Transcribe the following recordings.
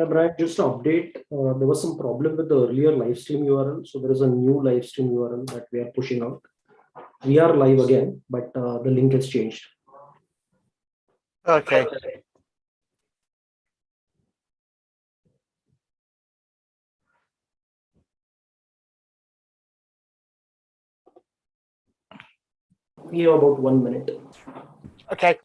Brian, just to update, there was some problem with the earlier live stream URL. So there is a new live stream URL that we are pushing out. We are live again, but the link has changed. Okay. We have about 1 minute. Okay.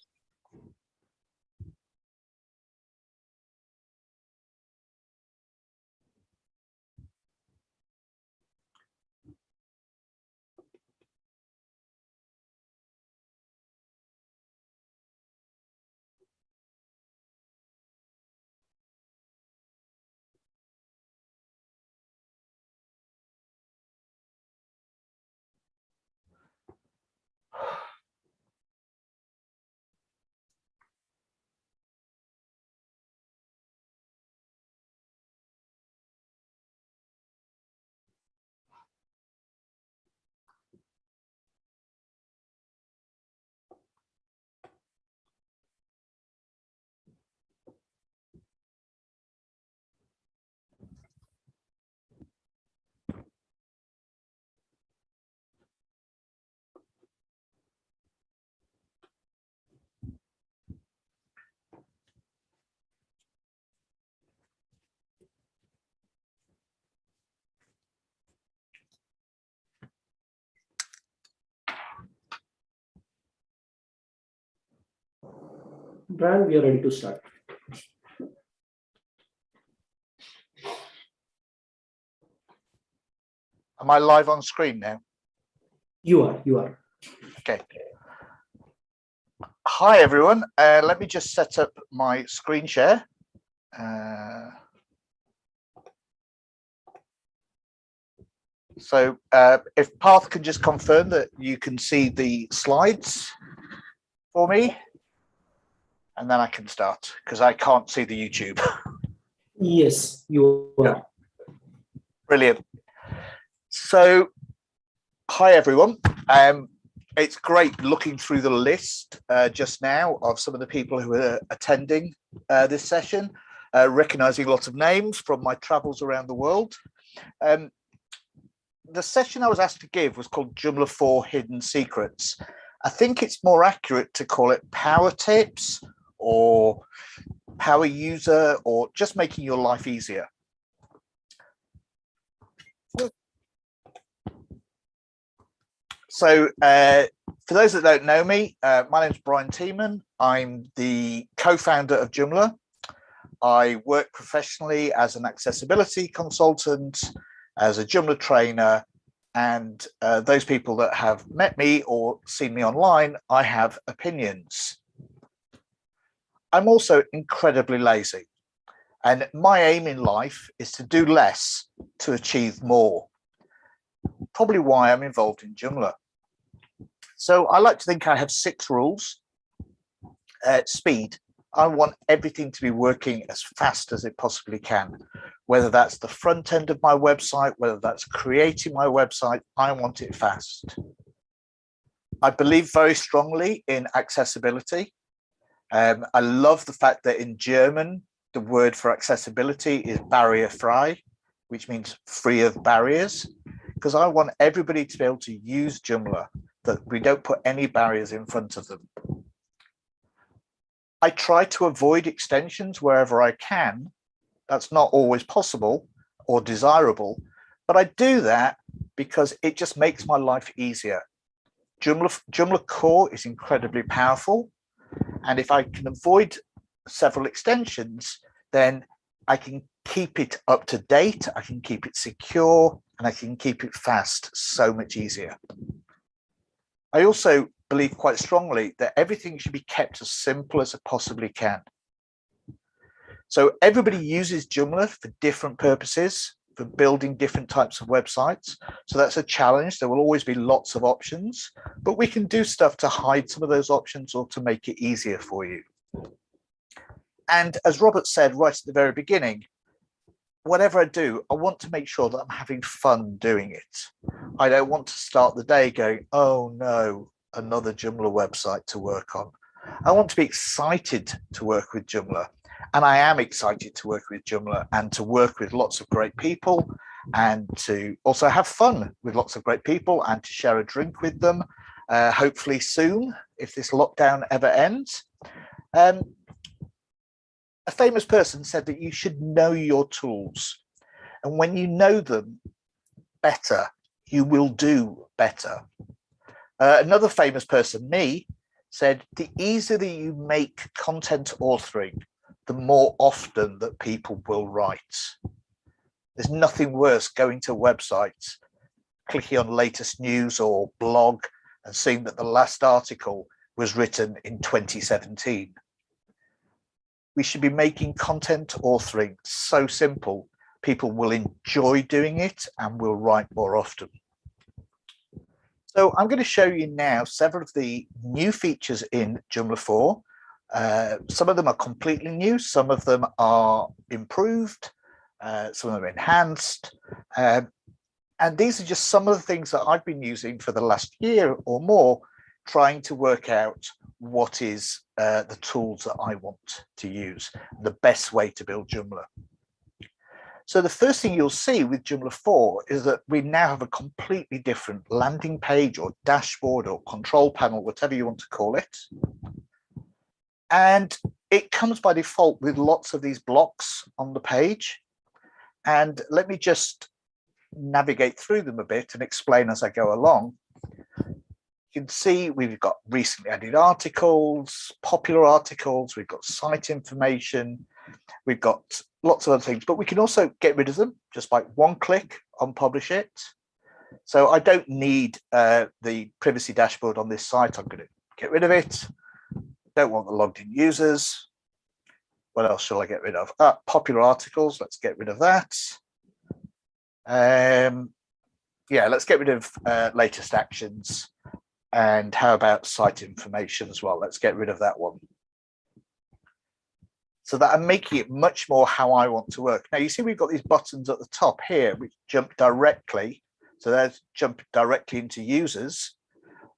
Brian, we are ready to start. Am I live on screen now? You are. Okay. Hi, everyone. Let me just set up my screen share. So if Parth can just confirm that you can see the slides for me, and then I can start because I can't see the YouTube. Yes, you are. Brilliant. So, hi, everyone. It's great looking through the list just now of some of the people who are attending this session, recognizing lots of names from my travels around the world. The session I was asked to give was called Joomla 4 Hidden Secrets. I think it's more accurate to call it Power Tips or Power User, or just making your life easier. So for those that don't know me, my name is Brian Teeman. I'm the co-founder of Joomla. I work professionally as an accessibility consultant, as a Joomla trainer, and those people that have met me or seen me online, I have opinions. I'm also incredibly lazy, and my aim in life is to do less to achieve more. Probably why I'm involved in Joomla. So I like to think I have 6 rules. Speed. I want everything to be working as fast as it possibly can, whether that's the front end of my website, whether that's creating my website, I want it fast. I believe very strongly in accessibility. I love the fact that in German, the word for accessibility is barrierfrei, which means free of barriers, because I want everybody to be able to use Joomla, that we don't put any barriers in front of them. I try to avoid extensions wherever I can. That's not always possible or desirable, but I do that because it just makes my life easier. Joomla Core is incredibly powerful, and if I can avoid several extensions, then I can keep it up to date, I can keep it secure, and I can keep it fast so much easier. I also believe quite strongly that everything should be kept as simple as it possibly can. So everybody uses Joomla for different purposes, for building different types of websites. So that's a challenge. There will always be lots of options, but we can do stuff to hide some of those options or to make it easier for you. And as Robert said right at the very beginning, whatever I do, I want to make sure that I'm having fun doing it. I don't want to start the day going, oh no, another Joomla website to work on. I want to be excited to work with Joomla. And I am excited to work with Joomla and to work with lots of great people and to also have fun with lots of great people and to share a drink with them, hopefully soon, if this lockdown ever ends. A famous person said that you should know your tools. And when you know them better, you will do better. Another famous person, me, said, the easier that you make content authoring, the more often that people will write. There's nothing worse going to websites, clicking on latest news or blog and seeing that the last article was written in 2017. We should be making content authoring so simple, people will enjoy doing it and will write more often. So I'm going to show you now several of the new features in Joomla 4. Some of them are completely new, some of them are improved, some of them are enhanced. And these are just some of the things that I've been using for the last year or more, trying to work out what is the tools that I want to use, the best way to build Joomla. So the first thing you'll see with Joomla 4 is that we now have a completely different landing page or dashboard or control panel, whatever you want to call it. And it comes by default with lots of these blocks on the page. And let me just navigate through them a bit and explain as I go along. You can see we've got recently added articles, popular articles, we've got site information, we've got lots of other things, but we can also get rid of them just by one click on publish it. So I don't need the privacy dashboard on this site. I'm going to get rid of it. Don't want the logged in users. What else shall I get rid of? Popular articles. Let's get rid of that. Yeah, let's get rid of latest actions. And how about site information as well? Let's get rid of that one. So that I'm making it much more how I want to work. Now you see we've got these buttons at the top here, which jump directly. So there's jump directly into users,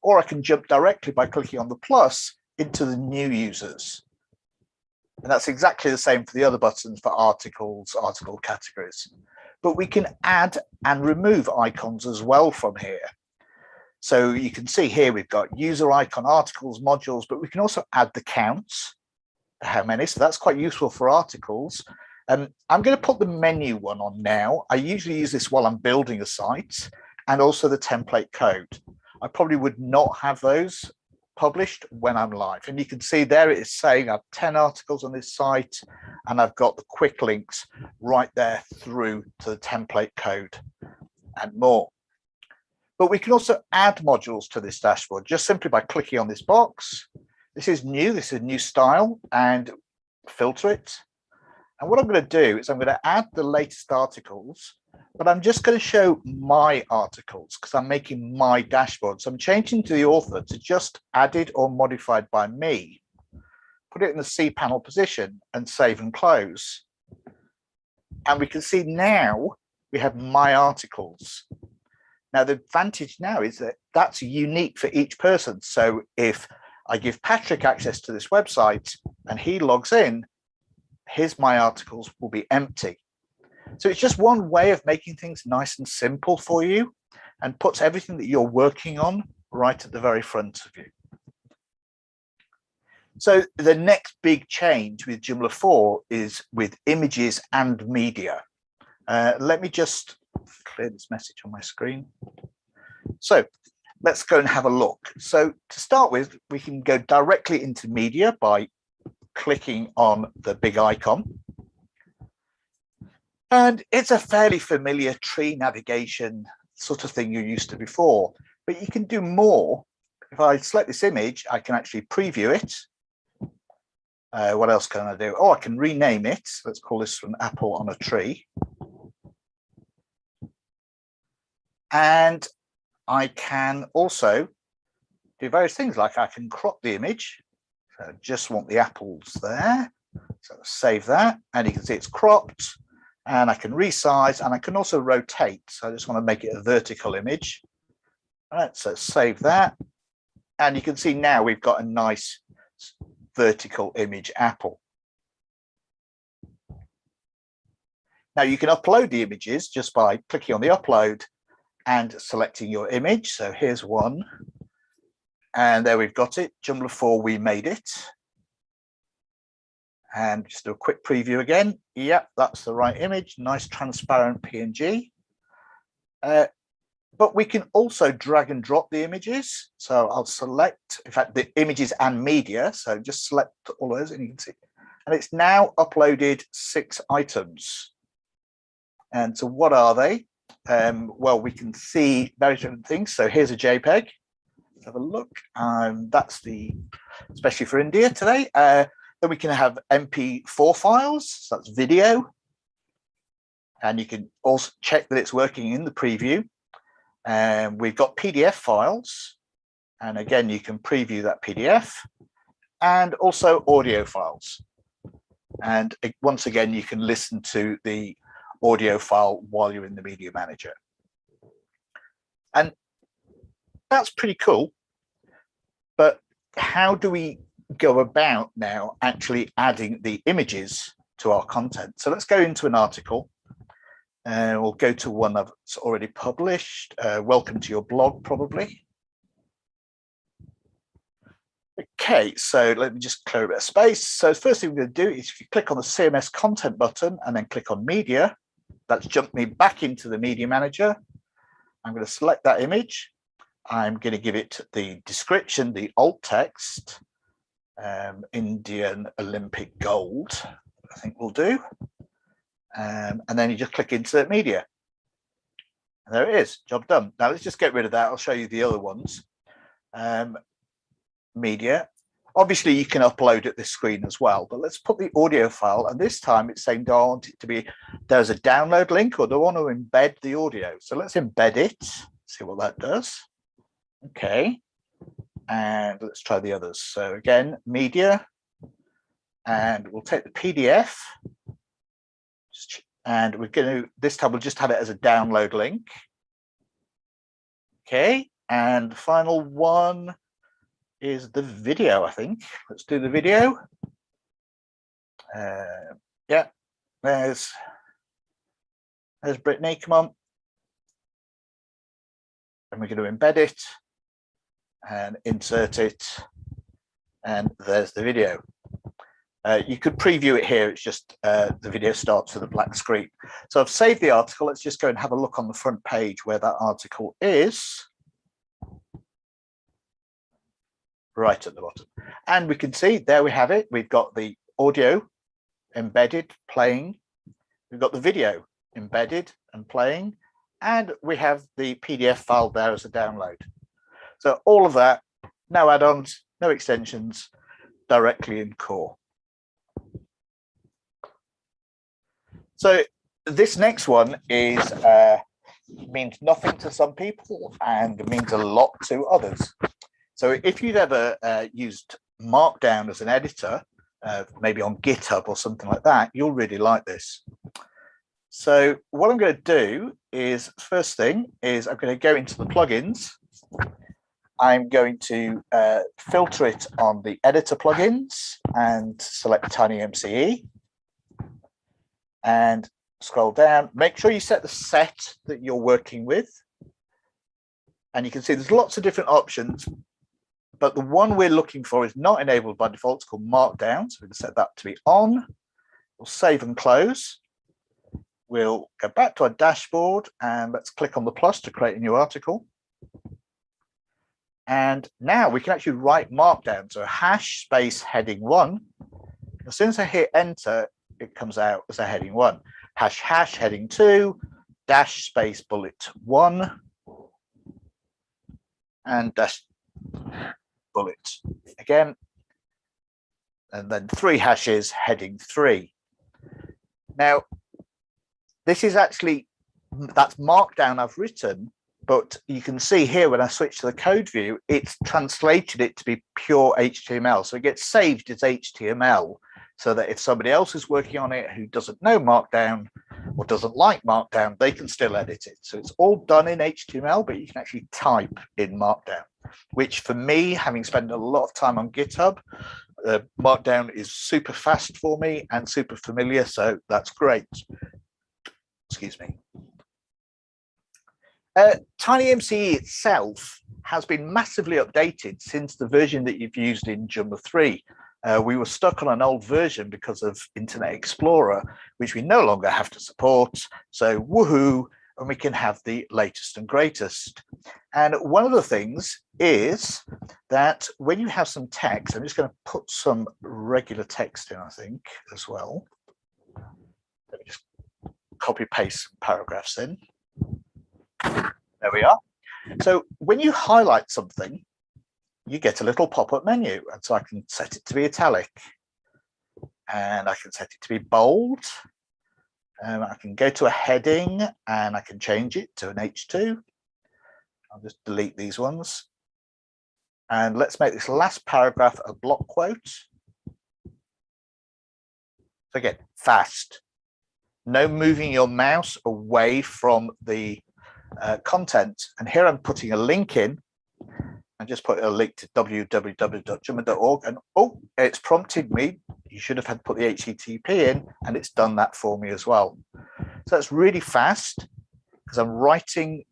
or I can jump directly by clicking on the plus into the new users. And that's exactly the same for the other buttons for articles, article categories. But we can add and remove icons as well from here. So you can see here we've got user icon, articles, modules, but we can also add the counts. How many? So that's quite useful for articles. I'm going to put the menu one on now. I usually use this while I'm building a site, and also the template code. I probably would not have those published when I'm live. And you can see there it is saying I have 10 articles on this site, and I've got the quick links right there through to the template code and more. But we can also add modules to this dashboard just simply by clicking on this box. This is new, this is a new style, and filter it. And what I'm going to do is I'm going to add the latest articles, but I'm just going to show my articles because I'm making my dashboard. So I'm changing to the author to just added or modified by me, put it in the cPanel position and save and close. And we can see now we have my articles. Now the advantage now is that that's unique for each person. So if I give Patrick access to this website and he logs in, his my articles will be empty. So it's just one way of making things nice and simple for you and puts everything that you're working on right at the very front of you. So the next big change with Joomla 4 is with images and media. Let me just clear this message on my screen. So let's go and have a look. So to start with, we can go directly into media by clicking on the big icon. And it's a fairly familiar tree navigation sort of thing you're used to before, but you can do more. If I select this image, I can actually preview it. What else can I do? Oh, I can rename it. Let's call this an apple on a tree. And I can also do various things, like I can crop the image. So I just want the apples there. So save that, and you can see it's cropped, and I can resize, and I can also rotate. So I just want to make it a vertical image. All right, so save that. And you can see now we've got a nice vertical image apple. Now you can upload the images just by clicking on the upload and selecting your image. So here's one. And there we've got it. Joomla 4, we made it. And just do a quick preview again. Yep, that's the right image. Nice transparent PNG. But we can also drag and drop the images. So I'll select, in fact, the images and media. So just select all those and you can see. And it's now uploaded 6 items. And so what are they? Well, we can see various different things. So here's a JPEG. Let's have a look. That's especially for India today. Then we can have MP4 files. So that's video. And you can also check that it's working in the preview. We've got PDF files, and again, you can preview that PDF, and also audio files. And once again, you can listen to the audio file while you're in the Media Manager. And that's pretty cool. But how do we go about now actually adding the images to our content? So let's go into an article. We'll go to one that's already published. Welcome to your blog, probably. Okay, so let me just clear a bit of space. So the first thing we're going to do is if you click on the CMS content button and then click on media, that's jumped me back into the Media Manager. I'm going to select that image. I'm going to give it the description, the alt text, Indian Olympic gold, I think will do. And then you just click insert media. And there it is, job done. Now let's just get rid of that. I'll show you the other ones. Media. Obviously you can upload at this screen as well, but let's put the audio file. And this time it's saying, do I want it to be, there's a download link or do I want to embed the audio? So let's embed it, see what that does. Okay. And let's try the others. So again, media, and we'll take the PDF. And we're going to, this time we'll just have it as a download link. Okay, and the final one is the video, I think. Let's do the video. Yeah, there's Brittany, come on. And we're going to embed it and insert it. And there's the video. You could preview it here. It's just the video starts with a black screen. So I've saved the article. Let's just go and have a look on the front page where that article is. Right at the bottom. And we can see there we have it. We've got the audio embedded, playing. We've got the video embedded and playing. And we have the PDF file there as a download. So all of that, no add-ons, no extensions, directly in core. So this next one is means nothing to some people and means a lot to others. So if you've ever used Markdown as an editor, maybe on GitHub or something like that, you'll really like this. So what I'm going to do is, first thing is I'm going to go into the plugins. I'm going to filter it on the editor plugins and select TinyMCE. And scroll down, make sure you set the set that you're working with. And you can see there's lots of different options, but the one we're looking for is not enabled by default. It's called Markdown. So we're going to set that to be on. We'll save and close. We'll go back to our dashboard and let's click on the plus to create a new article. And now we can actually write Markdown. So hash space heading 1. As soon as I hit enter, it comes out as a heading 1. Hash hash heading 2, dash space bullet 1, and dash bullet again, and then 3 hashes heading 3. Now, this is actually, that's Markdown I've written, but you can see here when I switch to the code view, it's translated it to be pure HTML. So it gets saved as HTML. So that if somebody else is working on it who doesn't know Markdown or doesn't like Markdown, they can still edit it. So it's all done in HTML, but you can actually type in Markdown, which for me, having spent a lot of time on GitHub, Markdown is super fast for me and super familiar. So that's great. excuse me. TinyMCE itself has been massively updated since the version that you've used in Joomla 3. We were stuck on an old version because of Internet Explorer, which we no longer have to support. So woohoo, and we can have the latest and greatest. And one of the things is that when you have some text, I'm just going to put some regular text in, I think, as well. Let me just copy paste some paragraphs in. There we are. So when you highlight something, you get a little pop-up menu. And so I can set it to be italic. And I can set it to be bold. I can go to a heading and I can change it to an H2. I'll just delete these ones. And let's make this last paragraph a block quote. So again, fast. No moving your mouse away from the content. And here I'm putting a link in. I just put a link to www.joomla.org, and oh, it's prompted me. You should have had to put the HTTP in, and it's done that for me as well. So it's really fast because I'm writing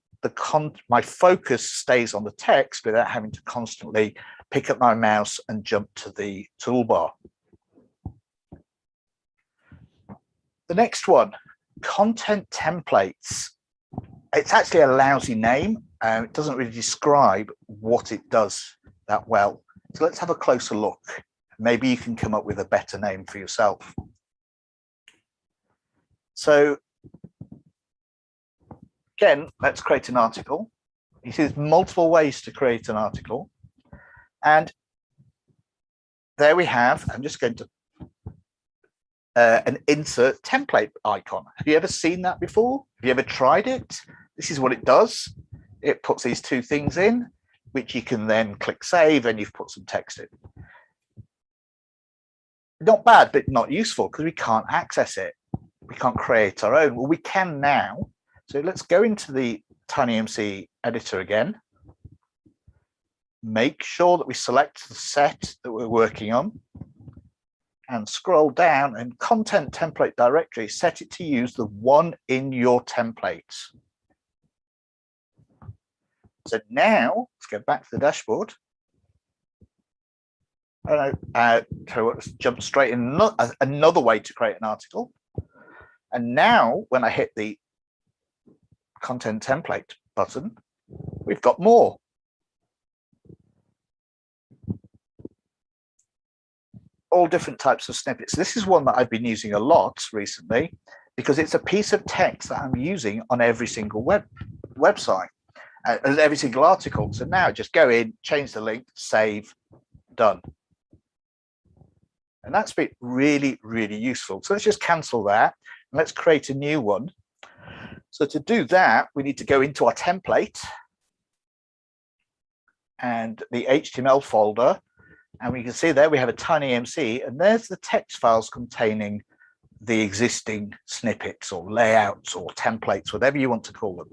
my focus stays on the text without having to constantly pick up my mouse and jump to the toolbar. The next one, content templates. It's actually a lousy name. It doesn't really describe what it does that well. So let's have a closer look. Maybe you can come up with a better name for yourself. So again, let's create an article. You see there's multiple ways to create an article. And there we have, I'm just going to an insert template icon. Have you ever seen that before? Have you ever tried it? This is what it does. It puts these two things in, which you can then click save, and you've put some text in. Not bad, but not useful because we can't access it. We can't create our own. Well, we can now. So let's go into the TinyMCE editor again. Make sure that we select the set that we're working on and scroll down, and content template directory, set it to use the one in your templates. So now let's go back to the dashboard. Let's jump straight in another way to create an article. And now when I hit the content template button, we've got more. All different types of snippets. This is one that I've been using a lot recently because it's a piece of text that I'm using on every single website, every single article. So now just go in, change the link, save, done. And that's been really, really useful. So let's just cancel that and let's create a new one. So to do that, we need to go into our template and the HTML folder. And we can see there we have a TinyMCE, and there's the text files containing the existing snippets or layouts or templates, whatever you want to call them.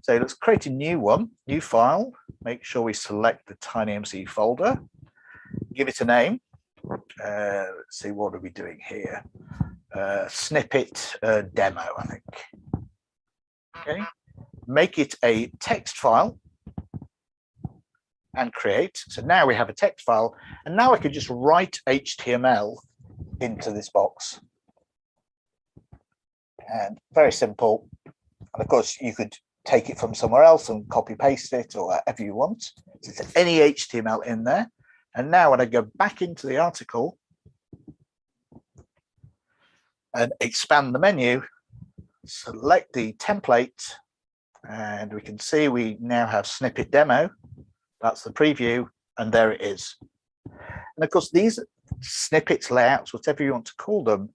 So let's create a new one, new file. Make sure we select the TinyMCE folder, give it a name. Let's see, what are we doing here? Snippet demo, I think. Okay, make it a text file and create. So now we have a text file, and now I can just write HTML into this box. And very simple. And of course, you could take it from somewhere else and copy paste it or whatever you want. So there's any HTML in there. And now when I go back into the article and expand the menu, select the template, and we can see we now have snippet demo. That's the preview, and there it is. And of course, these snippets, layouts, whatever you want to call them,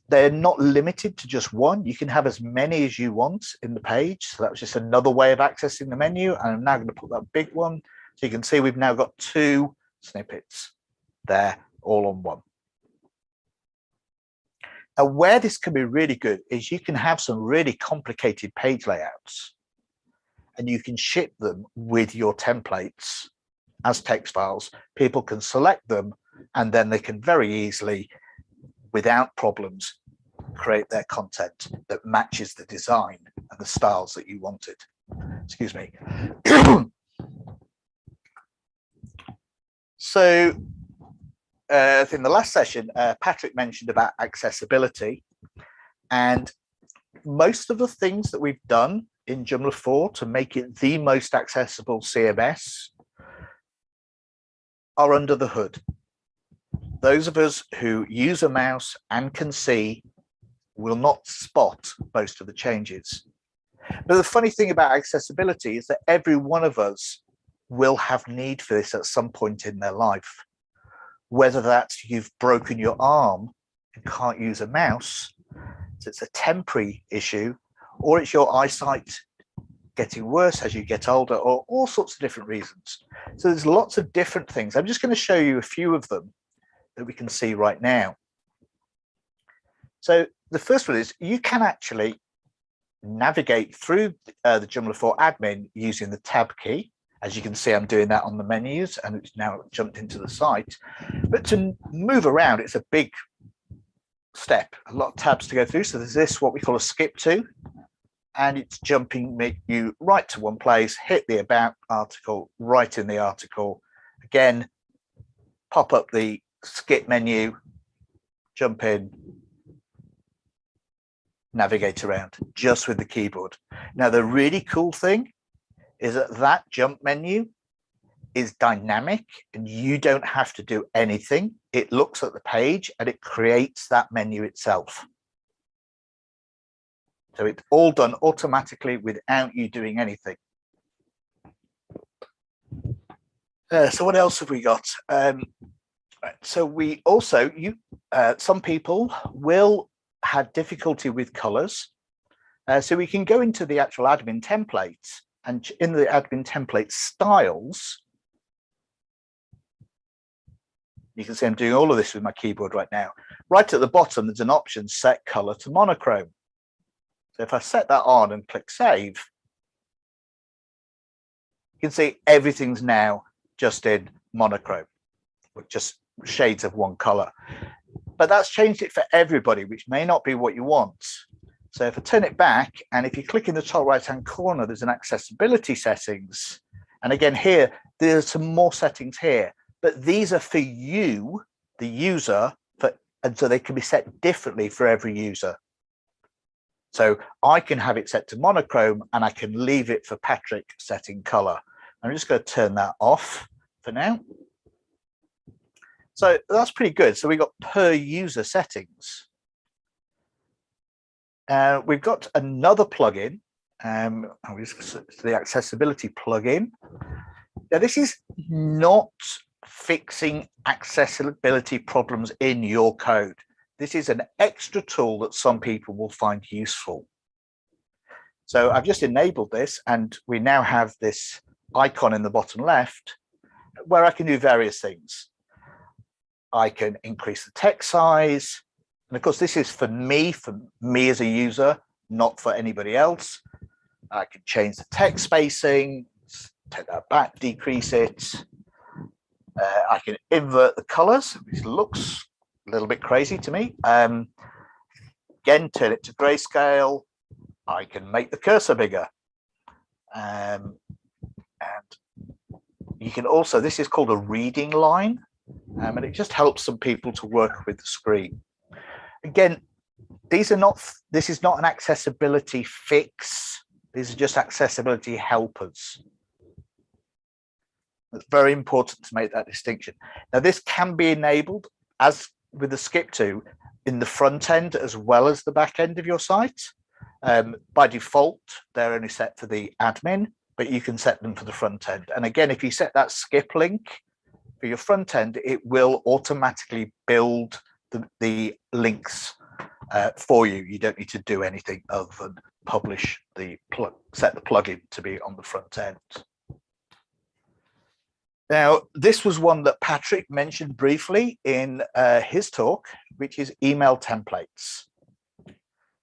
they're not limited to just one. You can have as many as you want in the page. So that was just another way of accessing the menu. And I'm now going to put that big one. So you can see we've now got 2 snippets there, all on one. Now, where this can be really good is you can have some really complicated page layouts, and you can ship them with your templates as text files. People can select them, and then they can very easily, without problems, create their content that matches the design and the styles that you wanted. Excuse me. So in the last session, Patrick mentioned about accessibility, and most of the things that we've done in Joomla 4 to make it the most accessible CMS are under the hood. Those of us who use a mouse and can see will not spot most of the changes. But the funny thing about accessibility is that every one of us will have need for this at some point in their life. Whether that's you've broken your arm and can't use a mouse, so it's a temporary issue, or it's your eyesight getting worse as you get older, or all sorts of different reasons. So there's lots of different things. I'm just going to show you a few of them that we can see right now. So the first one is you can actually navigate through the Joomla 4 admin using the tab key. As you can see, I'm doing that on the menus and it's now jumped into the site. But to move around, it's a big step, a lot of tabs to go through. So there's this, what we call a skip to, and it's jumping you right to one place, hit the about article, right in the article. Again, pop up the skip menu, jump in, navigate around just with the keyboard. Now, the really cool thing is that jump menu is dynamic and you don't have to do anything. It looks at the page and it creates that menu itself. So it's all done automatically without you doing anything. So what else have we got? So we also, some people will have difficulty with colors. So we can go into the actual admin templates, and in the admin template styles, you can see I'm doing all of this with my keyboard right now. Right at the bottom, there's an option, set color to monochrome. So if I set that on and click save, you can see everything's now just in monochrome, with just shades of one color. But that's changed it for everybody, which may not be what you want. So if I turn it back, and if you click in the top right-hand corner, there's an accessibility settings. And again, here, there's some more settings here, but these are for you, the user, and so they can be set differently for every user. So I can have it set to monochrome and I can leave it for Patrick setting color. I'm just going to turn that off for now. So that's pretty good. So we got per user settings. We've got another plugin, the accessibility plugin. Now, this is not fixing accessibility problems in your code. This is an extra tool that some people will find useful. So I've just enabled this, and we now have this icon in the bottom left where I can do various things. I can increase the text size. And of course, this is for me as a user, not for anybody else. I can change the text spacing, take that back, decrease it. I can invert the colors, which looks a little bit crazy to me. Again, turn it to grayscale. I can make the cursor bigger. And you can also, this is called a reading line, and it just helps some people to work with the screen. Again, this is not an accessibility fix. These are just accessibility helpers. It's very important to make that distinction. Now, this can be enabled, as with the skip to, in the front end as well as the back end of your site. By default, they're only set for the admin, but you can set them for the front end. And again, if you set that skip link for your front end, it will automatically build the links for you. You don't need to do anything other than publish set the plugin to be on the front end. Now, this was one that Patrick mentioned briefly in his talk, which is email templates.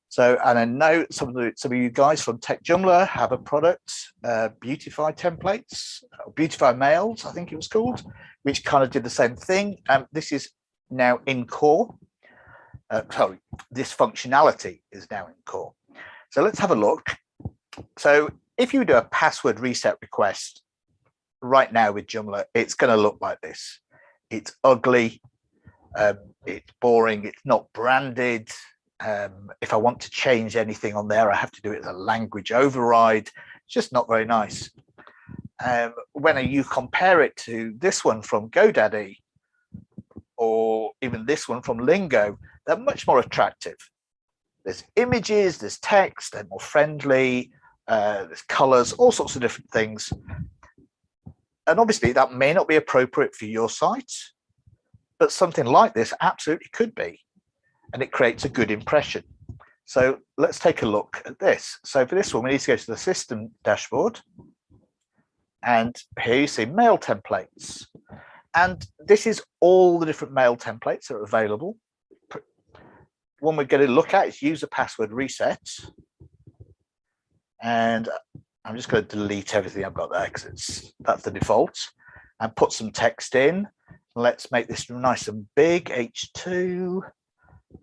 So, and I know some of you guys from Techjoomla have a product, Beautify Templates, Beautify Mails, I think it was called, which kind of did the same thing. This is now in core. sorry, this functionality is now in core. So let's have a look. So if you do a password reset request right now with Joomla, it's going to look like this. It's ugly, it's boring, it's not branded. If I want to change anything on there, I have to do it as a language override. It's just not very nice. When you compare it to this one from GoDaddy, or even this one from Lingo, they're much more attractive. There's images, there's text, they're more friendly, there's colors, all sorts of different things. And obviously that may not be appropriate for your site, but something like this absolutely could be, and it creates a good impression. So let's take a look at this. So for this one, we need to go to the system dashboard, and here you see mail templates. And this is all the different mail templates that are available. One we're going to look at is user password reset. And I'm just going to delete everything I've got there because that's the default, and put some text in. Let's make this nice and big, H2.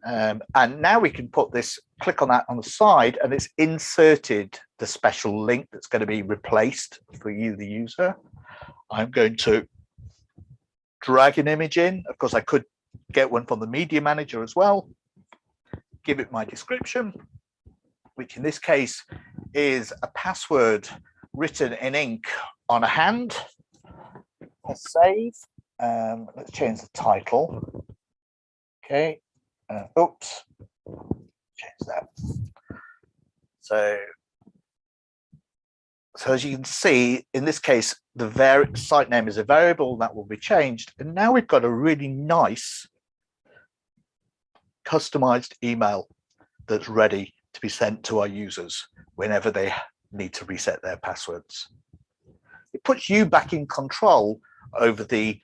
And now we can put this, click on that on the side, and it's inserted the special link that's going to be replaced for you, the user. I'm going to drag an image in. Of course, I could get one from the media manager as well. Give it my description, which in this case is a password written in ink on a hand. Let's save. Let's change the title. Okay. Oops. Change that. So as you can see, in this case, the site name is a variable that will be changed. And now we've got a really nice customized email that's ready to be sent to our users whenever they need to reset their passwords. It puts you back in control over the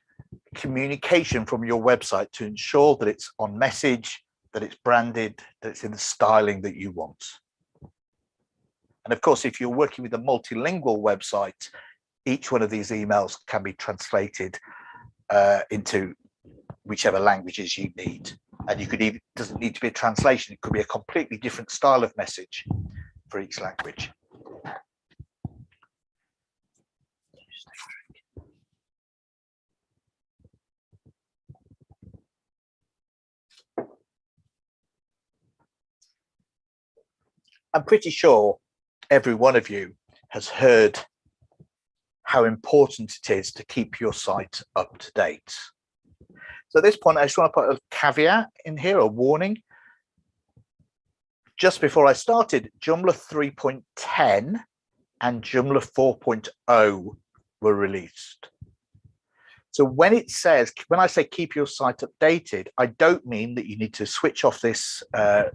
communication from your website to ensure that it's on message, that it's branded, that it's in the styling that you want. And of course, if you're working with a multilingual website, each one of these emails can be translated into whichever languages you need. And you could even, it doesn't need to be a translation, it could be a completely different style of message for each language. I'm pretty sure every one of you has heard how important it is to keep your site up to date. So at this point, I just want to put a caveat in here, a warning. Just before I started, Joomla 3.10 and Joomla 4.0 were released. So when it says, when I say keep your site updated, I don't mean that you need to switch off this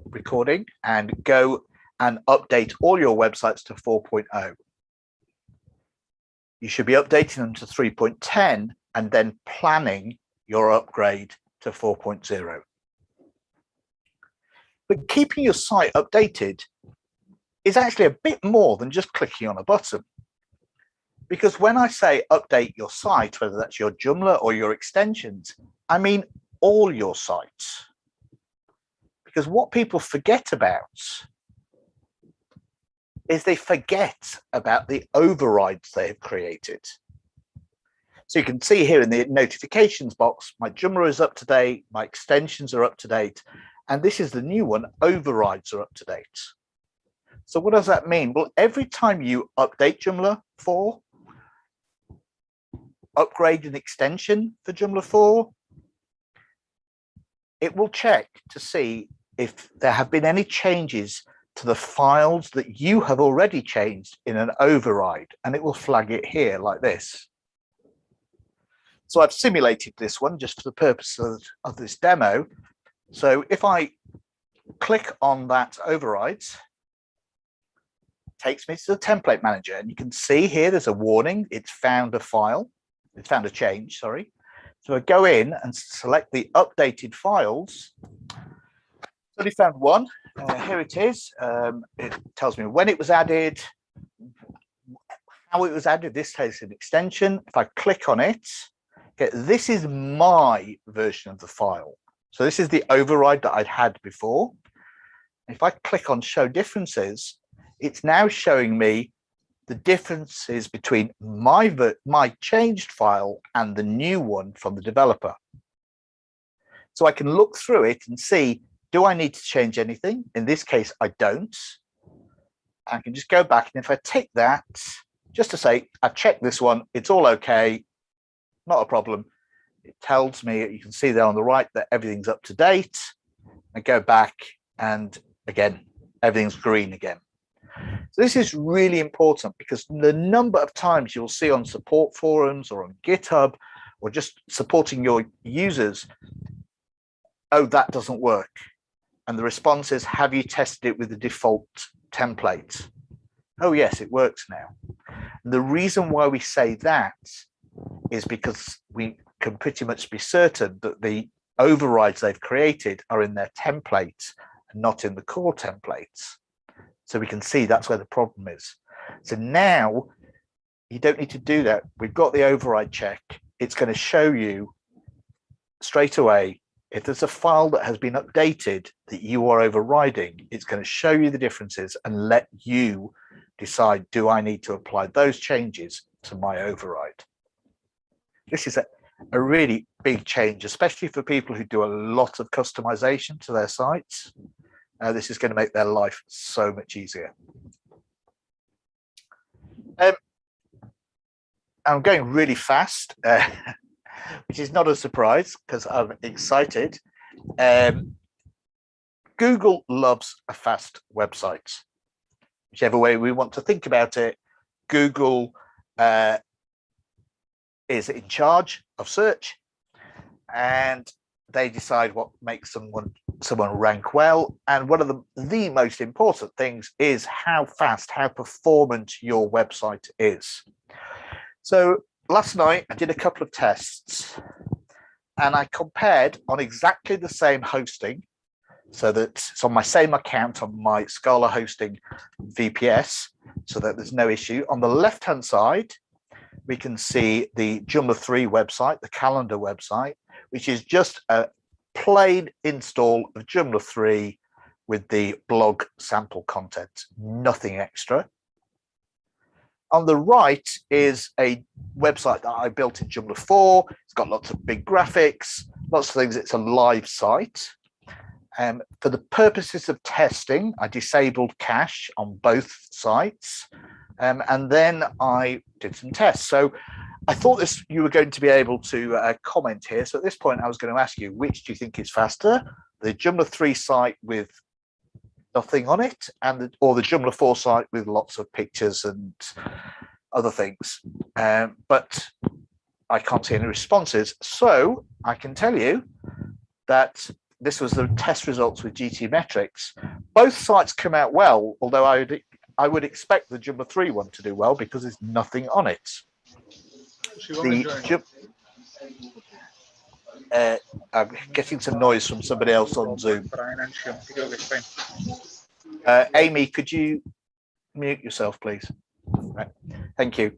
recording and go and update all your websites to 4.0. You should be updating them to 3.10 and then planning your upgrade to 4.0. But keeping your site updated is actually a bit more than just clicking on a button. Because when I say update your site, whether that's your Joomla or your extensions, I mean all your sites. Because what people forget about is they forget about the overrides they have created. So you can see here in the notifications box, my Joomla is up to date, my extensions are up to date, and this is the new one, overrides are up to date. So what does that mean? Well, every time you update Joomla 4, upgrade an extension for Joomla 4, it will check to see if there have been any changes to the files that you have already changed in an override, and it will flag it here like this. So I've simulated this one just for the purpose of this demo. So if I click on that overrides, it takes me to the template manager, and you can see here there's a warning. It's found a file. It's found a change, sorry. So I go in and select the updated files. So I found one. Here it is. It tells me when it was added, how it was added. This takes an extension. If I click on it, okay, this is my version of the file. So this is the override that I'd had before. If I click on show differences, it's now showing me the differences between my changed file and the new one from the developer. So I can look through it and see, do I need to change anything? In this case, I don't. I can just go back, and if I tick that, just to say, I've checked this one, it's all okay, not a problem. It tells me, you can see there on the right, that everything's up to date. I go back, and again, everything's green again. So this is really important, because the number of times you'll see on support forums or on GitHub or just supporting your users, oh, that doesn't work. And the response is, have you tested it with the default template? Oh, yes, it works now. And the reason why we say that is because we can pretty much be certain that the overrides they've created are in their templates and not in the core templates. So we can see that's where the problem is. So now you don't need to do that. We've got the override check. It's going to show you straight away if there's a file that has been updated that you are overriding. It's going to show you the differences and let you decide, do I need to apply those changes to my override? This is a really big change, especially for people who do a lot of customization to their sites. This is going to make their life so much easier. I'm going really fast, which is not a surprise because I'm excited. Google loves a fast website. Whichever way we want to think about it, Google is in charge of search, and they decide what makes someone rank well. And one of the most important things is how fast, how performant your website is. So last night I did a couple of tests, and I compared on exactly the same hosting, so that it's on my same account on my Scala hosting VPS, so that there's no issue. On the left-hand side, we can see the Joomla 3 website, the calendar website, which is just a plain install of Joomla 3 with the blog sample content, nothing extra. On the right is a website that I built in Joomla 4. It's got lots of big graphics, lots of things. It's a live site. For the purposes of testing, I disabled cache on both sites. And then I did some tests. So I thought you were going to be able to comment here. So at this point, I was going to ask you, which do you think is faster? The Joomla 3 site with nothing on it, or the Joomla 4 site with lots of pictures and other things? But I can't see any responses. So I can tell you that this was the test results with GTmetrix. Both sites come out well, although I would expect the Joomla 3 one to do well because there's nothing on it. I'm getting some noise from somebody else on Zoom. Amy, could you mute yourself, please? Right. Thank you.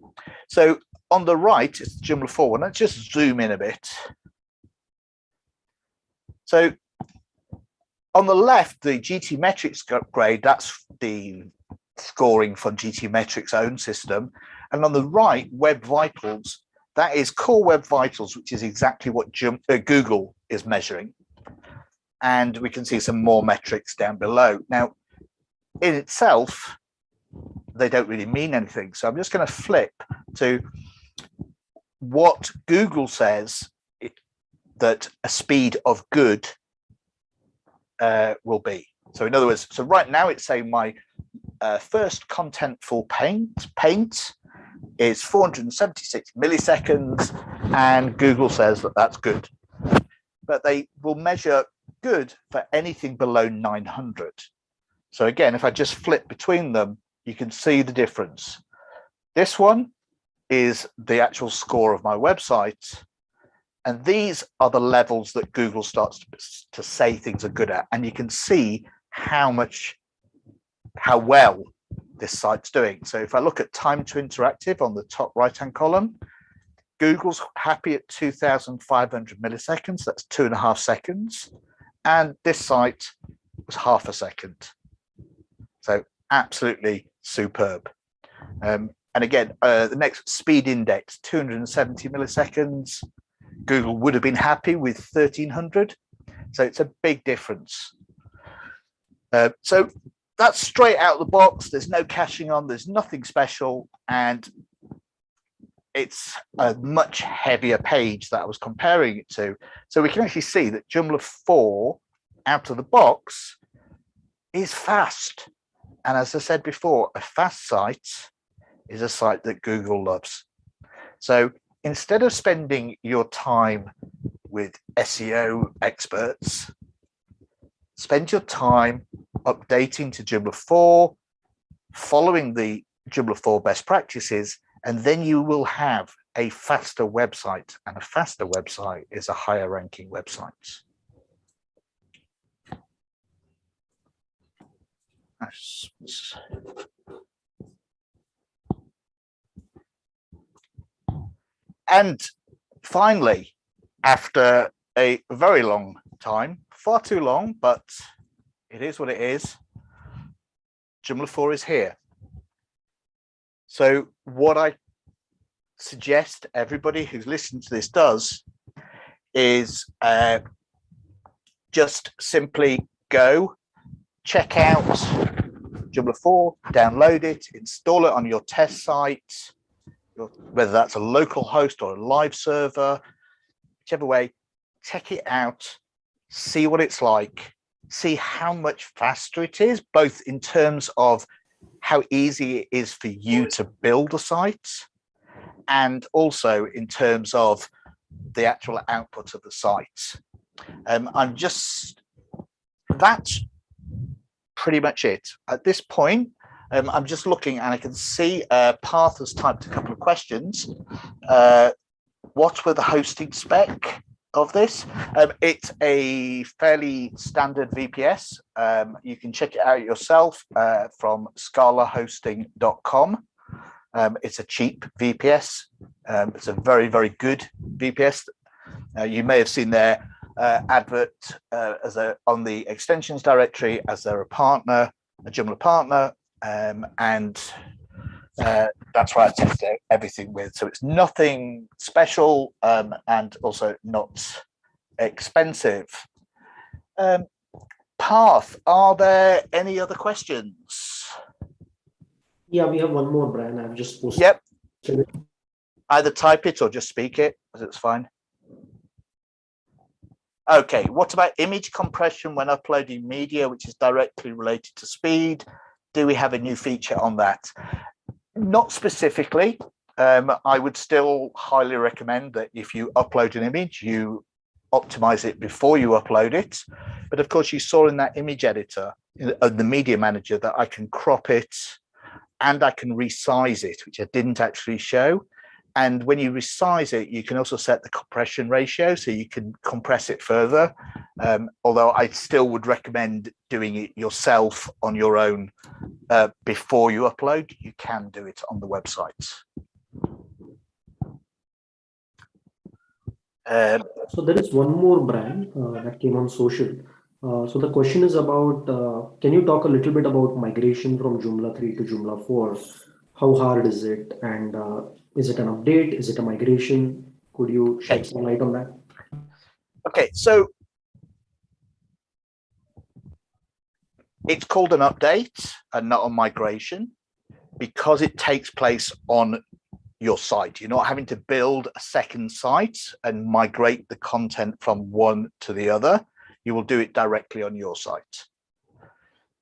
So on the right is the Joomla 4 one. Let's just zoom in a bit. So on the left, the GTmetrix grade, that's the scoring from GTmetrix' own system. And on the right, Web Vitals, that is Core Web Vitals, which is exactly what Google is measuring. And we can see some more metrics down below. Now, in itself, they don't really mean anything. So I'm just going to flip to what Google says that a speed of good will be. So in other words, so right now it's saying my first contentful paint is 476 milliseconds, and Google says that that's good. But they will measure good for anything below 900. So again, if I just flip between them, you can see the difference. This one is the actual score of my website. And these are the levels that Google starts to say things are good at. And you can see how well this site's doing. So if I look at time to interactive on the top right-hand column, Google's happy at 2,500 milliseconds. That's 2.5 seconds. And this site was half a second. So absolutely superb. And again, the next speed index, 270 milliseconds. Google would have been happy with 1,300. So it's a big difference. So that's straight out of the box. There's no caching on. There's nothing special. And it's a much heavier page that I was comparing it to. So we can actually see that Joomla 4 out of the box is fast. And as I said before, a fast site is a site that Google loves. So instead of spending your time with SEO experts, spend your time updating to Joomla 4, following the Joomla 4 best practices, and then you will have a faster website. And a faster website is a higher ranking website. And finally, after a very long time, far too long, but it is what it is, Joomla 4 is here. So what I suggest everybody who's listened to this does is just simply go check out Joomla 4, download it, install it on your test site, whether that's a local host or a live server, whichever way, check it out, see what it's like, see how much faster it is, both in terms of how easy it is for you to build a site, and also in terms of the actual output of the site. That's pretty much it. At this point, I'm just looking and I can see Path has typed a couple of questions. What were the hosting spec of this? It's a fairly standard VPS. You can check it out yourself from scalahosting.com. It's a cheap VPS. It's a very, very good VPS. You may have seen their advert on the extensions directory as they're a partner, a Joomla partner, and that's why I tested everything with. So it's nothing special and also not expensive. Path, are there any other questions? Yeah, we have one more, Brian. I've just posted. Yep. Either type it or just speak it, as it's fine. Okay, what about image compression when uploading media, which is directly related to speed? Do we have a new feature on that? Not specifically. I would still highly recommend that if you upload an image, you optimize it before you upload it. But of course, you saw in that image editor, in the media manager, that I can crop it and I can resize it, which I didn't actually show. And when you resize it, you can also set the compression ratio, so you can compress it further. Although I still would recommend doing it yourself on your own before you upload. You can do it on the website. So there is one more, Brian, that came on social. So the question is about, can you talk a little bit about migration from Joomla 3 to Joomla 4? How hard is it? And is it an update? Is it a migration? Could you shed some light on that? Okay, so it's called an update and not a migration because it takes place on your site. You're not having to build a second site and migrate the content from one to the other. You will do it directly on your site.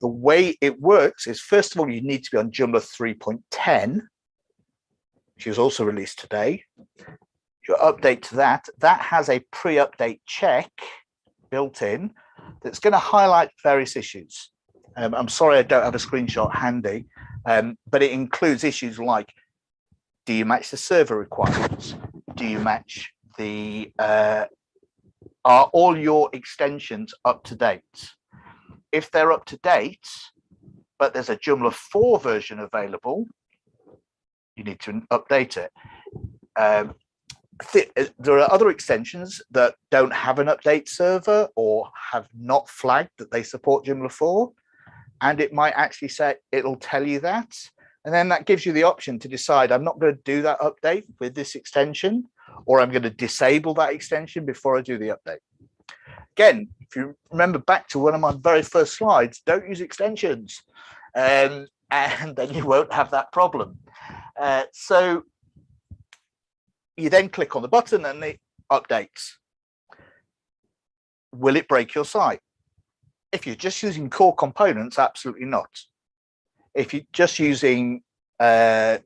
The way it works is, first of all, you need to be on Joomla 3.10, which is also released today. Your update to that, that has a pre-update check built in that's going to highlight various issues. I'm sorry I don't have a screenshot handy, but it includes issues like, do you match the server requirements? Do you match the, are all your extensions up to date? If they're up to date, but there's a Joomla 4 version available, you need to update it. there are other extensions that don't have an update server or have not flagged that they support Joomla 4. And it might actually say, it'll tell you that. And then that gives you the option to decide, I'm not going to do that update with this extension, or I'm going to disable that extension before I do the update. Again, if you remember back to one of my very first slides, don't use extensions, and then you won't have that problem. So you then click on the button and it updates. Will it break your site? If you're just using core components, absolutely not. If you're just using add-ons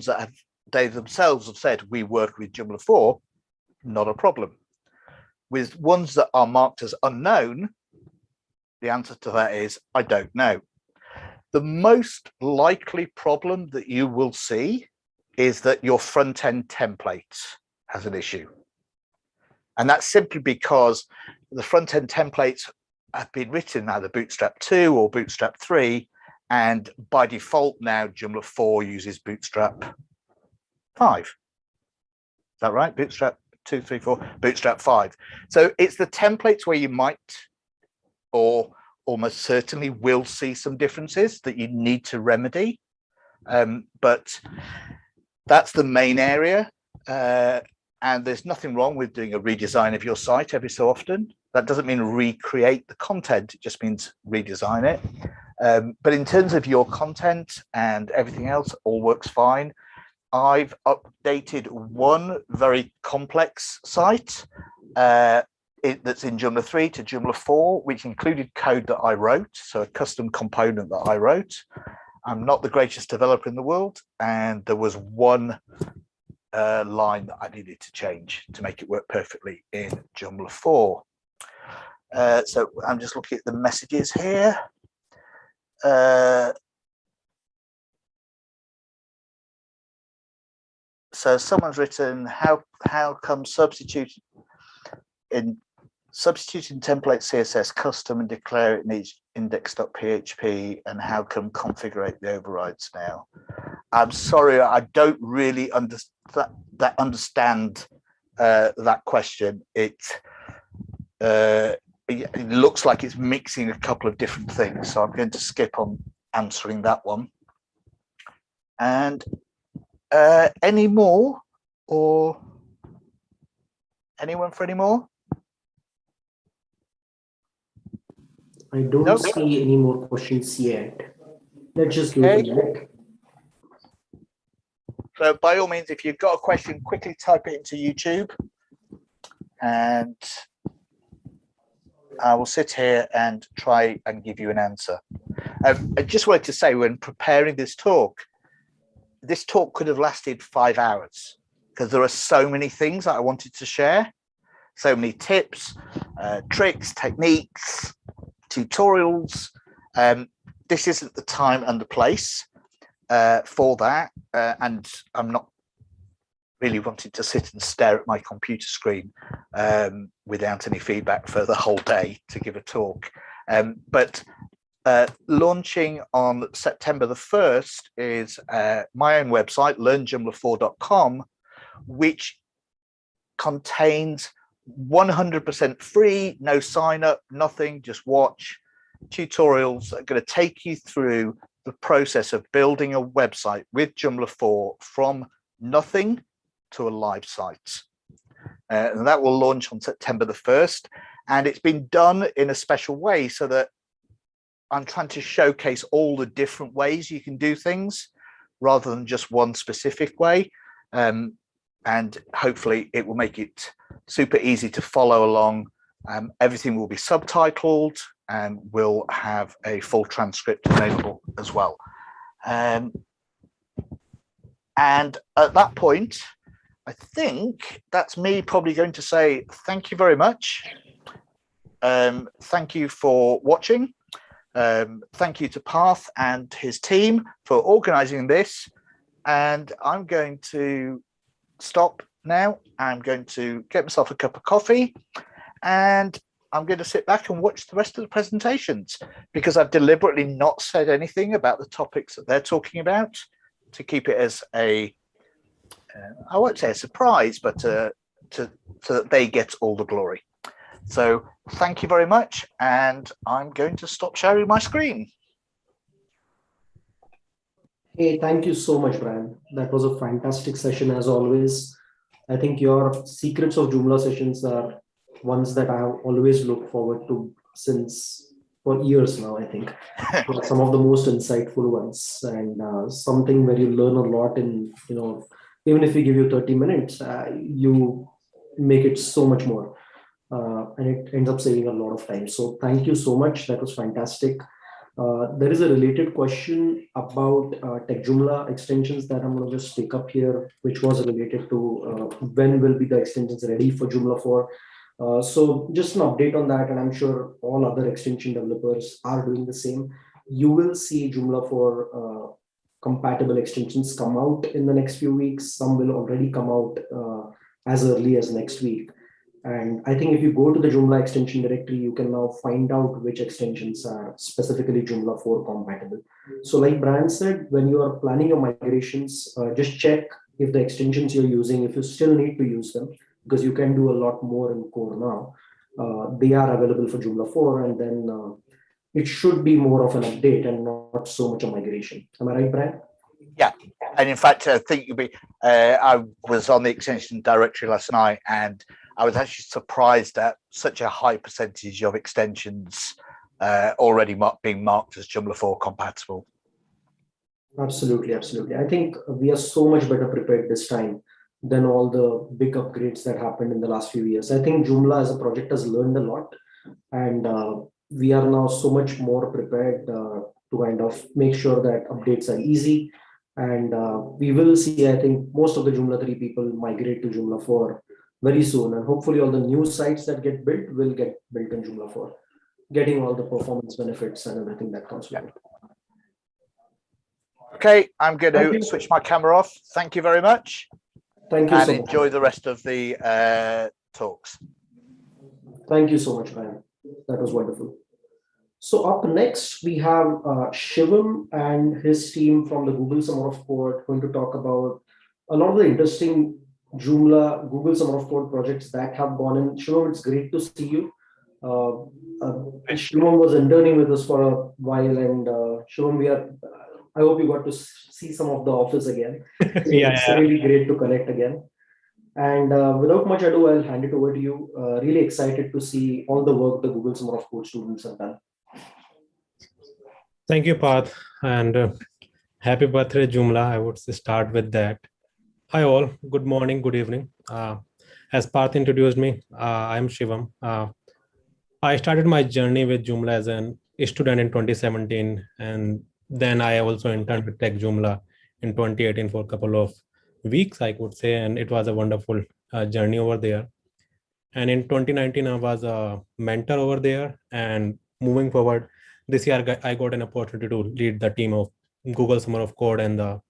that they themselves have said we work with Joomla 4, not a problem. With ones that are marked as unknown, the answer to that is I don't know. The most likely problem that you will see is that your front-end template has an issue. And that's simply because the front-end templates have been written either Bootstrap 2 or Bootstrap 3, and by default now Joomla 4 uses Bootstrap 5. Is that right? Bootstrap 2, 3, 4, Bootstrap 5. So it's the templates where you might or almost certainly will see some differences that you need to remedy. But that's the main area. And there's nothing wrong with doing a redesign of your site every so often. That doesn't mean recreate the content, it just means redesign it. But in terms of your content and everything else, all works fine. I've updated one very complex site that's in Joomla 3 to Joomla 4, which included code that I wrote, so a custom component that I wrote. I'm not the greatest developer in the world, and there was one line that I needed to change to make it work perfectly in Joomla 4. So I'm just looking at the messages here. So someone's written, how come substituting template CSS custom and declare it needs index.php, and how come configure the overrides now? I'm sorry, I don't really understand that question. It looks like it's mixing a couple of different things, so I'm going to skip on answering that one. And any more, or anyone for any more? I don't see any more questions yet. Let's just give it a minute. So by all means, if you've got a question, quickly type it into YouTube, and I will sit here and try and give you an answer. I just wanted to say, when preparing this talk could have lasted 5 hours because there are so many things that I wanted to share, so many tips, tricks, techniques, tutorials. This isn't the time and the place for that, and I'm not really wanting to sit and stare at my computer screen without any feedback for the whole day to give a talk. But launching on September the 1st is my own website, learnjoomla4.com, which contains 100% free, no sign up, nothing, just watch tutorials that are going to take you through the process of building a website with Joomla 4 from nothing to a live site. And that will launch on September the 1st. And it's been done in a special way so that I'm trying to showcase all the different ways you can do things rather than just one specific way. And hopefully it will make it super easy to follow along. Everything will be subtitled and we'll have a full transcript available as well. And at that point, I think that's me probably going to say thank you very much. Thank you for watching. Thank you to Parth and his team for organizing this. And I'm going to stop now. I'm going to get myself a cup of coffee and I'm going to sit back and watch the rest of the presentations, because I've deliberately not said anything about the topics that they're talking about to keep it as a I won't say a surprise, but so that they get all the glory. So thank you very much, and I'm going to stop sharing my screen. Hey, thank you so much, Brian. That was a fantastic session as always. I think your secrets of Joomla sessions are ones that I have always looked forward to since for years now, I think. They're some of the most insightful ones, and something where you learn a lot in, even if we give you 30 minutes, you make it so much more. And it ends up saving a lot of time. So thank you so much. That was fantastic. There is a related question about Techjoomla extensions that I'm going to just take up here, which was related to when will be the extensions ready for Joomla 4. So just an update on that, and I'm sure all other extension developers are doing the same. You will see Joomla 4 compatible extensions come out in the next few weeks. Some will already come out as early as next week. And I think if you go to the Joomla extension directory, you can now find out which extensions are specifically Joomla 4 compatible. So like Brian said, when you are planning your migrations, just check if the extensions you're using, if you still need to use them, because you can do a lot more in core now. They are available for Joomla 4, and then it should be more of an update and not so much a migration. Am I right, Brian? Yeah, and in fact, I think you'll be. I was on the extension directory last night, and I was actually surprised at such a high percentage of extensions already being marked as Joomla 4 compatible. Absolutely, absolutely. I think we are so much better prepared this time than all the big upgrades that happened in the last few years. I think Joomla as a project has learned a lot, and we are now so much more prepared to kind of make sure that updates are easy. And we will see, I think, most of the Joomla 3 people migrate to Joomla 4 very soon. And hopefully all the new sites that get built will get built in Joomla 4, getting all the performance benefits and everything that comes with it. Okay, I'm going to switch my camera off. Thank you very much. Thank you so much. And enjoy the rest of the talks. Thank you so much, Brian. That was wonderful. So up next, we have Shivam and his team from the Google Summer of Code going to talk about a lot of the interesting Joomla Google Summer of Code projects that have gone in. Shivam, it's great to see you. Shivam was interning with us for a while, and Shivam, I hope you got to see some of the office again. It's really great to connect again. And without much ado, I'll hand it over to you. Really excited to see all the work the Google Summer of Code students have done. Thank you, Parth, and happy birthday, Joomla. I would start with that. Hi all, good morning, good evening. As Parth introduced me, I'm Shivam. I started my journey with Joomla as a student in 2017, and then I also interned with Techjoomla in 2018 for a couple of weeks, I could say, and it was a wonderful journey over there. And in 2019, I was a mentor over there, and moving forward, this year I got an opportunity to lead the team of Google Summer of Code, and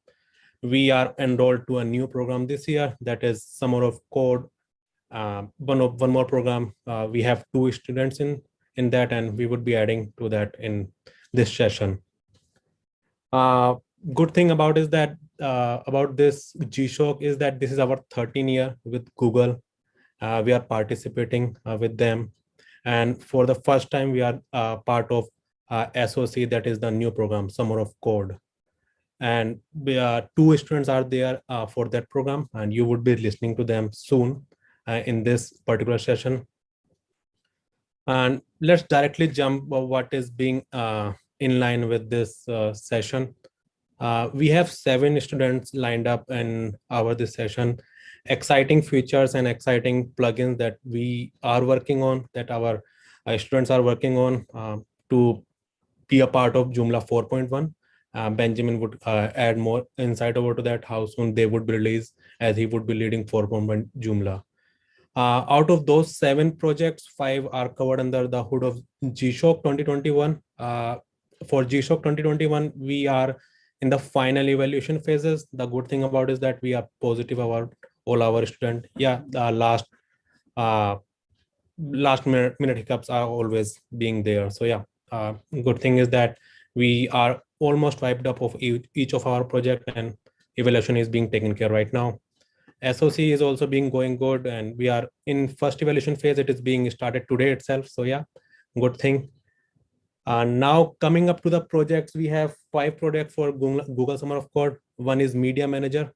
we are enrolled to a new program this year, that is Summer of Code. One more program. We have 2 students in that, and we would be adding to that in this session. Good thing about is that about this G-Shock is that this is our 13th year with Google. We are participating with them, and for the first time we are part of SOC, that is the new program Summer of Code, and 2 students are there for that program, and you would be listening to them soon in this particular session. And let's directly jump what is being in line with this session. We have 7 students lined up in this session. Exciting features and exciting plugins that we are working on, that our students are working on to be a part of Joomla 4.1. Benjamin would add more insight over to that, how soon they would be released, as he would be leading 4.1 Joomla. Out of those 7 projects, 5 are covered under the hood of G-Shock 2021. For G-Shock 2021, we are in the final evaluation phases. The good thing about is that we are positive about all our students. Yeah, the last minute hiccups are always being there. So yeah, good thing is that we are almost wiped up of each of our project, and evaluation is being taken care right now. SOC is also being going good, and we are in first evaluation phase. It is being started today itself. So yeah, good thing. Now coming up to the projects, we have 5 projects for Google Summer of Code. One is Media Manager.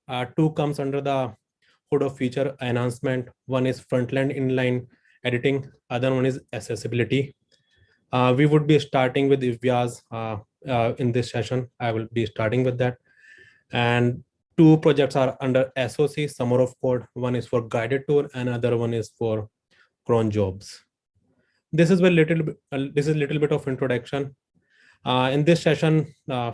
2 comes under the hood of feature enhancement. One is front-end inline editing. Other one is accessibility. We would be starting with Ivyas in this session. I will be starting with that. And 2 projects are under SOC, Summer of Code. One is for guided tour, and other one is for cron jobs. This is a little bit of introduction. In this session,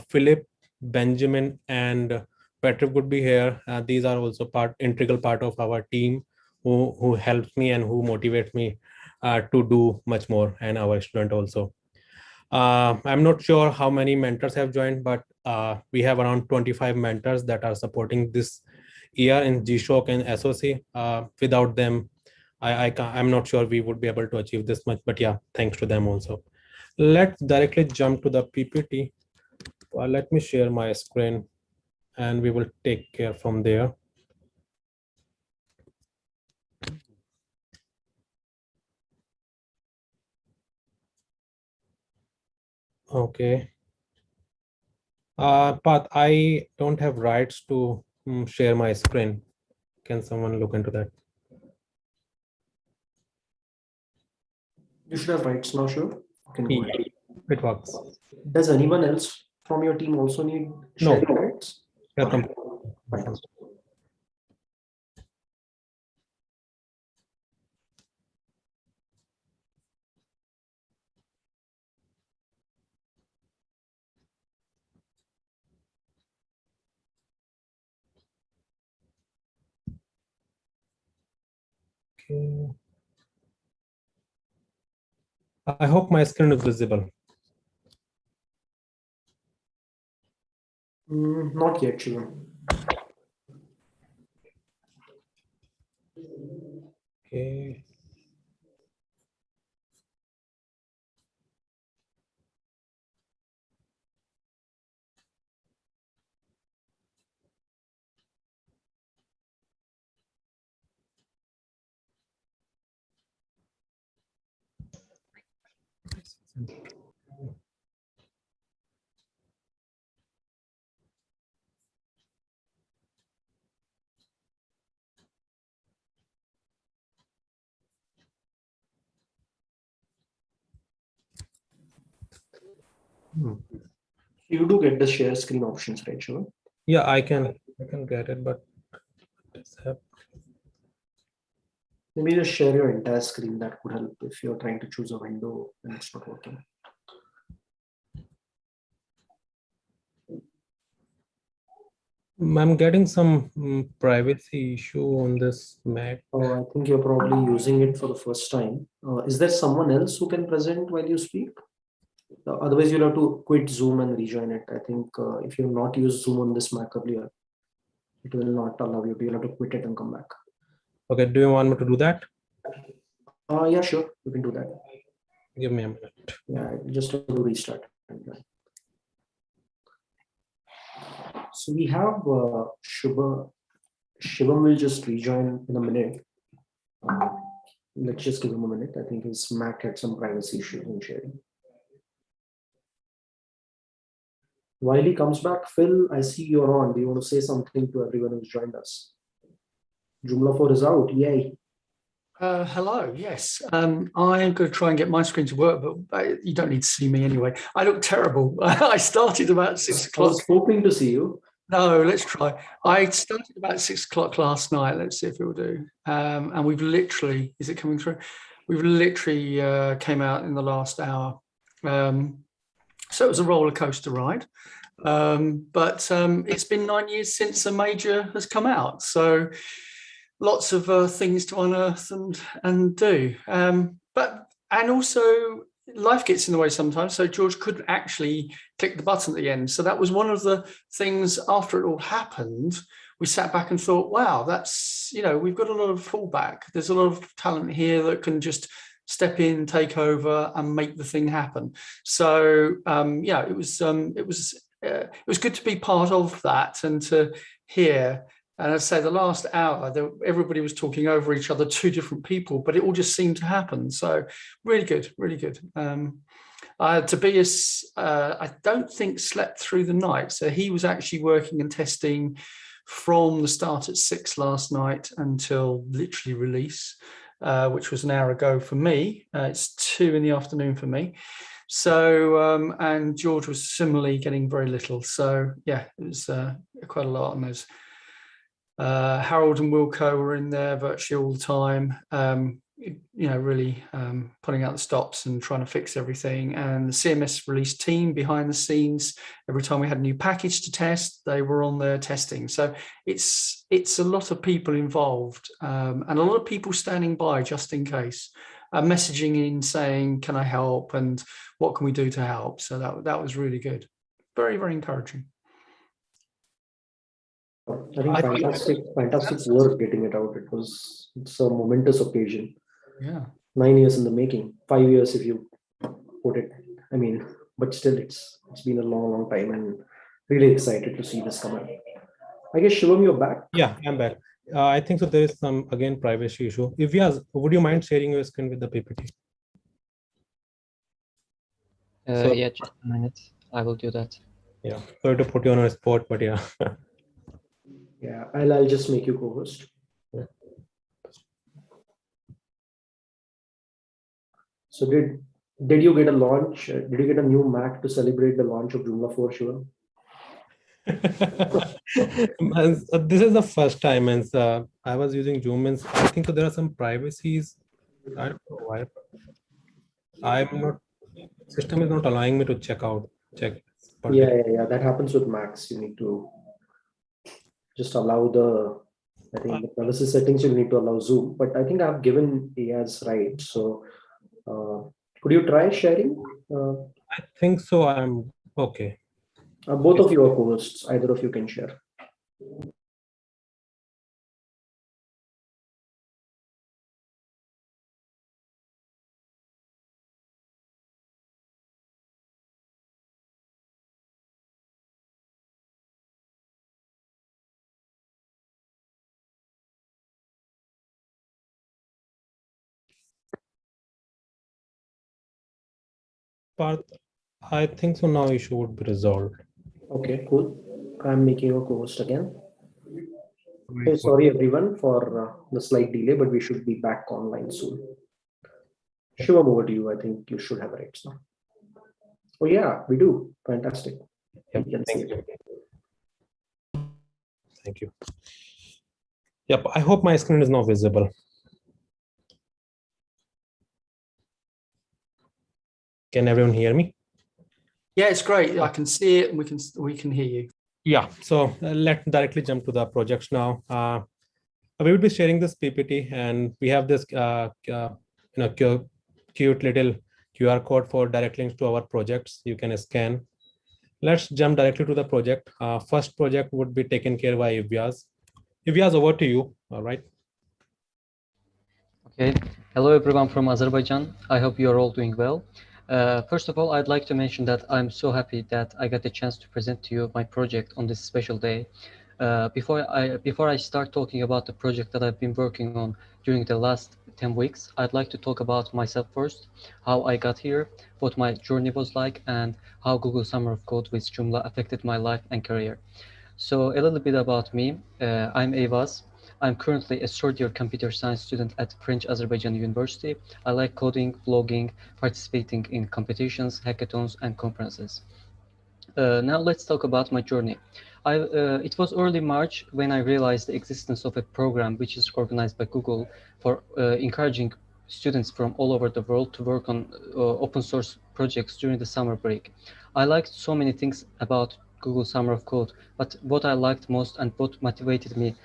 Philip, Benjamin, and Patrick would be here. These are also integral part of our team who helps me and who motivates me to do much more, and our student also. I'm not sure how many mentors have joined, but we have around 25 mentors that are supporting this year in G-Shock and SOC. Without them, I'm not sure we would be able to achieve this much, but yeah, thanks to them also. Let's directly jump to the PPT. Let me share my screen and we will take care from there. Okay. But I don't have rights to share my screen. Can someone look into that? You should have rights now, sure. It works. Does anyone else from your team also need No. sharing rights? Fine. Okay. I hope my screen is visible. Not yet, Shivam. Okay. You do get the share screen options, right, Shivam? Yeah, I can get it, but Maybe just share your entire screen. That would help if you're trying to choose a window and it's not working. I'm getting some privacy issue on this Mac. I think you're probably using it for the first time. Is there someone else who can present while you speak? Otherwise, you'll have to quit Zoom and rejoin it. I think if you've not used Zoom on this Mac earlier, it will not allow you. You'll have to quit it and come back. Okay, do you want me to do that? Yeah, sure. You can do that. Give me a minute. Yeah, just have to restart. So we have Shivam will just rejoin in a minute. Let's just give him a minute. I think his Mac had some privacy issues in sharing. While he comes back, Phil, I see you're on. Do you want to say something to everyone who's joined us? Joomla 4 is out. Yay. Hello, yes. I'm going to try and get my screen to work, but you don't need to see me anyway. I look terrible. I started about 6 o'clock. I was hoping to see you. No, let's try. I started about 6 o'clock last night. Let's see if it will do. And we've literally, is it coming through? We've literally came out in the last hour. So it was a roller coaster ride. But it's been 9 years since a major has come out. So lots of things to unearth and do. And also life gets in the way sometimes. So George couldn't actually click the button at the end. So that was one of the things after it all happened. We sat back and thought, wow, that's, we've got a lot of fallback. There's a lot of talent here that can just step in, take over and make the thing happen. So it was good to be part of that and to hear And I'd say the last hour, everybody was talking over each other, two different people, but it all just seemed to happen. So really good, really good. Tobias, I don't think slept through the night. So he was actually working and testing from the start at 6 last night until literally release, which was an hour ago for me. It's 2 in the afternoon for me. So, and George was similarly getting very little. So yeah, it was quite a lot. And there's Harold and Wilco were in there virtually all the time, really putting out the stops and trying to fix everything. And the CMS release team behind the scenes, every time we had a new package to test, they were on there testing. So it's a lot of people involved, and a lot of people standing by just in case, messaging in saying, can I help, and what can we do to help? So that was really good. Very, very encouraging. I think fantastic work getting it out. It's a momentous occasion. Yeah. 9 years in the making, 5 years if you put it. I mean, but still, it's been a long time, and really excited to see this come out. I guess Shivam, you're back. Yeah, I'm back. I think so. There is some again privacy issue. If yes, would you mind sharing your screen with the PPT? Yeah, just a minute. I will do that. Yeah, sorry to put you on a spot, but yeah. Yeah, I'll just make you co-host. So did you get a launch? Did you get a new Mac to celebrate the launch of Joomla 4, Shivam? This is the first time, and I was using Joomla. I think so there are some privacies. I don't know why. I'm not. System is not allowing me to check. Yeah. That happens with Macs. You need to just allow I think the privacy settings. You need to allow Zoom, but I think I've given AS right. So could you try sharing? I think so. I'm okay. Both of you are co-hosts. Either of you can share. But I think so now issue would be resolved. Okay, cool. I'm making a co-host again. So sorry everyone for the slight delay, but we should be back online soon. Shivam, over to you. I think you should have rights now. Oh yeah, we do. Fantastic. Yep, thank you. Yep, I hope my screen is now visible. Can everyone hear me? Yeah, it's great. I can see it, and we can hear you. Yeah, so let's directly jump to the projects now. We will be sharing this PPT, and we have this cute little QR code for direct links to our projects you can scan. Let's jump directly to the project. First project would be taken care by Ivyas. Ivyas, over to you. All right. Okay. Hello, everyone from Azerbaijan. I hope you are all doing well. First of all, I'd like to mention that I'm so happy that I got the chance to present to you my project on this special day. Before I start talking about the project that I've been working on during the last 10 weeks, I'd like to talk about myself first, how I got here, what my journey was like, and how Google Summer of Code with Joomla affected my life and career. So a little bit about me. I'm Eyvaz. I'm currently a third-year computer science student at French Azerbaijan University. I like coding, blogging, participating in competitions, hackathons, and conferences. Now let's talk about my journey. It was early March when I realized the existence of a program which is organized by Google for encouraging students from all over the world to work on open source projects during the summer break. I liked so many things about Google Summer of Code, but what I liked most and what motivated me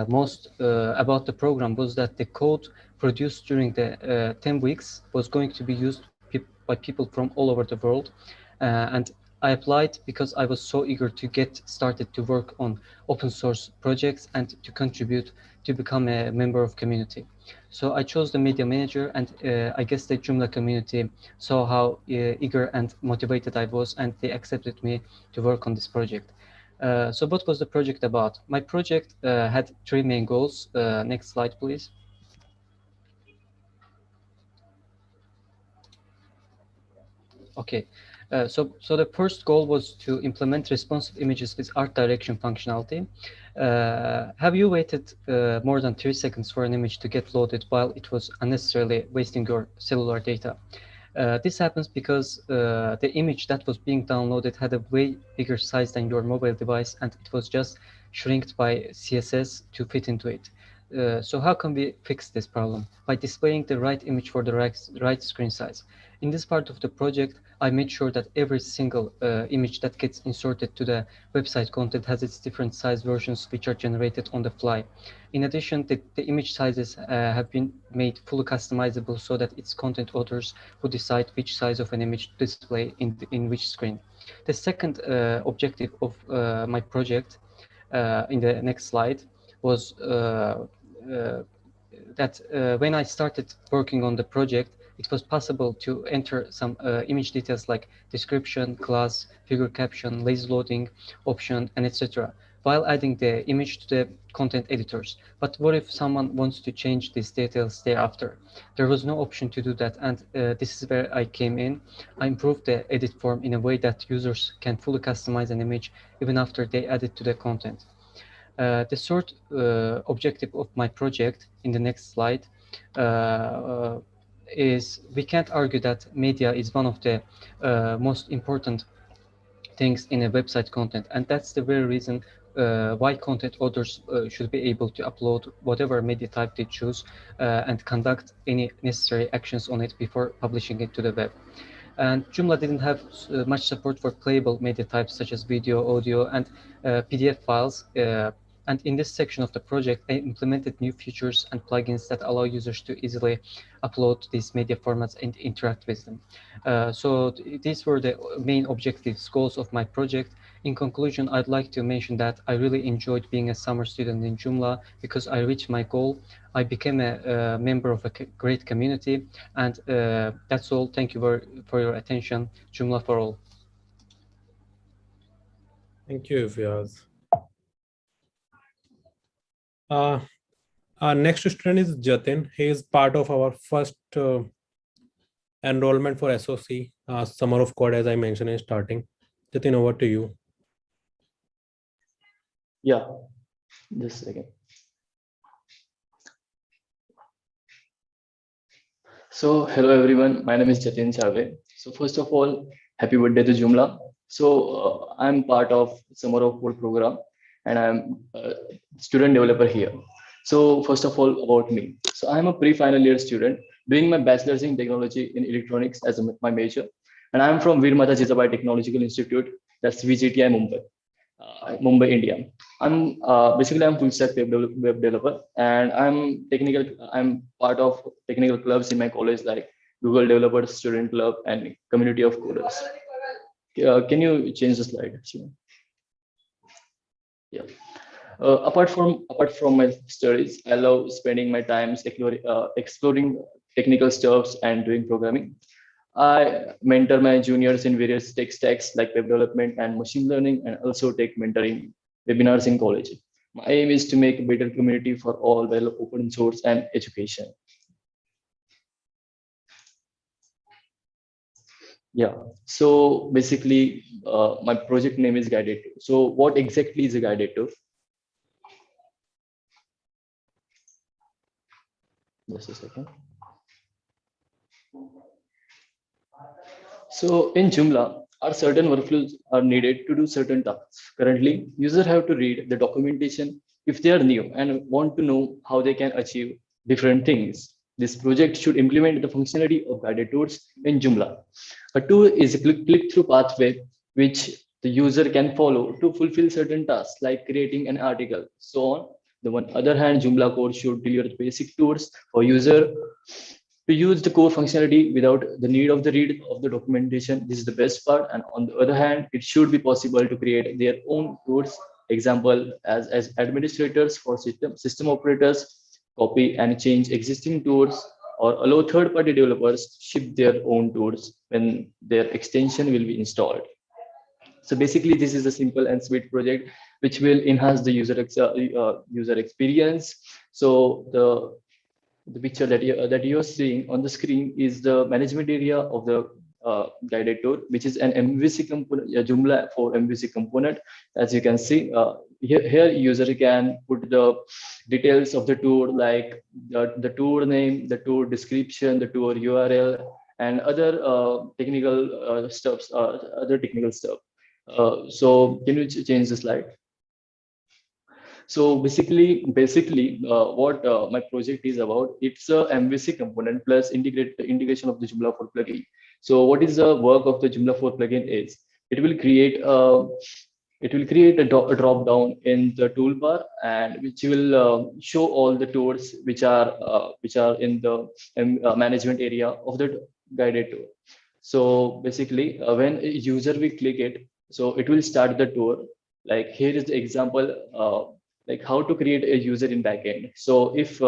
most about the program was that the code produced during the 10 weeks was going to be used by people from all over the world. And I applied because I was so eager to get started to work on open source projects and to contribute to become a member of community. So I chose the media manager, and I guess the Joomla community saw how eager and motivated I was, and they accepted me to work on this project. So what was the project about? My project had three main goals. Next slide, please. Okay, so the first goal was to implement responsive images with art direction functionality. Have you waited more than 3 seconds for an image to get loaded while it was unnecessarily wasting your cellular data? This happens because the image that was being downloaded had a way bigger size than your mobile device, and it was just shrinked by CSS to fit into it. So how can we fix this problem? By displaying the right image for the right screen size. In this part of the project, I made sure that every single image that gets inserted to the website content has its different size versions which are generated on the fly. In addition, the image sizes have been made fully customizable so that it's content authors who decide which size of an image to display in which screen. The second objective of my project in the next slide was that when I started working on the project, it was possible to enter some image details like description, class, figure caption, lazy loading option, and etc. while adding the image to the content editors. But what if someone wants to change these details thereafter? There was no option to do that, and this is where I came in. I improved the edit form in a way that users can fully customize an image even after they add it to the content. The third objective of my project in the next slide is we can't argue that media is one of the most important things in a website content, and that's the very reason why content authors should be able to upload whatever media type they choose and conduct any necessary actions on it before publishing it to the web. And Joomla didn't have much support for playable media types such as video, audio, and PDF files. And in this section of the project, I implemented new features and plugins that allow users to easily upload these media formats and interact with them. So these were the main objectives, goals of my project. In conclusion, I'd like to mention that I really enjoyed being a summer student in Joomla because I reached my goal. I became a member of a great community, and that's all. Thank you for your attention. Joomla for all. Thank you, Fiaz. Our next student is Jatin. He is part of our first enrollment for SOC, Summer of Code, as I mentioned in starting. Jatin, over to you. Yeah, just a second. So hello everyone, my name is Jatin Chave. So first of all, happy birthday to Joomla. So I'm part of Summer of Code program and I'm a student developer here. So first of all about me. So I'm a pre-final year student doing my bachelor's in technology in electronics as my major. And I'm from Veer Mata Jijabai Technological Institute, that's VGTI Mumbai. Mumbai, India. I'm basically I'm full stack web developer, and I'm part of technical clubs in my college like Google Developers Student Club and Community of Coders. Can you change the slide? Yeah. Apart from my studies, I love spending my time exploring technical stuffs and doing programming. I mentor my juniors in various tech stacks like web development and machine learning, and also take mentoring webinars in college. My aim is to make a better community for all while open source and education. Yeah, so basically my project name is Guided To. So what exactly is a Guided To? Just a second. So in Joomla, certain workflows are needed to do certain tasks. Currently, users have to read the documentation if they are new and want to know how they can achieve different things. This project should implement the functionality of guided tours in Joomla. A tool is a click-through pathway which the user can follow to fulfill certain tasks like creating an article, so on. The one other hand, Joomla code should deliver basic tools for user to use the core functionality without the need of the read of the documentation. This is the best part. And on the other hand, it should be possible to create their own tools. Example, as administrators for system operators, copy and change existing tools, or allow third-party developers ship their own tools when their extension will be installed. So basically, this is a simple and sweet project which will enhance the user experience. So the picture that you are seeing on the screen is the management area of the guided tour, which is an MVC component, a Joomla for MVC component. As you can see, here user can put the details of the tour, like the tour name, the tour description, the tour URL, and other technical stuffs, other technical stuff. So can you change the slide? So basically, what my project is about, it's a MVC component plus integration of the Joomla 4 plugin. So what is the work of the Joomla 4 plugin is, it will create a drop down in the toolbar, and which will show all the tours which are in the management area of the guided tour. So basically, when a user will click it, so it will start the tour. Like here is the example, like how to create a user in backend. So if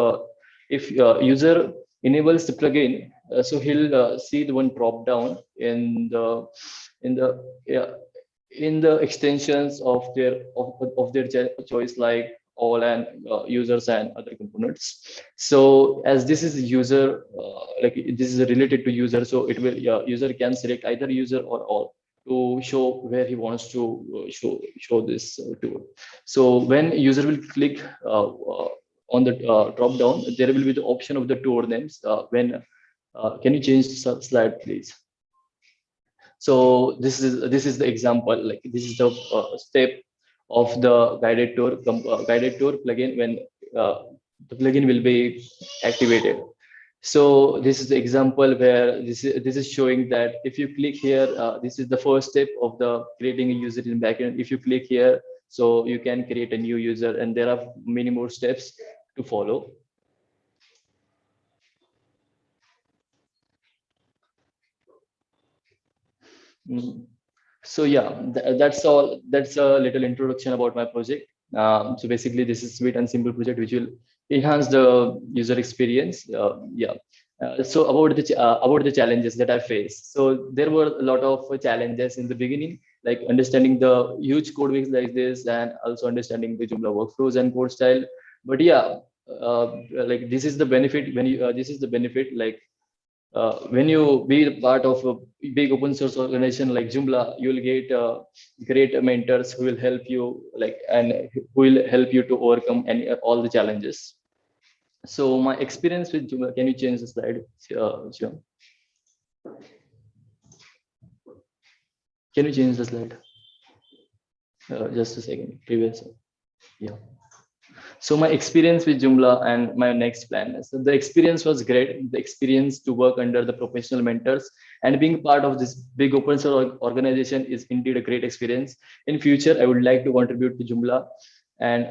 user enables the plugin, so he'll see the one drop down in the in the yeah, in the extensions of their choice, like all and users and other components. So as this is user, like this is related to user, so it will user can select either user or all to show where he wants to show this tool. So when user will click on the drop down, there will be the option of the tour names. When can you change the slide, please? So this is the example, like this is the step of the guided tour plugin when the plugin will be activated. So this is the example where this is showing that if you click here, this is the first step of the creating a user in backend. If you click here, so you can create a new user, and there are many more steps to follow. So yeah, that's all. That's a little introduction about my project. So basically, this is sweet and simple project which will enhance the user experience. Yeah. So about the challenges that I faced. So there were a lot of challenges in the beginning, like understanding the huge code base like this, and also understanding the Joomla workflows and code style. But yeah, like this is the benefit when you this is the benefit, like when you be part of a big open source organization like Joomla, you will get great mentors who will help you, like, and who will help you to overcome all the challenges. So my experience with Joomla, can you change the slide, Shivam? Can you change the slide? Just a second, previous. Yeah. So my experience with Joomla and my next plan. So the experience was great. The experience to work under the professional mentors and being part of this big open source organization is indeed a great experience. In future, I would like to contribute to Joomla and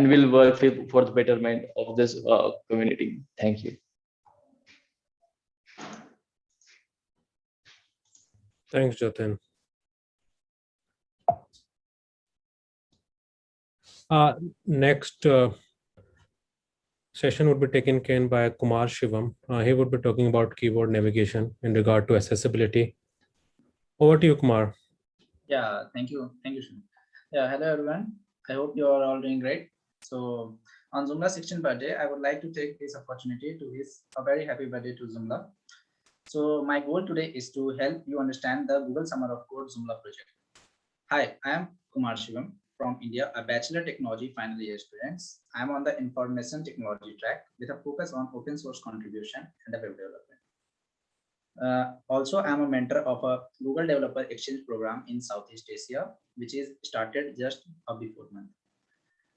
will work for the betterment of this community. Thank you. Thanks, Jatin. Next session would be taken care by Kumar Shivam. He would be talking about keyboard navigation in regard to accessibility. Over to you, Kumar. Yeah, thank you. Thank you, Shivam. Yeah, hello everyone. I hope you are all doing great. So on Joomla 16th birthday, I would like to take this opportunity to wish a very happy birthday to Joomla. So my goal today is to help you understand the Google Summer of Code Joomla project. Hi, I am Kumar Shivam from India, a Bachelor Technology final year student. I am on the Information Technology track with a focus on open source contribution and the web development. Also, I am a mentor of a Google Developer Exchange program in Southeast Asia, which is started just before month.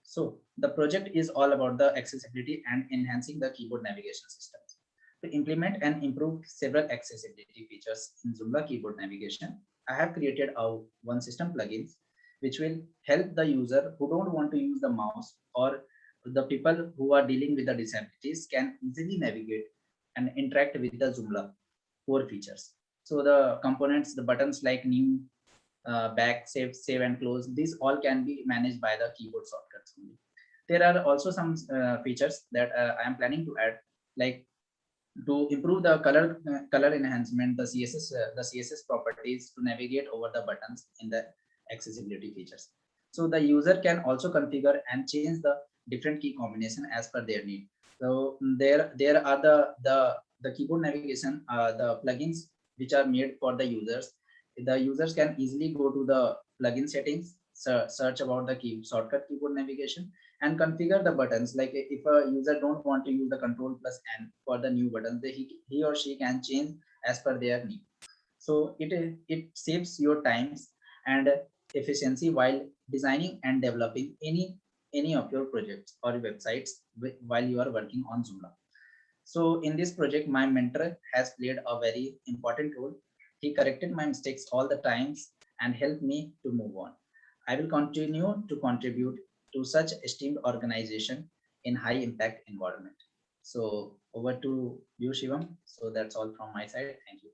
So the project is all about the accessibility and enhancing the keyboard navigation systems. To implement and improve several accessibility features in Joomla keyboard navigation, I have created a one system plugins which will help the user who don't want to use the mouse, or the people who are dealing with the disabilities can easily navigate and interact with the Joomla core features. So the components, the buttons like new, back, save and close, these all can be managed by the keyboard shortcuts only. There are also some features that I am planning to add, like To improve the color enhancement, the CSS properties to navigate over the buttons in the accessibility features. So the user can also configure and change the different key combination as per their need. So there are the keyboard navigation, the plugins which are made for the users. The users can easily go to the plugin settings, search about the shortcut keyboard navigation, and configure the buttons. Like if a user don't want to use the Control+N for the new buttons, he or she can change as per their need. So it saves your times and efficiency while designing and developing any of your projects or websites while you are working on Joomla. So in this project, my mentor has played a very important role. He corrected my mistakes all the times and helped me to move on. I will continue to contribute to such esteemed organization in high impact environment. So over to you, Shivam. So that's all from my side. Thank you.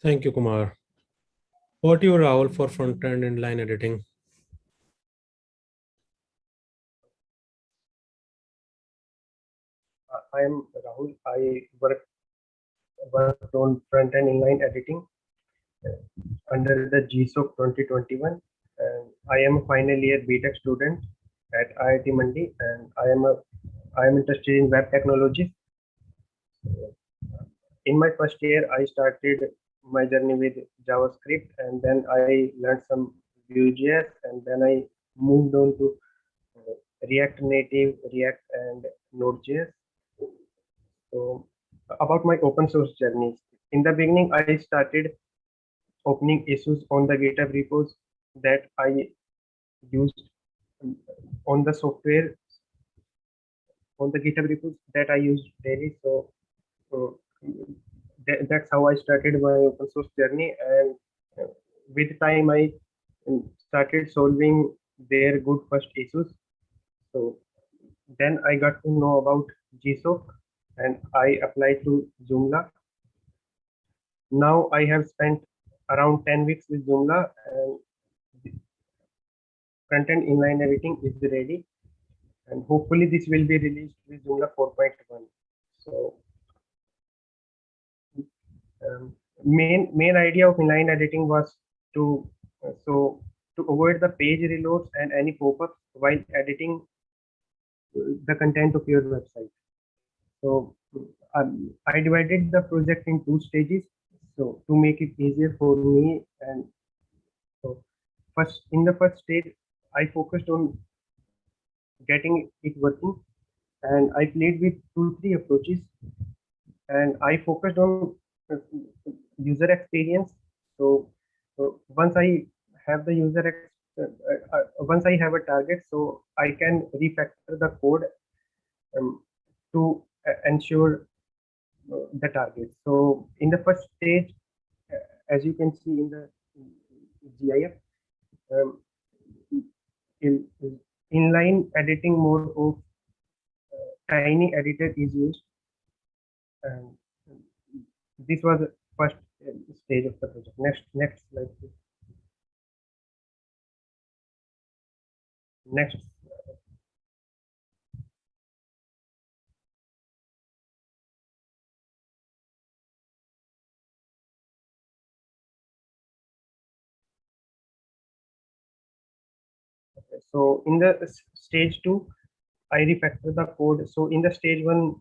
Thank you, Kumar. What do you, Rahul, for front-end inline editing? I am Rahul. I worked on front-end inline editing under the GSOC 2021, and I am a final year BTech student at IIT Mandi, and I am interested in web technologies. In my first year, I started my journey with JavaScript, and then I learned some Vue.js, and then I moved on to React Native, React, and Node.js. So about my open source journeys. In the beginning, I started opening issues on the GitHub repos that I used on the software, on the GitHub repos that I used daily. So that's how I started my open source journey. And with time, I started solving their good first issues. So then I got to know about GSOC, and I applied to Joomla. Now I have spent around 10 weeks with Joomla, and front-end inline editing is ready, and hopefully this will be released with Joomla 4.1. So main idea of inline editing was to avoid the page reloads and any pop-ups while editing the content of your website. So I divided the project in 2 stages, so to make it easier for me. And so in the first stage, I focused on getting it working, and I played with 2-3 approaches, and I focused on user experience. So once I have the once I have a target, so I can refactor the code to ensure the target. So in the first stage, as you can see in the GIF, inline editing mode of tiny editor is used, and this was the first stage of the project. Next slide, please. Next. Okay, so in the stage 2, I refactor the code. So in the stage 1,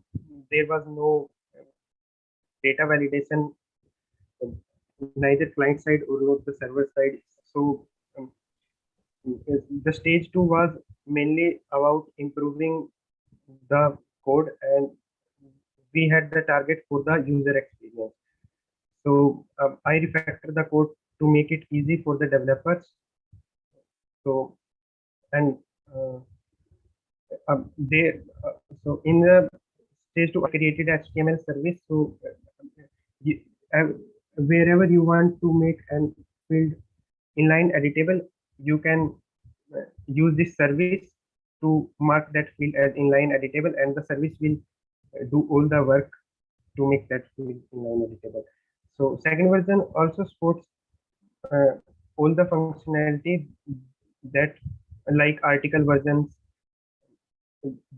there was no data validation, neither client side or the server side. So the stage 2 was mainly about improving the code, and we had the target for the user experience. So I refactor the code to make it easy for the developers. So and so in the stage 2, I created HTML service. So wherever you want to make an field inline editable, you can use this service to mark that field as inline editable, and the service will do all the work to make that field inline editable. So second version also supports all the functionality that, like article versions,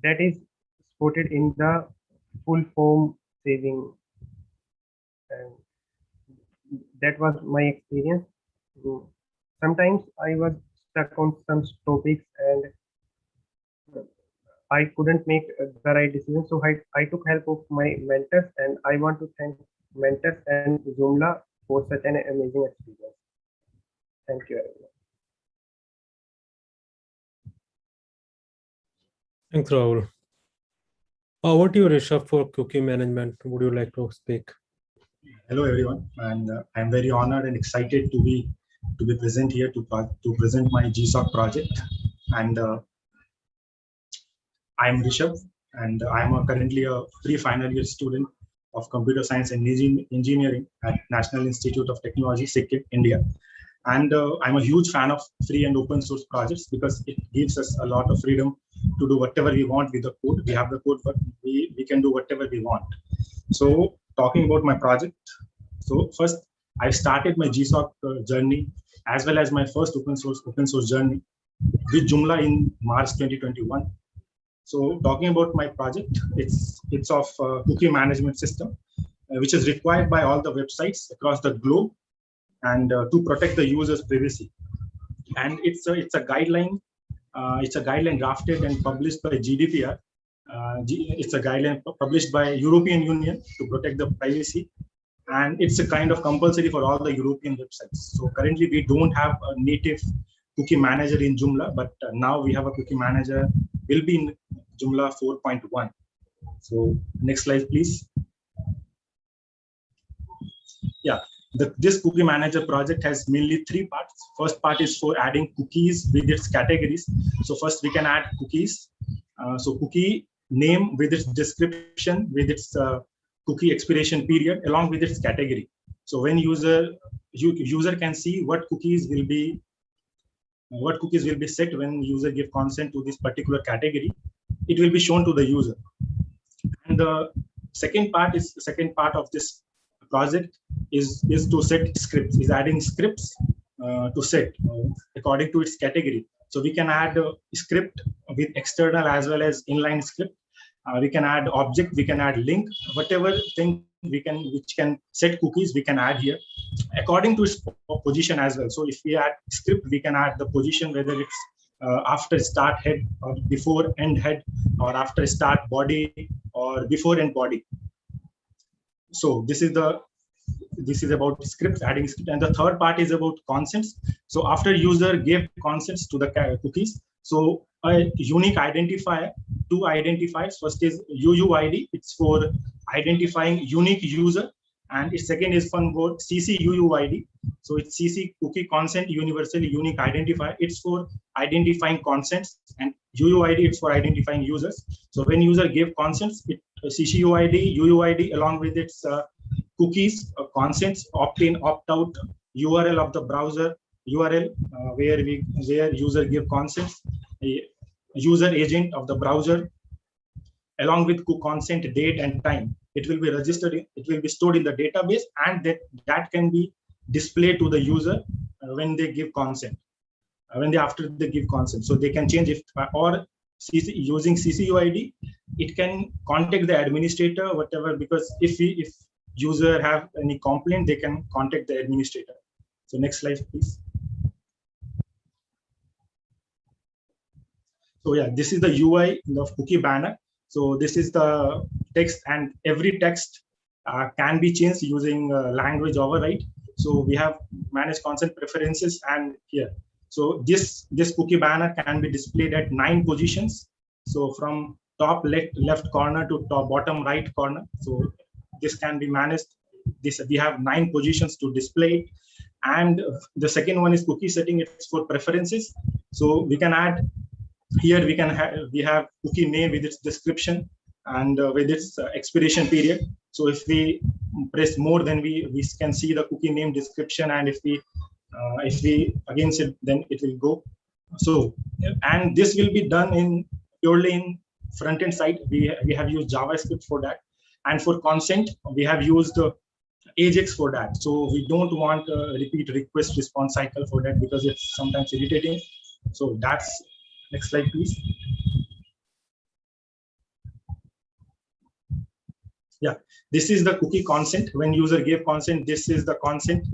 that is supported in the full form saving, and that was my experience. Sometimes I was stuck on some topics and I couldn't make the right decision, so I took help of my mentors, and I want to thank mentors and Joomla for such an amazing experience. Thank you, everyone. Thanks, Rahul. Over to you, Rishabh, for cookie management. Would you like to speak? Hello, everyone, and I'm very honored and excited to be present here to present my GSOC project. And I'm Rishabh, and I'm currently a pre-final year student of computer science and engineering at National Institute of Technology, Sikkim, India. And I'm a huge fan of free and open source projects because it gives us a lot of freedom to do whatever we want with the code. We have the code, but we can do whatever we want. So talking about my project, so first I started my GSOC journey as well as my first open source journey with Joomla in March 2021. So talking about my project, it's of cookie management system, which is required by all the websites across the globe, and to protect the user's privacy. And it's a guideline. It's a guideline drafted and published by GDPR. It's a guideline published by European Union to protect the privacy, and it's a kind of compulsory for all the European websites. So currently we don't have a native cookie manager in Joomla, but now we have a cookie manager, will be in Joomla 4.1. So next slide, please. Yeah, this cookie manager project has mainly three parts. First part is for adding cookies with its categories. So first we can add cookies. So cookie name with its description, with its cookie expiration period, along with its category. So when user can see what cookies will be set when user give consent to this particular category, it will be shown to the user. And the second part of this project is to set scripts, is adding scripts to set according to its category. So we can add a script with external as well as inline script. We can add object, we can add link, whatever thing which can set cookies, we can add here according to its position as well. So if we add script, we can add the position, whether it's after start head or before end head, or after start body or before end body. So this is about scripts, adding script. And the third part is about consents. So after user gave consents to the cookies, so a unique identifier, two identifiers. First is UUID, it's for identifying unique user, and its second is for CCUUID. So it's CC cookie consent universally unique identifier. It's for identifying consents, and UUID it's for identifying users. So when user gave consents, CCUID, UUID along with its cookies, consents, opt-in, opt-out, URL of the browser, URL where user give consents, user agent of the browser, along with consent date and time. It will be registered, it will be stored in the database, and that can be displayed to the user when they give consent, after they give consent. So they can change it, or using CCUID, it can contact the administrator, whatever, because if user have any complaint, they can contact the administrator. So next slide, please. So yeah, this is the UI of cookie banner. So this is the text, and every text can be changed using language override. So we have managed consent preferences, and here. So this cookie banner can be displayed at 9 positions. So from top left corner to top bottom right corner. So this can be managed. We have 9 positions to display. And the second one is cookie setting. It's for preferences. So we can add. Here we have cookie name with its description and with its expiration period. So if we press more, then we can see the cookie name description, and if we again set, then it will go. So, and this will be done purely in front end side. We have used JavaScript for that, and for consent we have used Ajax for that. So we don't want a repeat request response cycle for that, because it's sometimes irritating. So that's. Next slide, please. Yeah, this is the cookie consent. When user gave consent, this is the consent,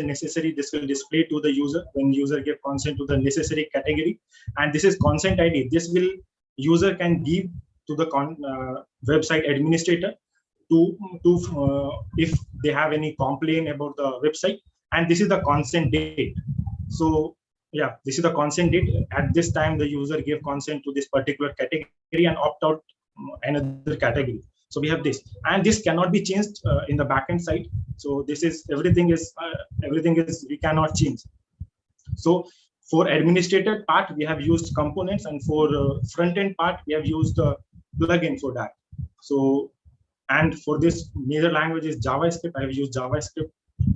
necessary. This will display to the user when user gave consent to the necessary category. And this is consent ID. This will user can give to the website administrator to if they have any complaint about the website. And this is the consent date. So yeah, this is the consent date. At this time, the user gave consent to this particular category and opt out another category. So we have this, and this cannot be changed in the backend side. So this is everything is we cannot change. So for administrator part, we have used components, and for front end part, we have used a plugin for that. So, and for this major language is JavaScript. I have used JavaScript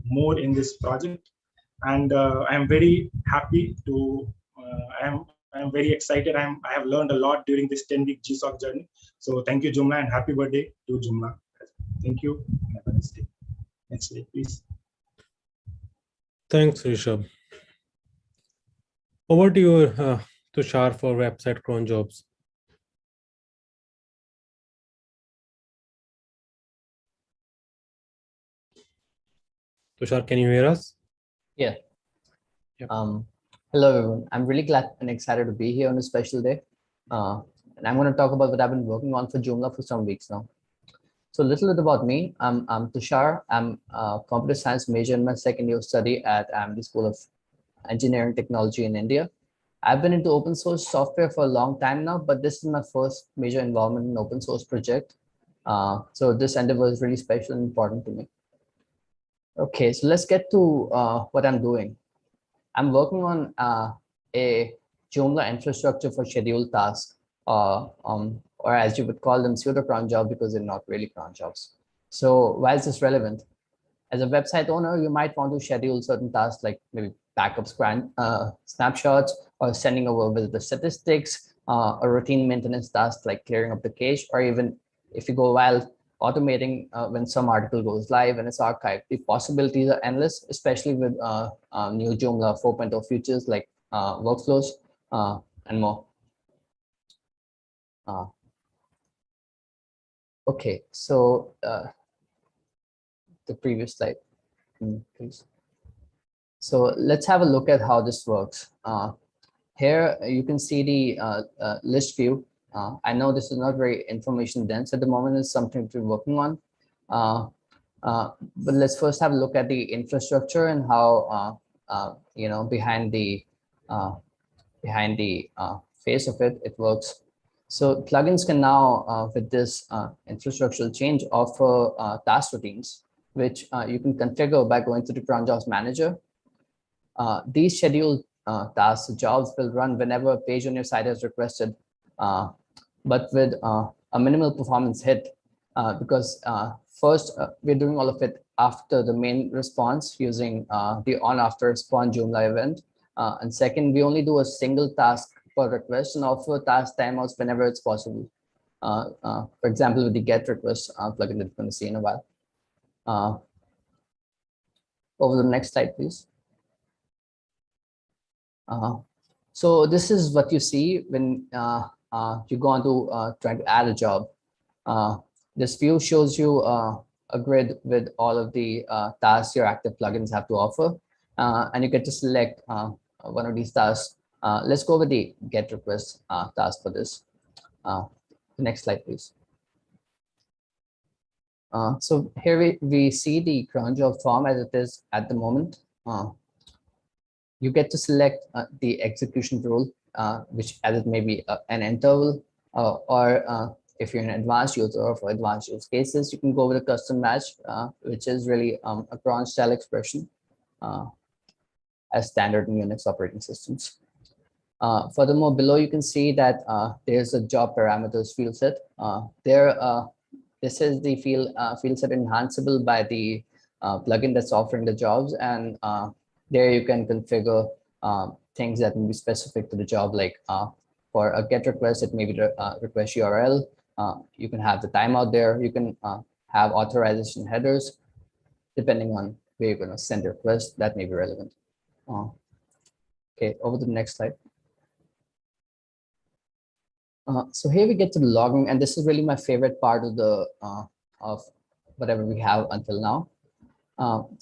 more in this project, and I am very happy to. I am very excited. I have learned a lot during this 10-week GSOC journey. So thank you, Joomla, and happy birthday to Joomla. Thank you. Have a nice day. Next slide, please. Thanks, Rishabh. Over to you, Tushar, for website cron jobs. Tushar, can you hear us? Yeah. Yep. Hello, everyone. I'm really glad and excited to be here on a special day. And I'm going to talk about what I've been working on for Joomla for some weeks now. So a little bit about me. I'm Tushar. I'm a computer science major in my second year of study at the School of Engineering Technology in India. I've been into open source software for a long time now, but this is my first major involvement in an open source project. So this endeavor is really special and important to me. Okay, so let's get to what I'm doing. I'm working on a Joomla infrastructure for scheduled tasks, or as you would call them, pseudo cron jobs, because they're not really cron jobs. So why is this relevant? As a website owner, you might want to schedule certain tasks like maybe backups, snapshots, or sending over visitor statistics, a routine maintenance task like clearing up the cache, or even if you go wild, automating when some article goes live and it's archived. The possibilities are endless, especially with new Joomla 4.0 features like workflows and more. Okay, so the previous slide, please. So let's have a look at how this works. Here you can see the list view. I know this is not very information dense at the moment. It's something we're working on. But let's first have a look at the infrastructure and how you know, behind the face of it works. So plugins can now, with this infrastructural change, offer task routines, which you can configure by going to the cron jobs manager. These scheduled tasks, jobs will run whenever a page on your site is requested, but with a minimal performance hit, because first, we're doing all of it after the main response using the on-after spawn Joomla event. And second, we only do a single task per request and offer task timeouts whenever it's possible. For example, with the get request plugin that we're going to see in a while. Over to the next slide, please. So this is what you see when you go on to trying to add a job. This view shows you a grid with all of the tasks your active plugins have to offer, and you get to select one of these tasks. Let's go with the get request task for this. The next slide, please. So here we see the cron job form as it is at the moment. You get to select the execution rule, which as it may be an interval, or if you're an advanced user or for advanced use cases, you can go with a custom match, which is really a cron style expression as standard in Unix operating systems. Furthermore, below you can see that there's a job parameters field set. This is the field set enhanceable by the plugin that's offering the jobs, and there you can configure things that may be specific to the job, like for a get request, it may be the request URL. You can have the timeout there. You can have authorization headers, depending on where you're going to send the request. That may be relevant. Okay, over to the next slide. So here we get to the logging, and this is really my favorite part of the of whatever we have until now.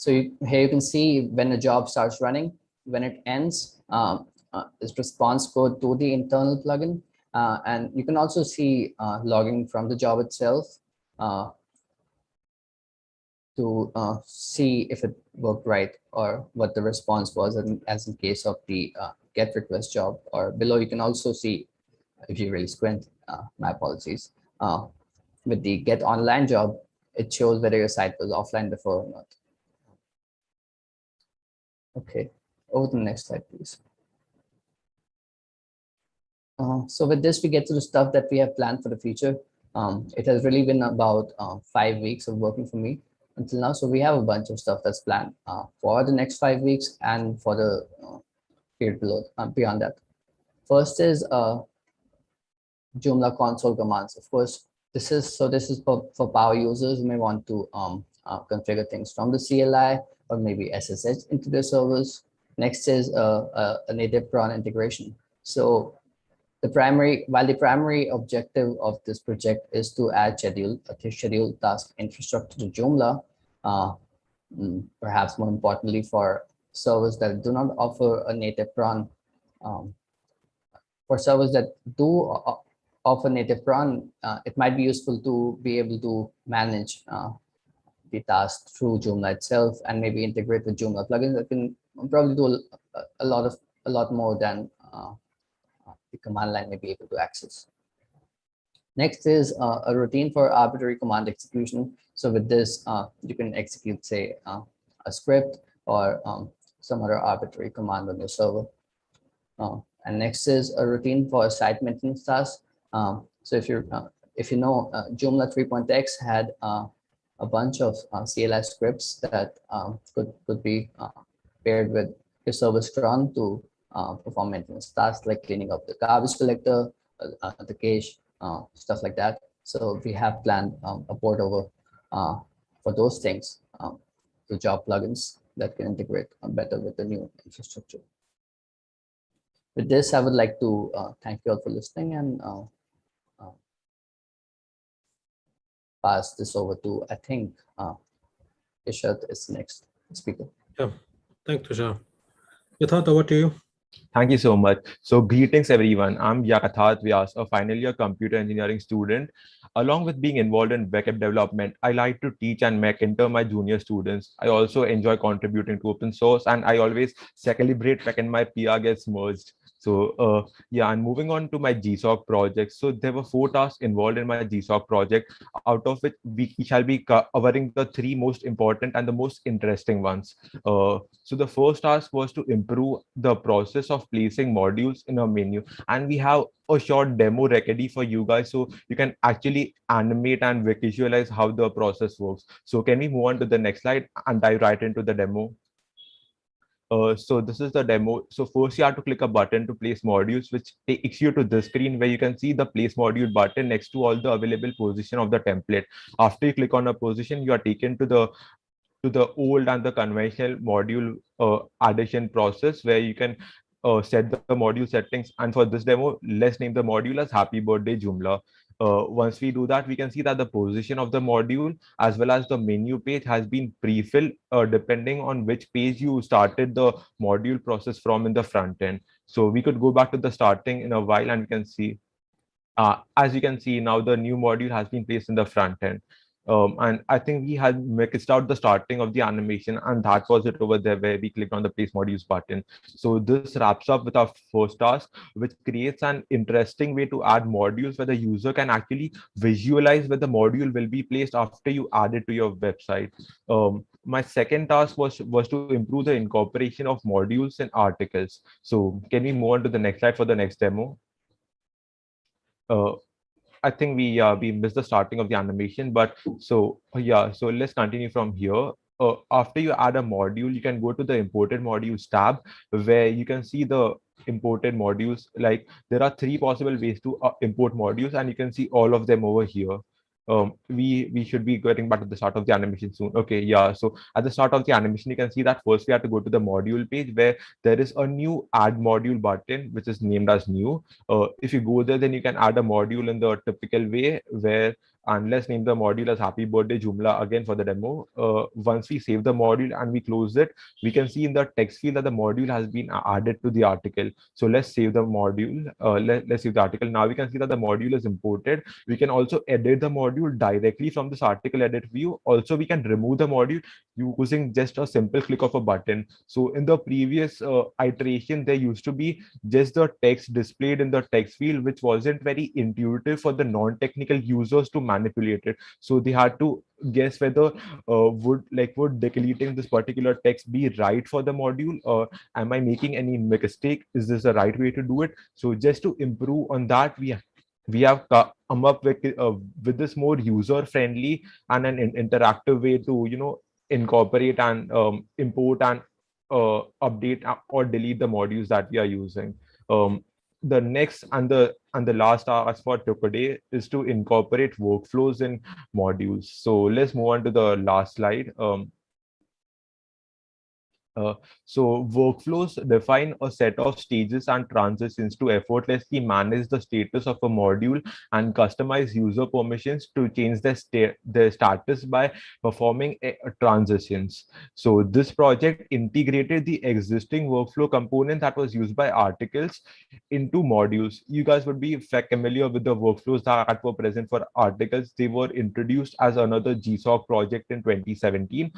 Here you can see when a job starts running, when it ends, is response code to the internal plugin. And you can also see logging from the job itself to see if it worked right or what the response was, as in case of the get request job. Or below, you can also see, if you really squint, my apologies, with the get online job, it shows whether your site was offline before or not. Okay, over to the next slide, please. So with this, we get to the stuff that we have planned for the future. It has really been about 5 weeks of working for me until now. So we have a bunch of stuff that's planned for the next 5 weeks and for the period below, beyond that. First is Joomla console commands. Of course, this is for power users who may want to configure things from the CLI or maybe SSH into their servers. Next is a native prawn integration. So while the primary objective of this project is to add schedule task infrastructure to Joomla, perhaps more importantly for servers that do not offer a native prawn. For servers that do offer native prawn, it might be useful to be able to manage the task through Joomla itself and maybe integrate with Joomla plugins that can probably do a lot more than the command line may be able to access. Next is a routine for arbitrary command execution. So with this, you can execute, say, a script or some other arbitrary command on your server. And next is a routine for site maintenance tasks. So if you know, Joomla 3.x had a bunch of CLI scripts that could be paired with your service cron to perform maintenance tasks like cleaning up the garbage collector, the cache, stuff like that. So we have planned a port over for those things, the job plugins that can integrate better with the new infrastructure. With this, I would like to thank you all for listening and pass this over to, I think, Ishat is the next speaker. Yeah, thanks, Tushar. Yatharth, over to you. Thank you so much. So greetings, everyone. I'm Yatharth Vyas, a final year computer engineering student. Along with being involved in web development, I like to teach and mentor my junior students. I also enjoy contributing to open source, and I always celebrate when my PR gets merged. So yeah, and moving on to my GSOC project. So there were 4 tasks involved in my GSOC project, out of which we shall be covering the 3 most important and the most interesting ones. So the first task was to improve the process of placing modules in a menu, and we have a short demo ready for you guys so you can actually animate and visualize how the process works. So can we move on to the next slide and dive right into the demo? So this is the demo. So first you have to click a button to place modules, which takes you to the screen where you can see the place module button next to all the available position of the template. After you click on a position, you are taken to the old and the conventional module addition process where you can set the module settings. And for this demo, let's name the module as Happy Birthday Joomla. Once we do that, we can see that the position of the module as well as the menu page has been pre-filled depending on which page you started the module process from in the front end. So we could go back to the starting in a while and we can see, as you can see now, the new module has been placed in the front end. And I think we had mixed out the starting of the animation, and that was it over there where we clicked on the place modules button. So this wraps up with our first task, which creates an interesting way to add modules where the user can actually visualize where the module will be placed after you add it to your website. My second task was to improve the incorporation of modules in articles. So can we move on to the next slide for the next demo? I think we missed the starting of the animation, but so yeah, so let's continue from here. After you add a module, you can go to the imported modules tab where you can see the imported modules. Like there are 3 possible ways to import modules, and you can see all of them over here. We should be getting back to the start of the animation soon. Okay, yeah. So at the start of the animation, you can see that first we have to go to the module page where there is a new add module button, which is named as new. If you go there, then you can add a module in the typical way where and let's name the module as Happy Birthday Joomla again for the demo. Once we save the module and we close it, we can see in the text field that the module has been added to the article. So let's save the module. Let's save the article. Now we can see that the module is imported. We can also edit the module directly from this article edit view. Also, we can remove the module using just a simple click of a button. So in the previous iteration, there used to be just the text displayed in the text field, which wasn't very intuitive for the non-technical users to manipulate it. So they had to guess whether would deleting this particular text be right for the module, or am I making any mistake? Is this the right way to do it? So just to improve on that, we have come up with this more user friendly and an interactive way to incorporate and import and update or delete the modules that we are using. The next and the last task for today is to incorporate workflows in modules. So let's move on to the last slide. So workflows define a set of stages and transitions to effortlessly manage the status of a module and customize user permissions to change their status by performing transitions. So this project integrated the existing workflow component that was used by articles into modules. You guys would be familiar with the workflows that were present for articles. They were introduced as another GSOC project in 2017.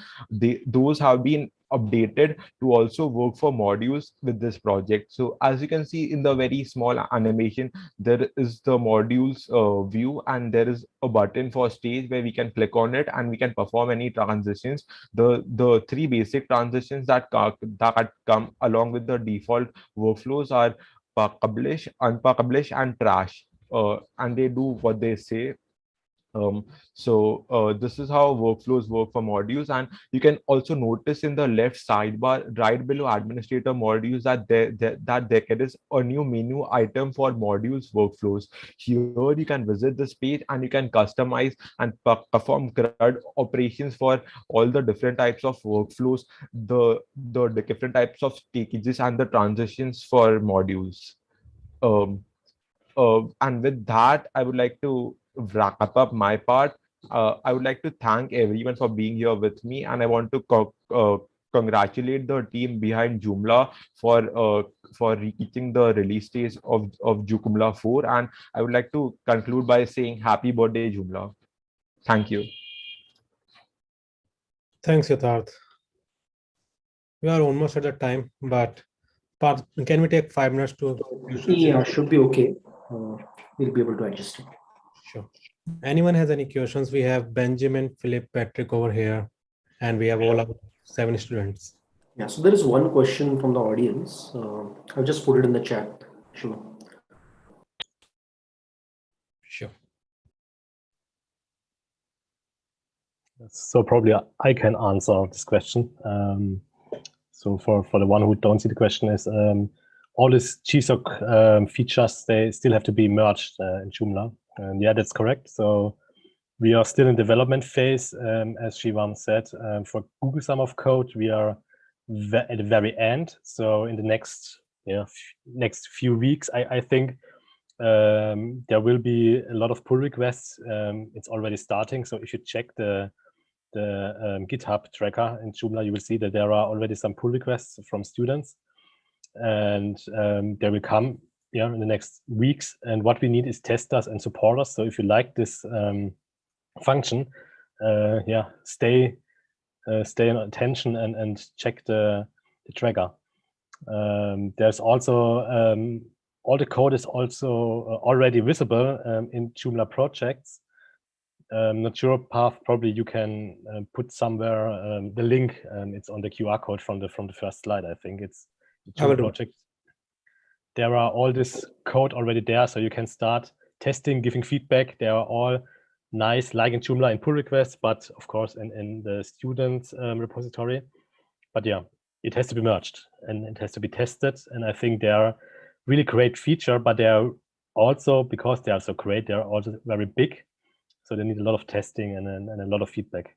Those have been updated to also work for modules with this project. So as you can see in the very small animation, there is the modules view, and there is a button for stage where we can click on it and we can perform any transitions. The three basic transitions that come along with the default workflows are publish, unpublish, and trash. And they do what they say. This is how workflows work for modules, and you can also notice in the left sidebar right below administrator modules that there is a new menu item for modules workflows. Here you can visit this page and you can customize and perform CRUD operations for all the different types of workflows, the different types of packages and the transitions for modules. And with that, I would like to wrap up my part. I would like to thank everyone for being here with me, and I want to congratulate the team behind Joomla for reaching the release stage of Joomla 4. And I would like to conclude by saying Happy Birthday, Joomla. Thank you. Thanks, Yatharth. We are almost at the time, but can we take 5 minutes to? Yeah, should be okay. We'll be able to adjust it. Sure. Anyone has any questions? We have Benjamin, Philip, Patrick over here, and we have all our 7 students. Yeah, so there is one question from the audience. I've just put it in the chat. Sure. So probably I can answer this question. So for the one who don't see the question is, all these GSOC features, they still have to be merged in Joomla. And yeah, that's correct. So we are still in development phase, as Shivam said. For Google Sum of Code, we are at the very end. So in the next few weeks, I think there will be a lot of pull requests. It's already starting. So if you check the GitHub tracker in Joomla, you will see that there are already some pull requests from students, and they will come in the next weeks. And what we need is testers and supporters. So if you like this function, stay on attention and check the tracker. There's also all the code is also already visible in Joomla projects. Not sure, Path, probably you can put somewhere the link. It's on the QR code from the first slide. I think it's Joomla project. There are all this code already there, so you can start testing, giving feedback. They are all nice, like in Joomla in pull requests, but of course in the student repository. But yeah, it has to be merged and it has to be tested. And I think they are really great feature, but they are also, because they are so great, they are also very big. So they need a lot of testing and a lot of feedback.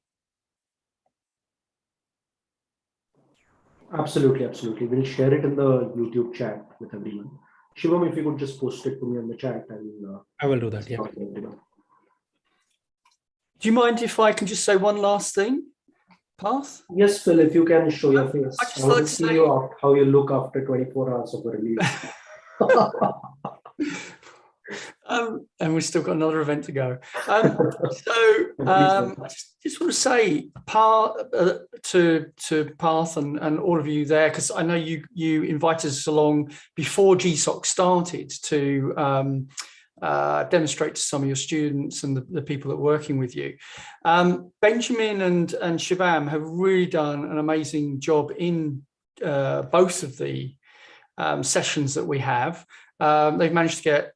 Absolutely. We'll share it in the YouTube chat with everyone. Shivam, if you could just post it to me on the chat, I will do that. Yeah. Do you mind if I can just say one last thing, Path? Yes, Phil, if you can show your face. I just I want like to to see say- you how you look after 24 hours of a release. And we've still got another event to go. I just want to say to Path and all of you there, because I know you invited us along before GSOC started to demonstrate to some of your students and the people that are working with you. Benjamin and Shivam have really done an amazing job in both of the sessions that we have. They've managed to get,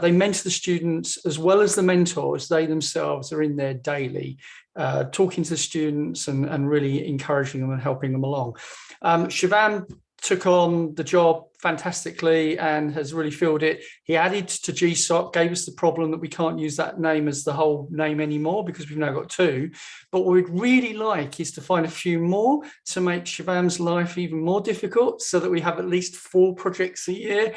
they mentor the students as well as the mentors. They themselves are in there daily, talking to the students and really encouraging them and helping them along. Shivam took on the job fantastically and has really filled it. He added to GSOC, gave us the problem that we can't use that name as the whole name anymore because we've now got two. But what we'd really like is to find a few more to make Shivam's life even more difficult so that we have at least 4 projects a year.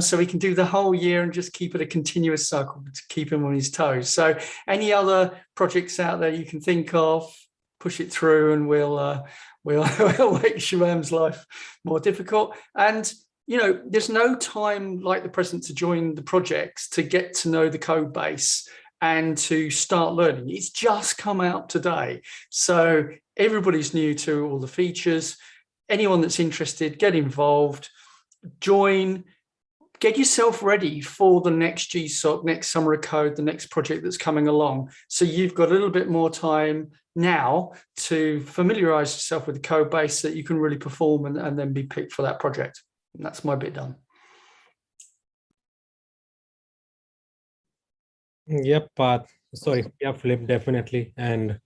So we can do the whole year and just keep it a continuous cycle to keep him on his toes. So any other projects out there you can think of, push it through and we'll make Shivam's life more difficult. And there's no time like the present to join the projects, to get to know the code base and to start learning. It's just come out today. So everybody's new to all the features. Anyone that's interested, get involved, join, get yourself ready for the next GSOC, next Summer of Code, the next project that's coming along. So you've got a little bit more time now to familiarize yourself with the code base so that you can really perform and then be picked for that project. And that's my bit done. Yep, Flip, definitely. And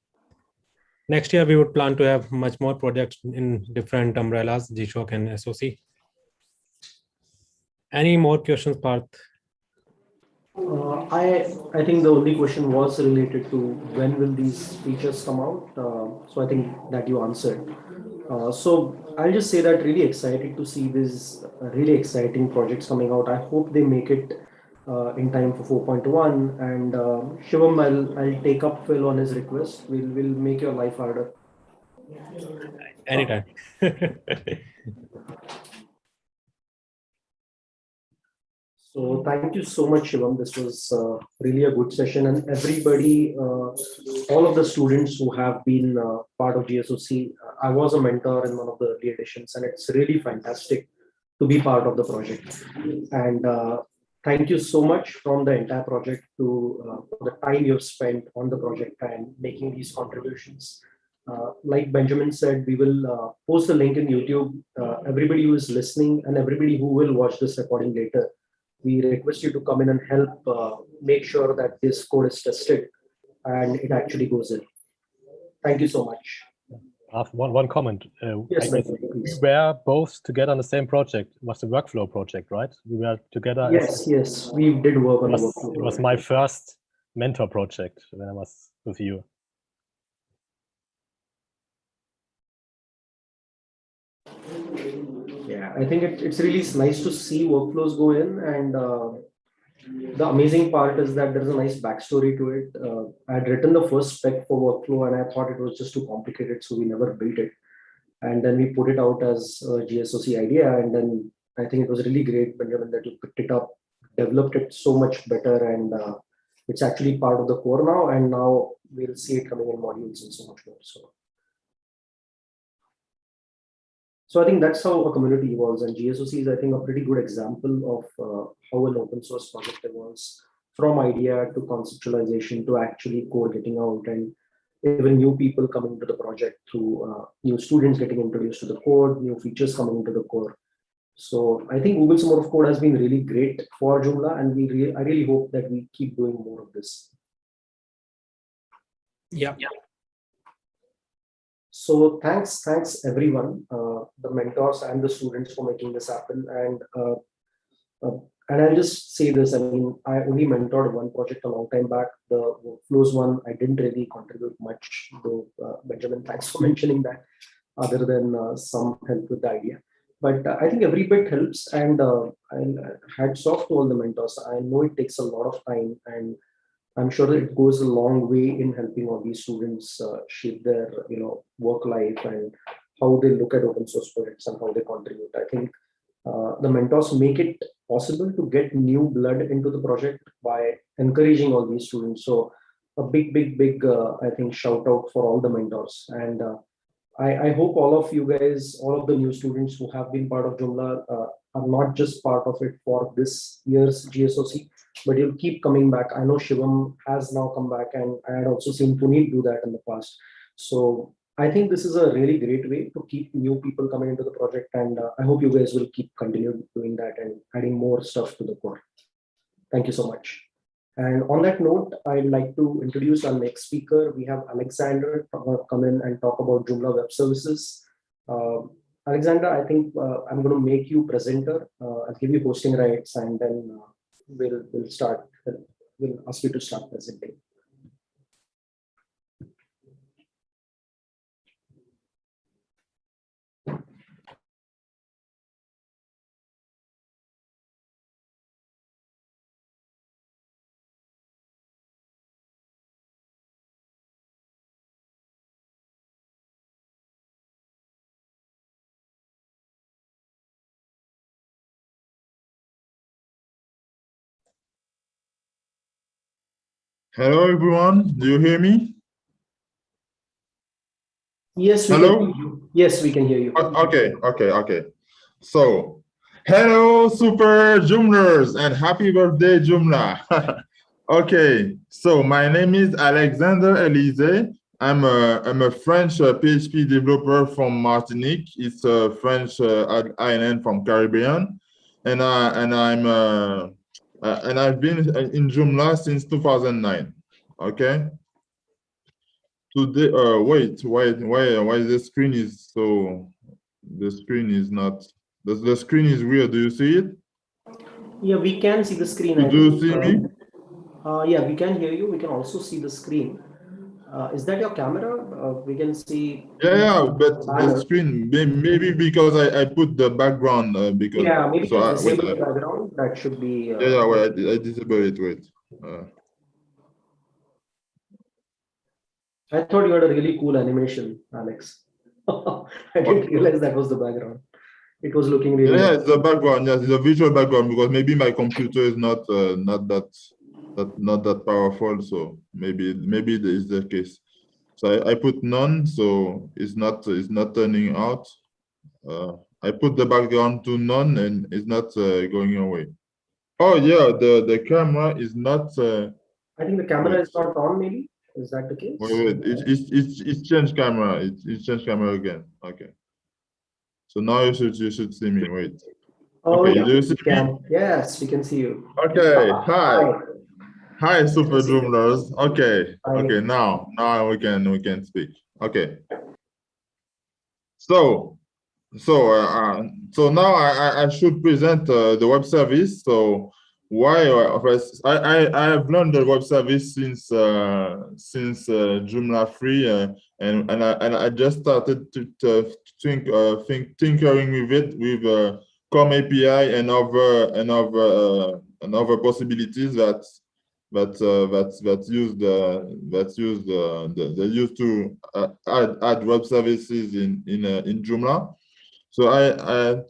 next year we would plan to have much more projects in different umbrellas, GSOC and SOC. Any more questions, Parth? I think the only question was related to when will these features come out. So I think that you answered. So I'll just say that really excited to see these really exciting projects coming out. I hope they make it in time for 4.1. And Shivam, I'll take up Phil on his request. We'll make your life harder. Anytime. So thank you so much, Shivam. This was really a good session, and everybody, all of the students who have been part of GSOC, I was a mentor in one of the early editions, and it's really fantastic to be part of the project. And thank you so much from the entire project to the time you've spent on the project and making these contributions. Like Benjamin said, we will post the link in YouTube. Everybody who is listening and everybody who will watch this recording later, we request you to come in and help make sure that this code is tested and it actually goes in. Thank you so much. One comment. Yes, we were both together on the same project. It was the workflow project, right? We were together. Yes, we did work on the workflow. It was my first mentor project when I was with you. Yeah, I think it's really nice to see workflows go in, and the amazing part is that there's a nice backstory to it. I had written the first spec for workflow and I thought it was just too complicated, so we never built it. And then we put it out as a GSOC idea, and then I think it was really great, Benjamin, that you picked it up, developed it so much better, and it's actually part of the core now, and now we'll see it coming in modules and so much more. So I think that's how a community evolves, and GSOC is, I think, a pretty good example of how an open source project evolves from idea to conceptualization to actually code getting out, and even new people coming to the project through new students getting introduced to the code, new features coming into the core. So I think Google Summer of Code has been really great for Joomla, and I really hope that we keep doing more of this. Yeah. So thanks everyone, the mentors and the students for making this happen. And I'll just say this, I mean, I only mentored one project a long time back. The workflows one, I didn't really contribute much, though, Benjamin, thanks for mentioning that, other than some help with the idea. But I think every bit helps, and hats off to all the mentors. I know it takes a lot of time, and I'm sure it goes a long way in helping all these students shape their work life and how they look at open source projects and how they contribute. I think the mentors make it possible to get new blood into the project by encouraging all these students. So a big I think shout out for all the mentors. And I hope all of you guys, all of the new students who have been part of Joomla are not just part of it for this year's GSOC, but you'll keep coming back. I know Shivam has now come back, and I had also seen Puneet do that in the past. So I think this is a really great way to keep new people coming into the project, and I hope you guys will keep continuing doing that and adding more stuff to the core. Thank you so much. And on that note, I'd like to introduce our next speaker. We have Alexandre come in and talk about Joomla Web Services. Alexandre, I think I'm going to make you presenter. I'll give you hosting rights, and then we'll start. We'll ask you to start presenting. Hello, everyone. Do you hear me? Yes, we Hello? can hear you. Yes, we can hear you. Okay. So, hello, super Joomlers, and happy birthday, Joomla. Okay, so my name is Alexandre Elise. I'm a French PHP developer from Martinique. It's a French island from Caribbean, and I've been in Joomla since 2009. Okay. Today, wait, why the screen is so? The screen is not. The screen is weird. Do you see it? Yeah, we can see the screen. Do you see me? Yeah, we can hear you. We can also see the screen. Is that your camera? We can see. Yeah, but the screen, maybe because I put the background because. Yeah, maybe so disable the background. That should be. Yeah, wait, I disable it. Wait. I thought you had a really cool animation, Alex. I didn't realize that was the background. It was looking really. Yeah, it's the background. Yes, it's a visual background because maybe my computer is not that powerful. So maybe that is the case. So I put none, so it's not turning out. I put the background to none, and it's not going away. Oh yeah, the camera is not. I think the camera is not on. Maybe is that the case? Wait. It's changed camera. It's changed camera again. Okay. So now you should see me. Wait. Oh, okay, yeah, do you see me? Yes, we can see you. Okay. Hi, super Nice to see you. Joomlers. Okay. Hi. Okay. Now we can speak. Okay. So now I should present the web service. So why I have learned the web service since Joomla 3, and I just started to tinkering with it with COM API and other possibilities that used to add web services in Joomla. So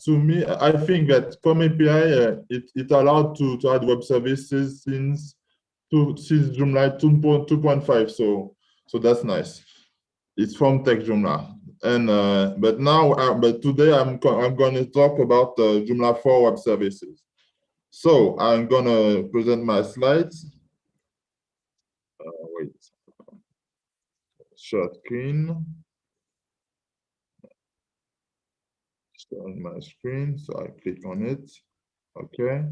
to me, I think that COM API it allowed to add web services since Joomla 2.5. So that's nice. It's from Techjoomla. And but today I'm going to talk about Joomla 4 web services. So I'm going to present my slides. Wait. Share screen. On my screen, so I click on it. Okay.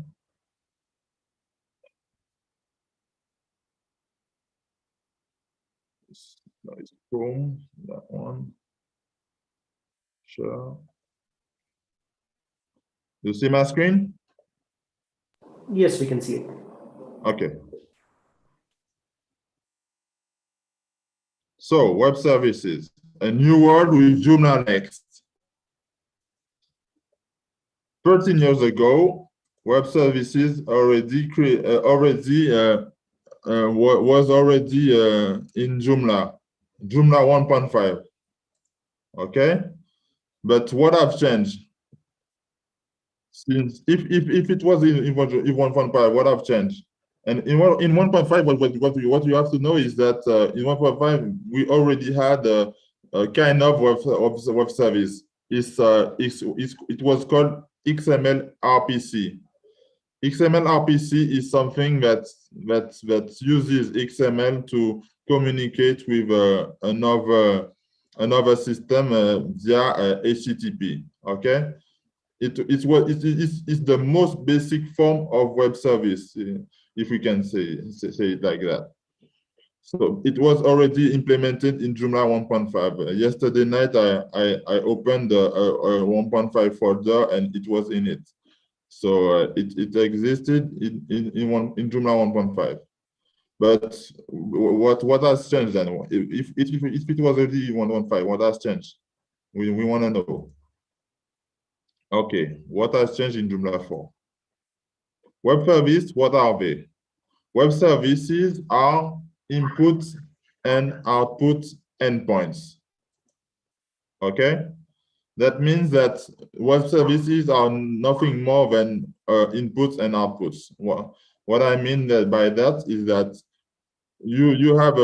Nice, Chrome, that one. Sure. You see my screen? Yes, we can see it. Okay. So web services, a new world with JoomlaNEXT. 13 years ago, web services already was already in Joomla 1.5. Okay, but what have changed since? If it was in 1.5, what have changed? And in 1.5, what you have to know is that in 1.5 we already had a kind of web service. It was called XML RPC. XML RPC is something that uses XML to communicate with another system via HTTP. Okay, it's the most basic form of web service, if we can say it like that. So it was already implemented in Joomla 1.5. Yesterday night I opened a 1.5 folder and it was in it. So it existed in Joomla 1.5. But what has changed then? If it was already 1.5, what has changed? We want to know. Okay, what has changed in Joomla 4? Web service, what are they? Web services are input and output endpoints. Okay? That means that web services are nothing more than inputs and outputs. What I mean by that is that you have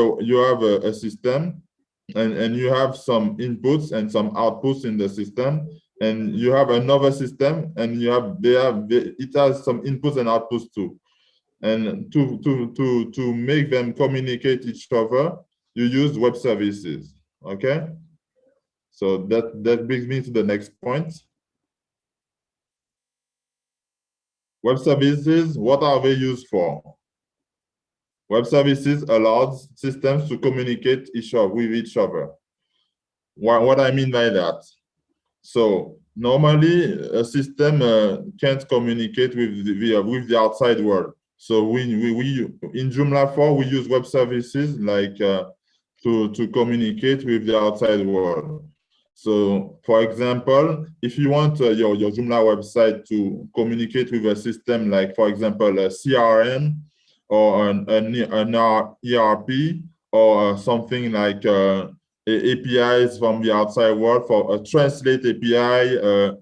a system and you have some inputs and some outputs in the system, and you have another system and it has some inputs and outputs too. And to make them communicate each other, you use web services. Okay? So that brings me to the next point. Web services, what are they used for? Web services allows systems to communicate with each other. What I mean by that? So normally a system can't communicate with the outside world. So in Joomla 4 we use web services like to communicate with the outside world. So, for example, if you want your Joomla website to communicate with a system like, for example, a CRM or an ERP or something like APIs from the outside world, for a translate API, a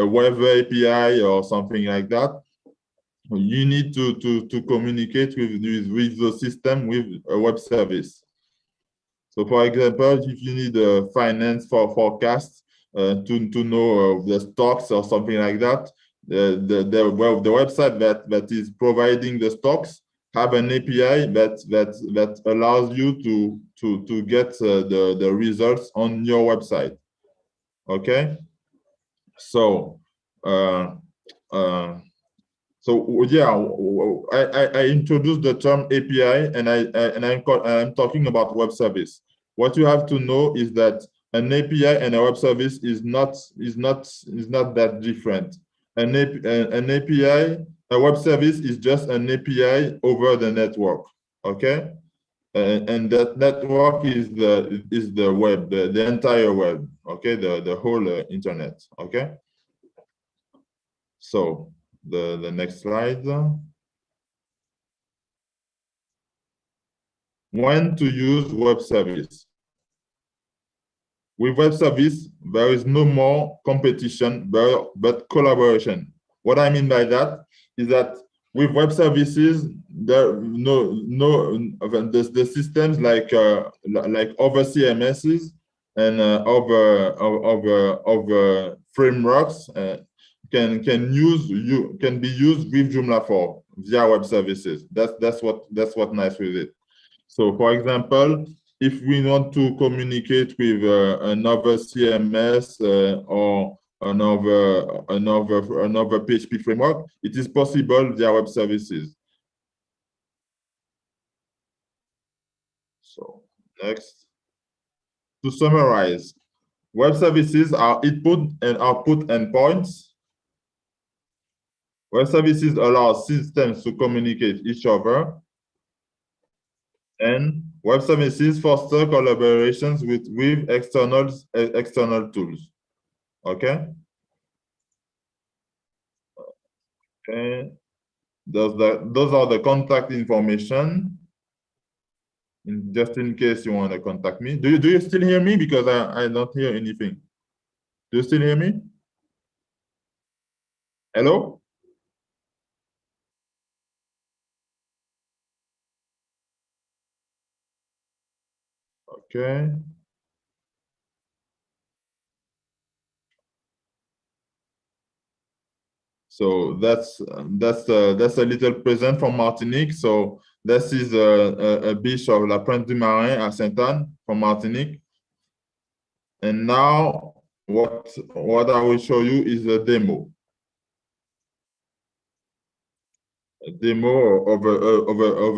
weather API or something like that, you need to communicate with the system with a web service. So, for example, if you need a finance for forecast to know the stocks or something like that, the website that is providing the stocks have an API that allows you to get the results on your website. Okay, so yeah, I introduced the term API, and I'm talking about web service. What you have to know is that an API and a web service is not that different. An API, a web service is just an API over the network. Okay, and that network is the web, the entire web. Okay, the whole internet. Okay, so. The next slide. When to use web service. With web service, there is no more competition, but collaboration. What I mean by that is that with web services, there the systems like other CMSs and other frameworks can be used with Joomla 4 via web services. That's what nice with it. So, for example, if we want to communicate with another CMS or another PHP framework, it is possible via web services. So, next. To summarize, web services are input and output endpoints. Web services allow systems to communicate each other, and web services foster collaborations with external tools. Okay. Okay. Those are the contact information. Just in case you want to contact me. Do you still hear me? Because I don't hear anything. Do you still hear me? Hello? Okay. So that's a little present from Martinique. So this is a beach of La Pointe du Marin à Sainte-Anne from Martinique. And now what I will show you is a demo. A demo of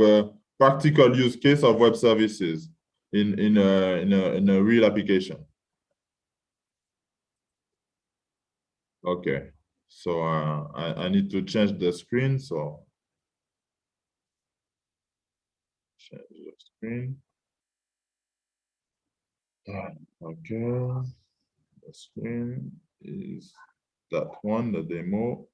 a practical use case of web services in a real application. Okay, so I need to change the screen. So change the screen. Okay, the screen is that one, the demo.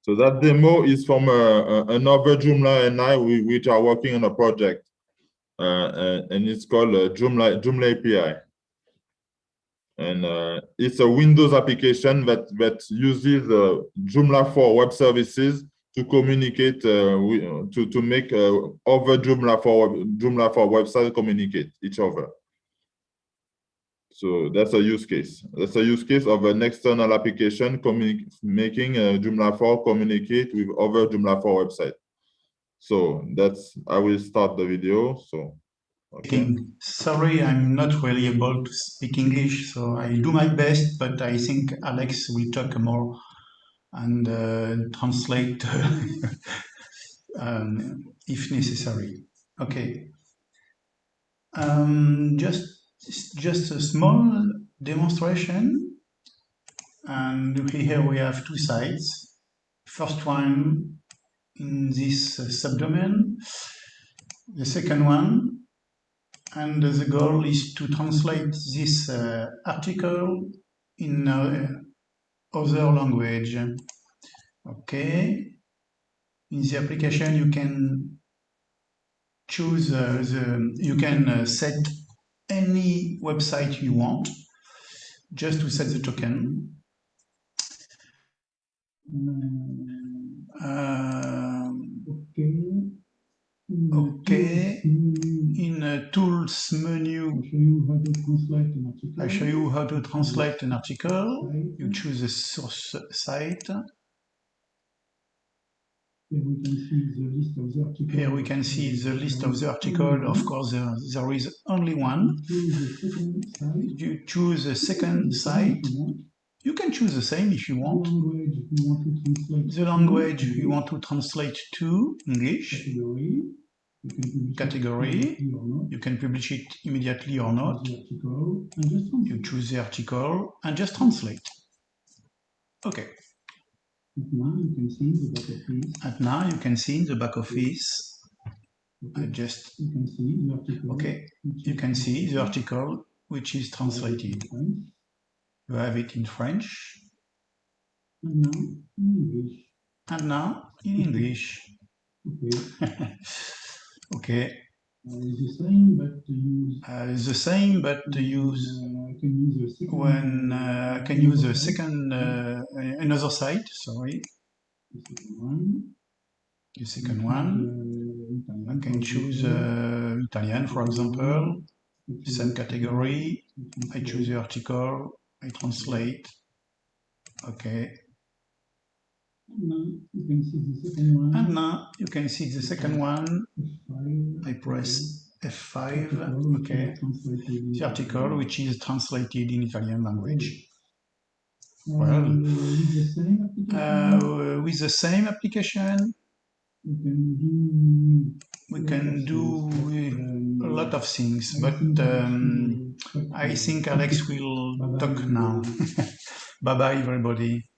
So that demo is from another Joomla and I, which are working on a project, and it's called Joomla API. And it's a Windows application that uses Joomla 4 web services to communicate, to make other Joomla 4 websites communicate each other. So that's a use case. That's a use case of an external application making Joomla 4 communicate with other Joomla 4 websites. So I will start the video. So, okay. Sorry, I'm not really able to speak English, so I do my best, but I think Alex will talk more and translate if necessary. Okay. Just a small demonstration, and here we have two sites. First one in this subdomain, the second one, and the goal is to translate this article in other language. Okay, in the application you can choose you can set any website you want just to set the token. Okay, in a tools menu, I show you how to translate an article. You choose a source site. Here we can see the list of the article. Of course, there is only one. You choose a second site. You can choose the same if you want. The language you want to translate to English. Category. You can publish it immediately or not. You choose the article and just translate. Okay. And now you can see in the back office. Okay, you can see the article which is translated. You have it in French. And now in English. Okay. The same, but to use when I can use a second another site. Sorry, the second one. I can choose Italian, for example. Same category. I choose the article. I translate. Okay. And now you can see the second one. I press F5. Okay. The article which is translated in Italian language. Well, with the same application, we can do a lot of things, but I think Alex will talk now. Bye-bye, everybody.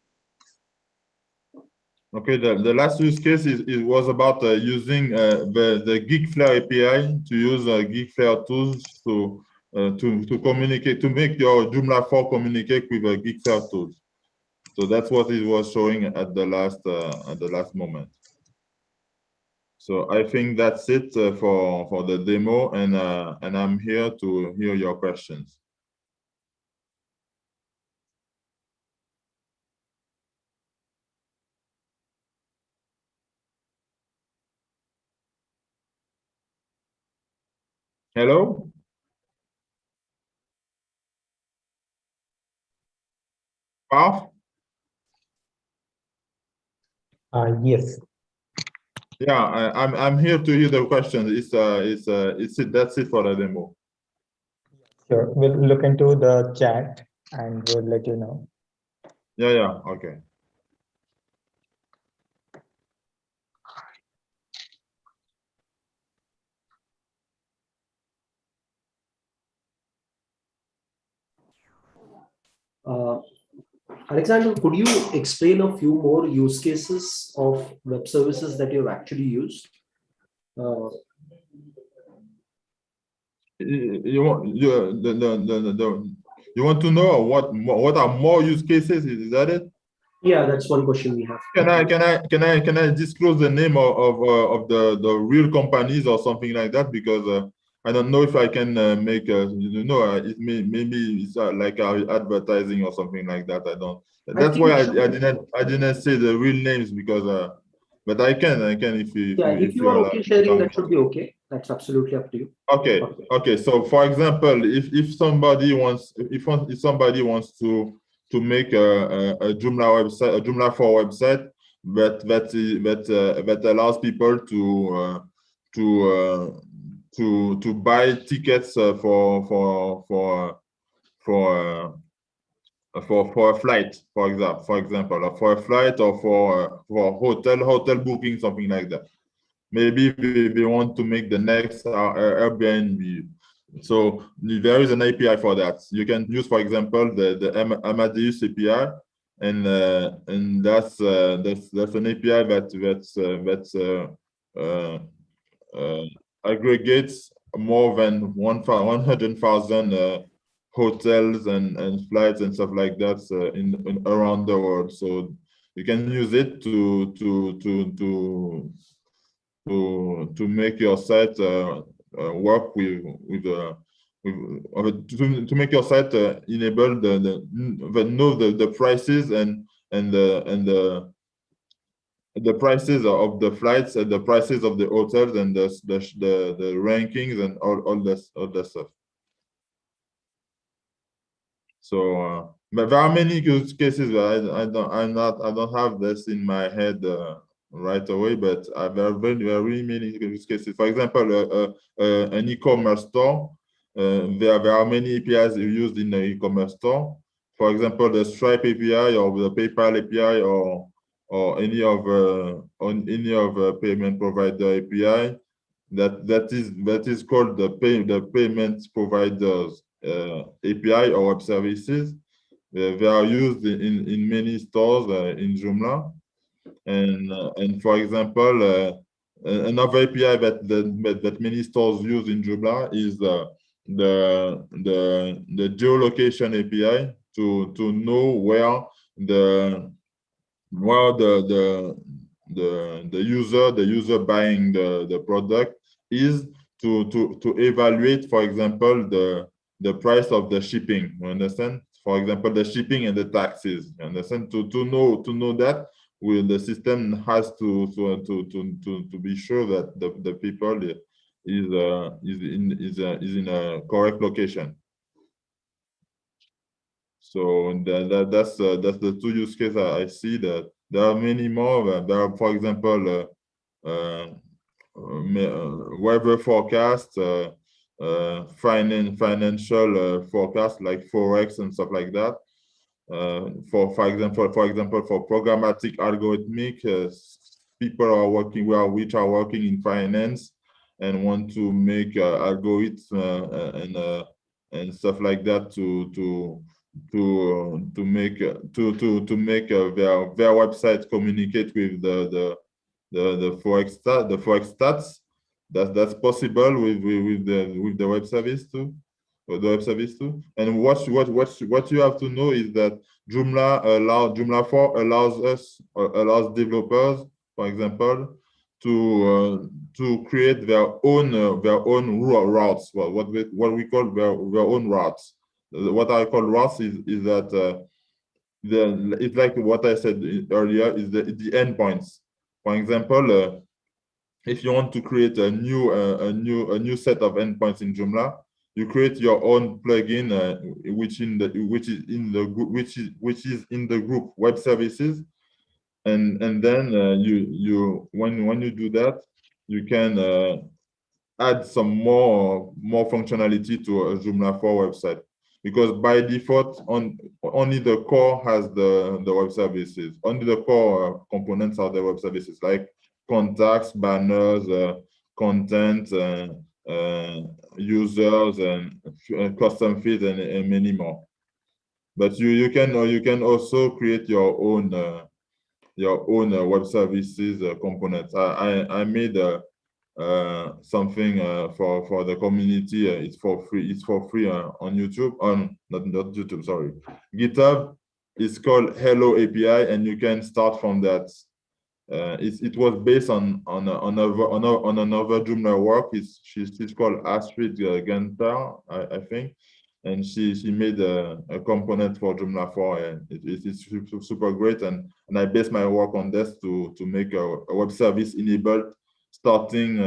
Okay, the last use case was about using the Geekflare API to use Geekflare tools to communicate, to make your Joomla 4 communicate with Geekflare tools. So that's what it was showing at the last moment. So I think that's it for the demo, and I'm here to hear your questions. Hello? Parth? Yes. Yeah, I'm here to hear the question. That's it for the demo. Sure. We'll look into the chat and we'll let you know. Yeah, okay. Alexandre, could you explain a few more use cases of web services that you've actually used? You want to know what are more use cases? Is that it? Yeah, that's one question we have. Can I disclose the name of the real companies or something like that? Because I don't know if I can make maybe it's like advertising or something like that. I don't. That's why I didn't say the real names, because but I can if you are okay sharing, that should be okay. That's absolutely up to you. Okay. So for example, if somebody wants to make a Joomla website, a Joomla 4 website that allows people to buy tickets for a flight, for example, or for a flight, or for hotel booking, something like that. Maybe they want to make the next Airbnb. So there is an API for that. You can use, for example, the Amadeus API, and that's an API that aggregates more than 100,000 hotels and flights and stuff like that in around the world. So you can use it to make your site work to make your site enable the prices and the prices of the flights and the prices of the hotels and the rankings and all that stuff. So but there are many use cases. I don't have this in my head right away, but there are very many use cases. For example, an e-commerce store. There are many APIs used in the e-commerce store. For example, the Stripe API or the PayPal API or any of payment provider API that is called the payment providers API or web services. They are used in many stores in Joomla, and for example, another API that many stores use in Joomla is the geolocation API to know where the user buying the product is, to evaluate, for example, the price of the shipping. You understand? For example, the shipping and the taxes. You understand? To know that, the system has to be sure that the people is in a correct location. So that's the two use cases I see. That there are many more. There are, for example, weather forecast, financial forecast like Forex and stuff like that. For example, for programmatic algorithmic, people are working which are working in finance and want to make algorithms and stuff like that to make their website communicate with the Forex stats. That's possible with the web service too, or the web service too. And what you have to know is that Joomla 4 allows developers, for example, to create their own routes. Well, what we call their own routes. What I call routes is that it's like what I said earlier, is the endpoints. For example, if you want to create a new set of endpoints in Joomla, you create your own plugin, which is in the group web services, and then when you do that, you can add some more functionality to a Joomla 4 website, because by default only the core has the web services. Only the core components are the web services, like contacts, banners, content, users, and custom feeds, and many more. But you can also create your own web services components. I made something for the community. It's for free. It's for free on YouTube. Not YouTube. Sorry, GitHub. It's called Hello API, and you can start from that. It was based on another Joomla work. She's called Astrid Genter, I think, and she made a component for Joomla 4, and it's super great. And I based my work on this to make a web service enabled starting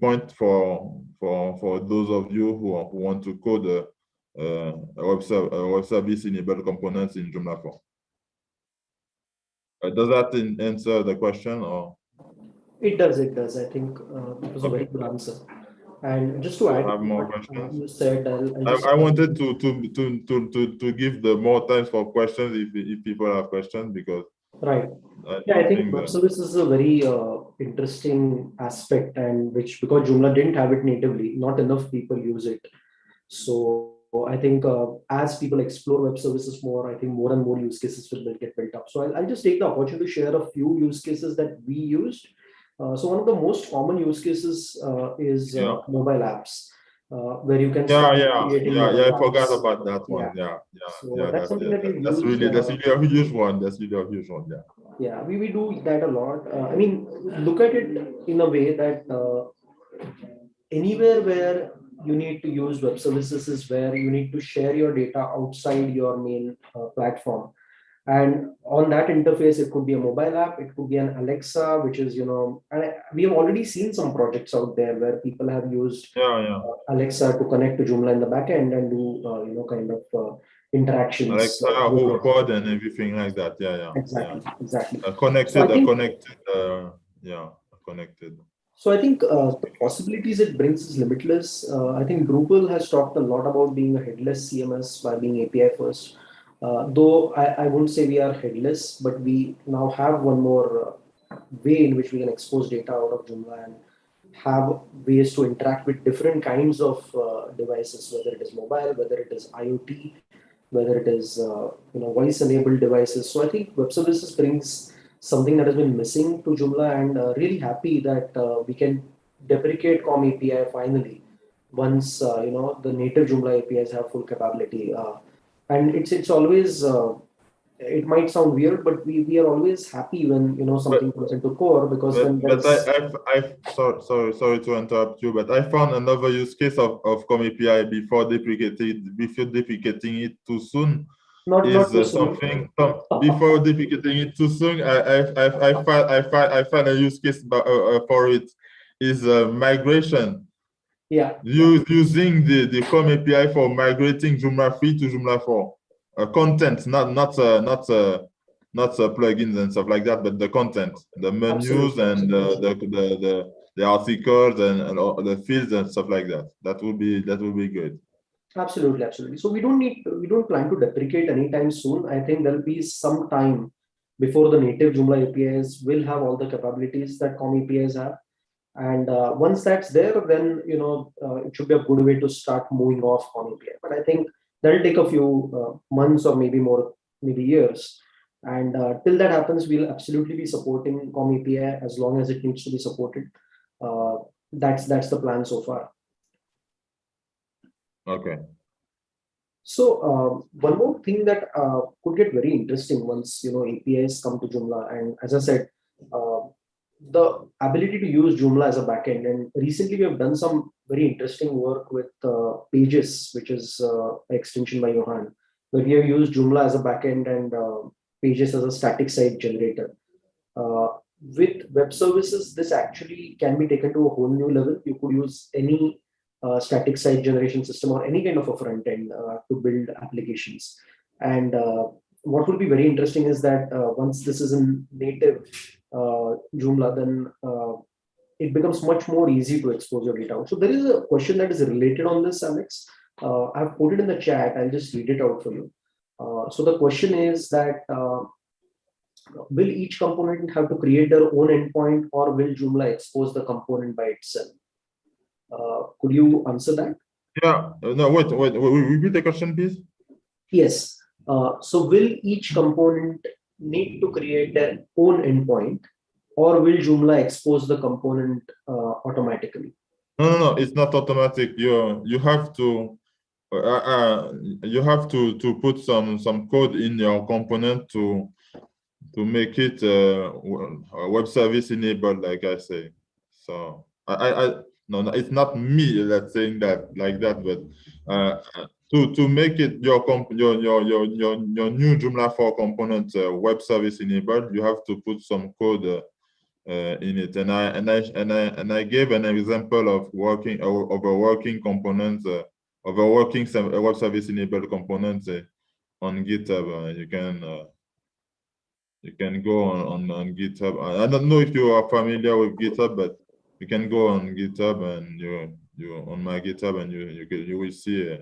point for those of you who want to code a web service enabled components in Joomla 4. Does that answer the question, or? It does. I think it was a very good answer. And just to add, I have more questions. You said, I wanted to give the more time for questions if people have questions, because right. I think web service is a very interesting aspect, and which, because Joomla didn't have it natively, not enough people use it. So I think as people explore web services more, I think more and more use cases will get built up. So I'll just take the opportunity to share a few use cases that we used. So one of the most common use cases is mobile apps, where you can start creating I forgot about that one. So that's something that we've that's used. That's really a huge one. That's really a huge one. Yeah, we do that a lot. I mean, look at it in a way that anywhere where you need to use web services is where you need to share your data outside your main platform. And on that interface, it could be a mobile app, it could be an Alexa, which is, and we have already seen some projects out there where people have used Alexa to connect to Joomla in the backend and do, kind of interactions. Alexa, HomePod, and everything like that. Exactly. Connected. So I think the possibilities it brings is limitless. I think Drupal has talked a lot about being a headless CMS by being API first. Though I won't say we are headless, but we now have one more way in which we can expose data out of Joomla and have ways to interact with different kinds of devices, whether it is mobile, whether it is IoT, whether it is voice-enabled devices. So I think web services brings something that has been missing to Joomla, and really happy that we can deprecate COM API finally once the native Joomla APIs have full capability. And it's always it might sound weird, but we are always happy when something comes into core, because then sorry to interrupt you, but I found another use case of COM API before deprecating it too soon. Before deprecating it too soon, I find a use case for it is migration. Using the COM API for migrating Joomla 3 to Joomla 4. Content, not plugins and stuff like that, but the content, the menus, and the articles, and the fields and stuff like that. That would be good. Absolutely. So we don't plan to deprecate anytime soon. I think there'll be some time before the native Joomla APIs will have all the capabilities that COM APIs have. And once that's there, then it should be a good way to start moving off COM API. But I think That'll take a few months or maybe more, maybe years. And till that happens, we'll absolutely be supporting COM API as long as it needs to be supported. That's the plan so far. Okay. So one more thing that could get very interesting once APIs come to Joomla, and as I said, the ability to use Joomla as a backend. And recently, we have done some very interesting work with Pages, which is an extension by Johan, where we have used Joomla as a backend and Pages as a static site generator. With web services, this actually can be taken to a whole new level. You could use any static site generation system or any kind of a front end to build applications. And what will be very interesting is that once this is in native Joomla, then it becomes much more easy to expose your data out. So there is a question that is related on this, Alex. I've put it in the chat. I'll just read it out for you. So the question is that will each component have to create their own endpoint, or will Joomla expose the component by itself? Could you answer that? Yeah. No, wait. Repeat the question, please. Yes. So will each component need to create their own endpoint, or will Joomla expose the component automatically? No. It's not automatic. You have to put some code in your component to make it web service enabled, like I say. So no, it's not me that's saying that like that, but to make it your new Joomla 4 component web service enabled, you have to put some code in it. And I gave an example of a working component of a working web service enabled component on GitHub. You can go on GitHub. I don't know if you are familiar with GitHub, but you can go on GitHub and you on my GitHub and you will see.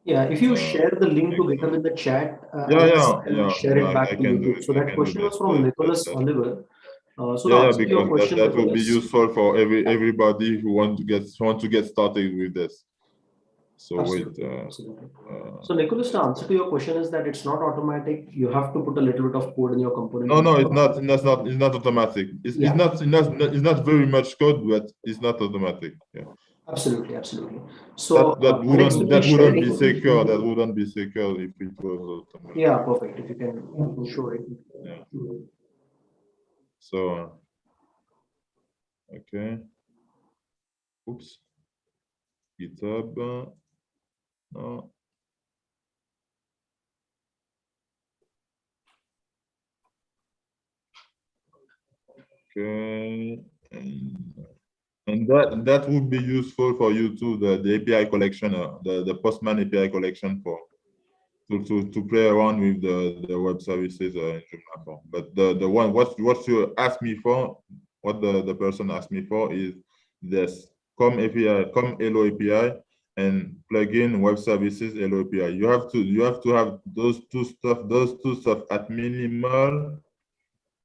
Yeah, if you share the link to GitHub in the chat, share it back to YouTube. So that question was from Nicholas Oliver. So because that will be useful for everybody who want to get started with this. So absolutely. So Nicholas, the answer to your question is that it's not automatic. You have to put a little bit of code in your component. No, it's not. It's not automatic. It's not very much code, but it's not automatic. Yeah. Absolutely. So that wouldn't be secure. That wouldn't be secure if it was automatic. Yeah, perfect. If you can show it. Yeah. So okay. Oops. GitHub. No. Okay. And that would be useful for you too, the API collection, the Postman API collection to play around with the web services in Joomla 4. But the one what you asked me for, what the person asked me for is this COM API, COM Hello API, and plugin web services Hello API. You have to have those two stuff at minimal.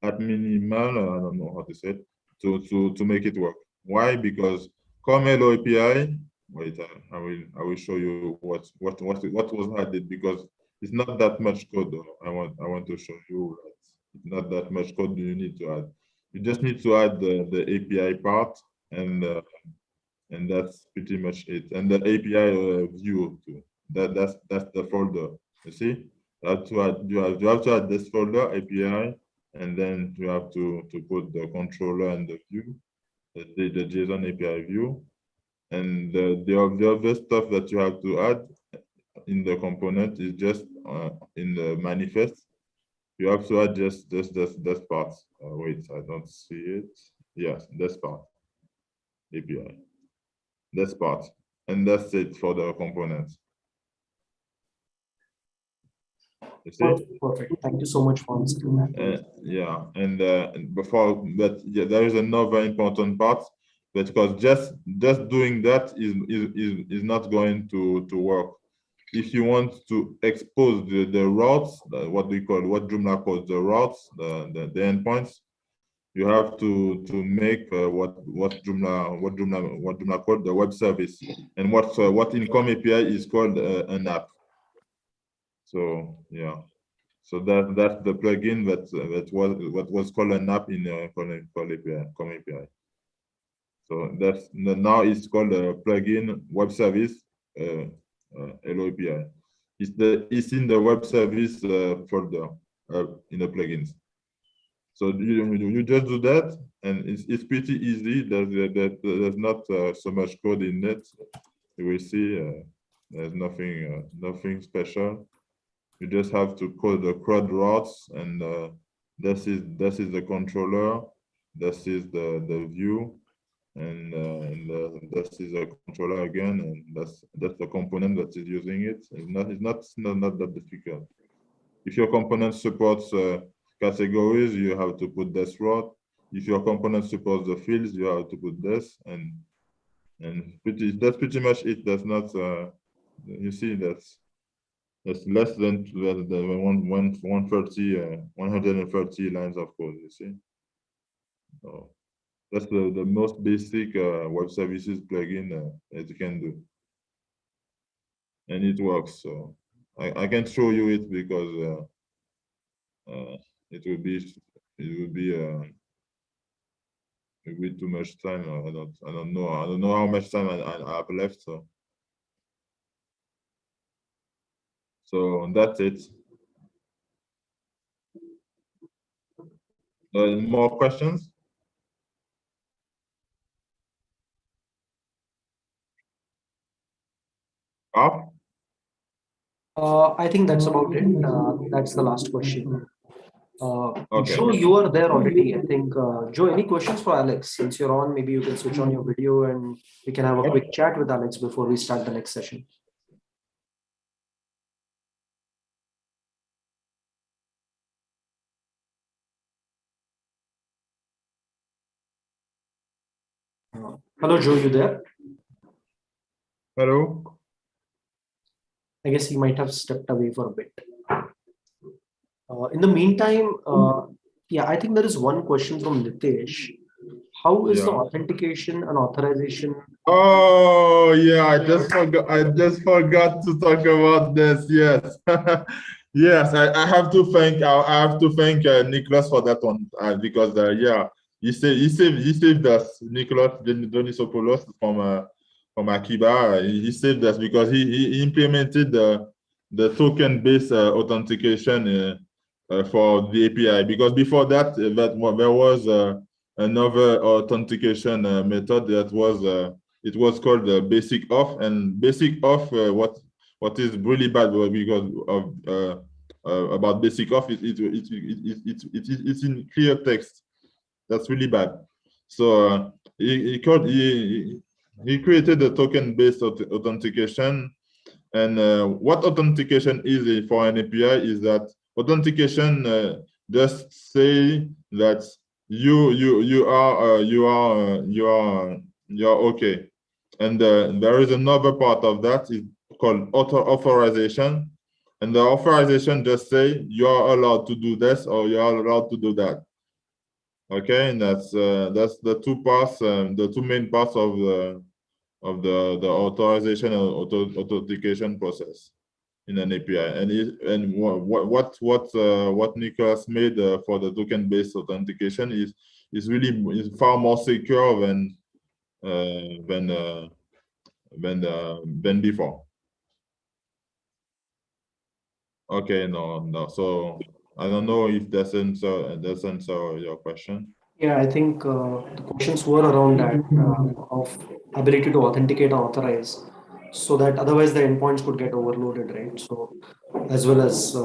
I don't know how to say it, to make it work. Why? Because COM Hello API. Wait, I will show you what was added, because it's not that much code. I want to show you that it's not that much code you need to add. You just need to add the API part, and that's pretty much it. And the API view too. That's the folder. You see, you have to add this folder API. And then you have to put the controller and the view, the JSON API view, and the other stuff that you have to add in the component is just in the manifest. You have to add just this part. Wait, I don't see it. Yes, this part API, this part, and that's it for the components. Perfect. Thank you so much for answering that. Yeah, and there is another important part, because just doing that is not going to work. If you want to expose the routes, what Joomla calls the routes, the endpoints, you have to make what Joomla called the web service, and what in COM API is called an app. So yeah, so that's the plugin that was called an app in COM API. So that's now it's called a plugin web service Hello API. It's in the web service folder in the plugins. So you just do that, and it's pretty easy. There's not so much code in it. You will see there's nothing special. You just have to code the CRUD routes, and this is the controller. This is the view, and this is a controller again, and that's the component that is using it. It's not that difficult. If your component supports categories, you have to put this route. If your component supports the fields, you have to put this, and that's pretty much it. That's not you see that's less than the 130 lines of code. You see, so that's the most basic web services plugin that you can do, and it works. So I can show you it because it will be too much time. I don't know how much time I have left. So that's it. More questions? I think that's about it. That's the last question. Okay. Joe, you are there already. I think, Joe, any questions for Alex? Since you're on, maybe you can switch on your video and we can have a quick chat with Alex before we start the next session. Hello, Joe, you there? Hello. I guess he might have stepped away for a bit. In the meantime, yeah, I think there is one question from Nitesh. How is the authentication and authorization? Oh yeah, I just forgot to talk about this. Yes. Yes, I have to thank Nicholas for that one because yeah, he saved us. Nicholas Denisopoulos from Akiba. He saved us because he implemented the token-based authentication for the API, because before that there was another authentication method that was it was called basic auth, and basic auth what is really bad because of about basic auth it's in clear text. That's really bad. So he created the token-based authentication. And what authentication is for an API is that authentication just say that you are okay, and there is another part of that is called authorization, and the authorization just say you are allowed to do this or you are allowed to do that. Okay, and that's the two parts, the two main parts of the authorization and authentication process in an API. And what Nicholas made for the token-based authentication is far more secure than before. Okay, no. So I don't know if that's answer your question. Yeah, I think the questions were around that of ability to authenticate and authorize, so that otherwise the endpoints could get overloaded, right? So as well as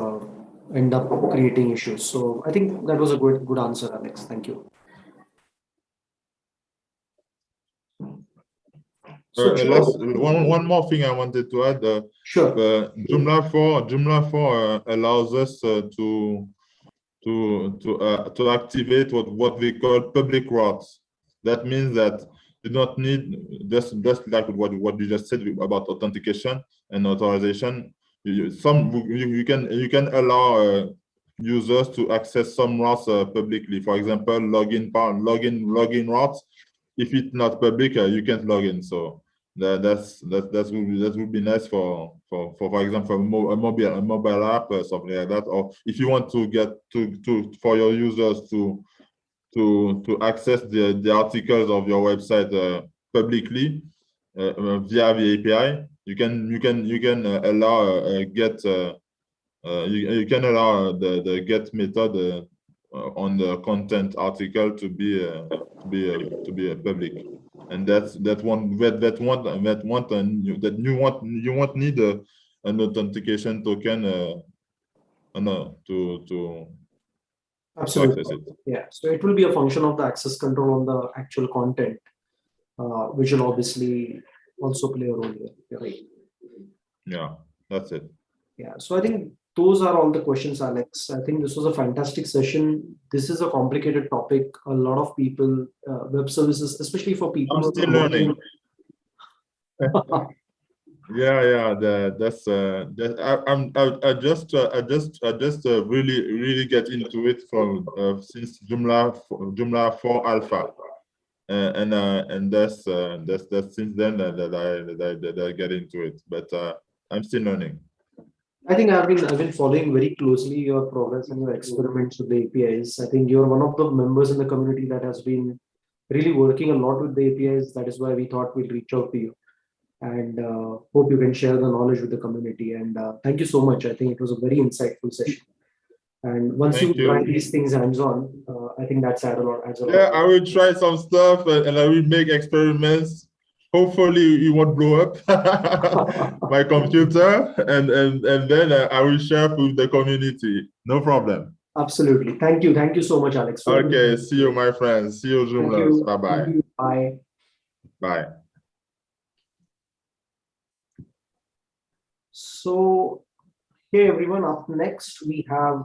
end up creating issues. So I think that was a good answer, Alex. Thank you. So one more thing I wanted to add. Sure. Joomla 4 allows us to activate what we call public routes. That means that you don't need just like what you just said about authentication and authorization. You can allow users to access some routes publicly. For example, login routes. If it's not public, you can't log in. So that would be nice for example a mobile app or something like that. Or if you want to get for your users to access the articles of your website publicly via the API, you can allow you can allow the get method on the content article to be public, and you won't need an authentication token to Absolutely. access it. Yeah. So it will be a function of the access control on the actual content, which will obviously also play a role here. You're right. Yeah, that's it. Yeah. So I think those are all the questions, Alex. I think this was a fantastic session. This is a complicated topic. A lot of people, web services, especially for people. I'm still learning. Yeah. I just really get into it from since Joomla 4 Alpha, and that's since then that I get into it. But I'm still learning. I think I've been following very closely your progress and your experiments with the APIs. I think you're one of the members in the community that has been really working a lot with the APIs. That is why we thought we'll reach out to you, and hope you can share the knowledge with the community. And thank you so much. I think it was a very insightful session. And once you try these things hands-on, I think that's adds a lot. Yeah, I will try some stuff and I will make experiments. Hopefully it won't blow up my computer, and then I will share with the community. No problem. Absolutely. Thank you so much, Alex. Okay, see you, my friends. See you, Joomla. Bye-bye. Bye. Bye. So, hey everyone, up next we have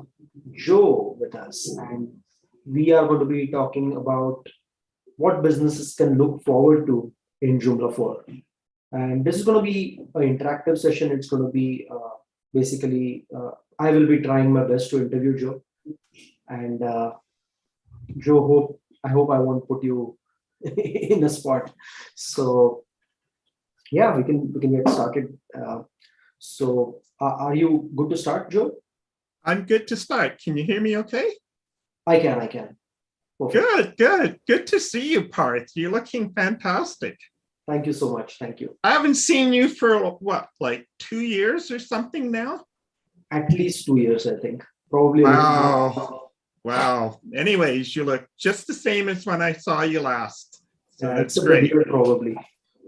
Joe with us, and we are going to be talking about what businesses can look forward to in Joomla 4. And this is going to be an interactive session. It's going to be basically, I will be trying my best to interview Joe. And Joe, I hope I won't put you in a spot. So yeah, we can get started. So are you good to start, Joe? I'm good to start. Can you hear me okay? I can. Perfect. Good to see you, Parth. You're looking fantastic. Thank you so much. Thank you. I haven't seen you for what, like 2 years or something now? At least 2 years, I think. Probably. Wow. Anyways, you look just the same as when I saw you last. So that's great. great. Probably.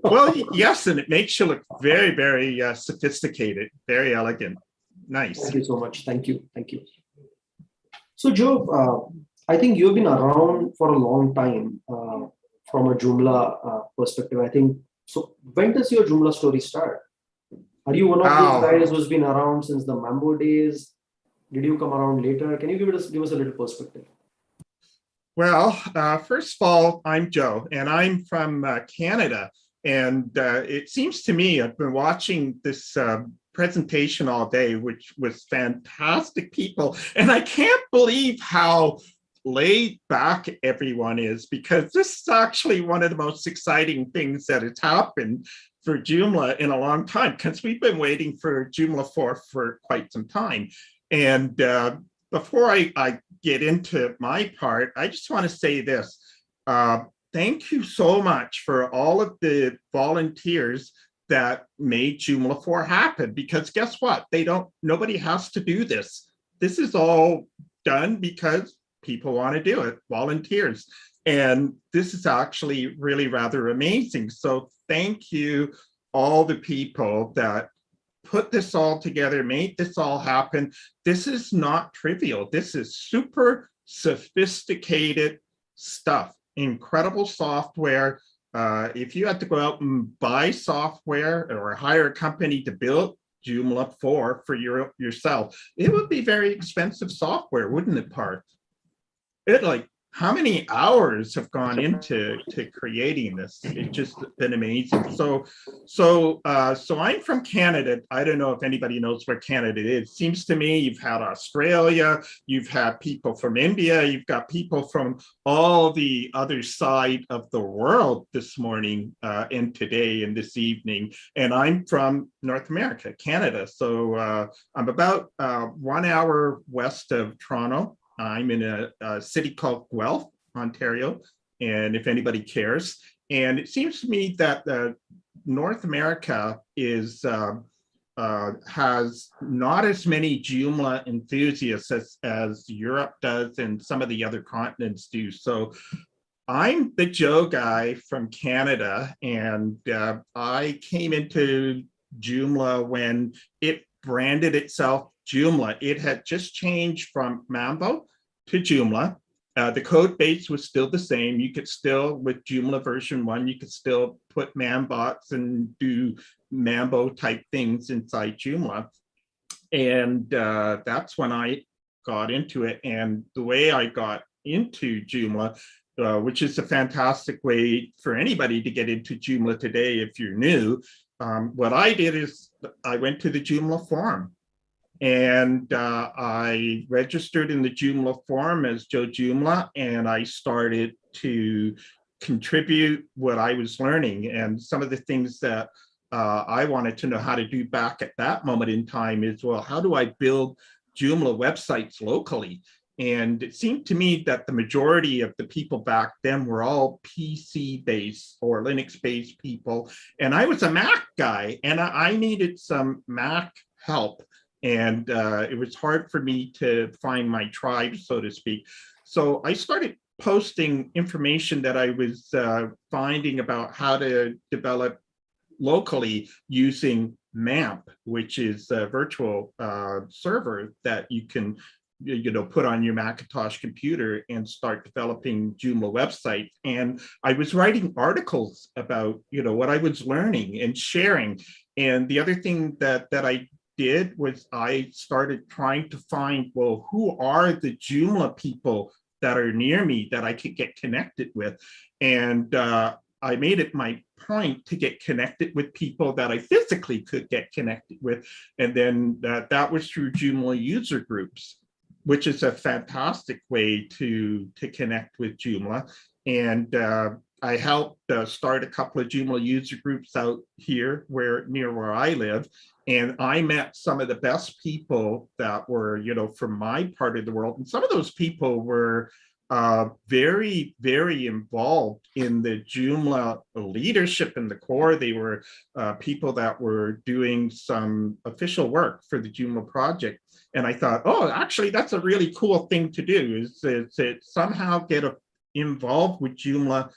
Well, yes, and it makes you look very, very sophisticated, very elegant. Nice. Thank you so much. Thank you. So, Joe, I think you've been around for a long time from a Joomla perspective. I think so. When does your Joomla story start? Are you one of those guys who's been around since the Mambo days? Did you come around later? Can you give us a little perspective? Well, first of all, I'm Joe, and I'm from Canada. And it seems to me, I've been watching this presentation all day, which was fantastic people. And I can't believe how laid back everyone is, because this is actually one of the most exciting things that has happened for Joomla in a long time, because we've been waiting for Joomla 4 for quite some time. And before I get into my part, I just want to say this. Thank you so much for all of the volunteers that made Joomla 4 happen, because guess what? Nobody has to do this. This is all done because people want to do it, volunteers. And this is actually really rather amazing. So thank you, all the people that put this all together, made this all happen. This is not trivial. This is super sophisticated stuff. Incredible software. If you had to go out and buy software or hire a company to build Joomla 4 for yourself, it would be very expensive software, wouldn't it, Parth? how many hours have gone into creating this. It's just been amazing. So I'm from Canada. I don't know if anybody knows where Canada is. Seems to me you've had Australia, you've had people from India, you've got people from all the other side of the world this morning and today and this evening. And I'm from North America, Canada. So I'm about 1 hour west of Toronto. I'm in a city called Guelph, Ontario, and if anybody cares. And it seems to me that North America is has not as many Joomla enthusiasts as Europe does and some of the other continents do. So I'm the Joe guy from Canada, and I came into Joomla when it branded itself Joomla. It had just changed from Mambo to Joomla. The code base was still the same. You could still, with Joomla version 1, you could still put Mambots and do Mambo type things inside Joomla. And that's when I got into it. And the way I got into Joomla, which is a fantastic way for anybody to get into Joomla today if you're new, what I did is I went to the Joomla forum. And I registered in the Joomla forum as Joe Joomla, and I started to contribute what I was learning. And some of the things that I wanted to know how to do back at that moment in time is, well, how do I build Joomla websites locally? And it seemed to me that the majority of the people back then were all PC-based or Linux-based people. And I was a Mac guy, and I needed some Mac help. And it was hard for me to find my tribe, so to speak. So I started posting information that I was finding about how to develop locally using MAMP, which is a virtual server that you can put on your Macintosh computer and start developing Joomla websites. And I was writing articles about what I was learning and sharing. And the other thing that I did was I started trying to find, well, who are the Joomla people that are near me that I could get connected with? And I made it my point to get connected with people that I physically could get connected with. And then that was through Joomla user groups, which is a fantastic way to connect with Joomla. And I helped start a couple of Joomla user groups out here near where I live. And I met some of the best people that were, from my part of the world. And some of those people were very, very involved in the Joomla leadership in the core. They were people that were doing some official work for the Joomla project. And I thought, oh, actually, that's a really cool thing to do, is to somehow get involved with Joomla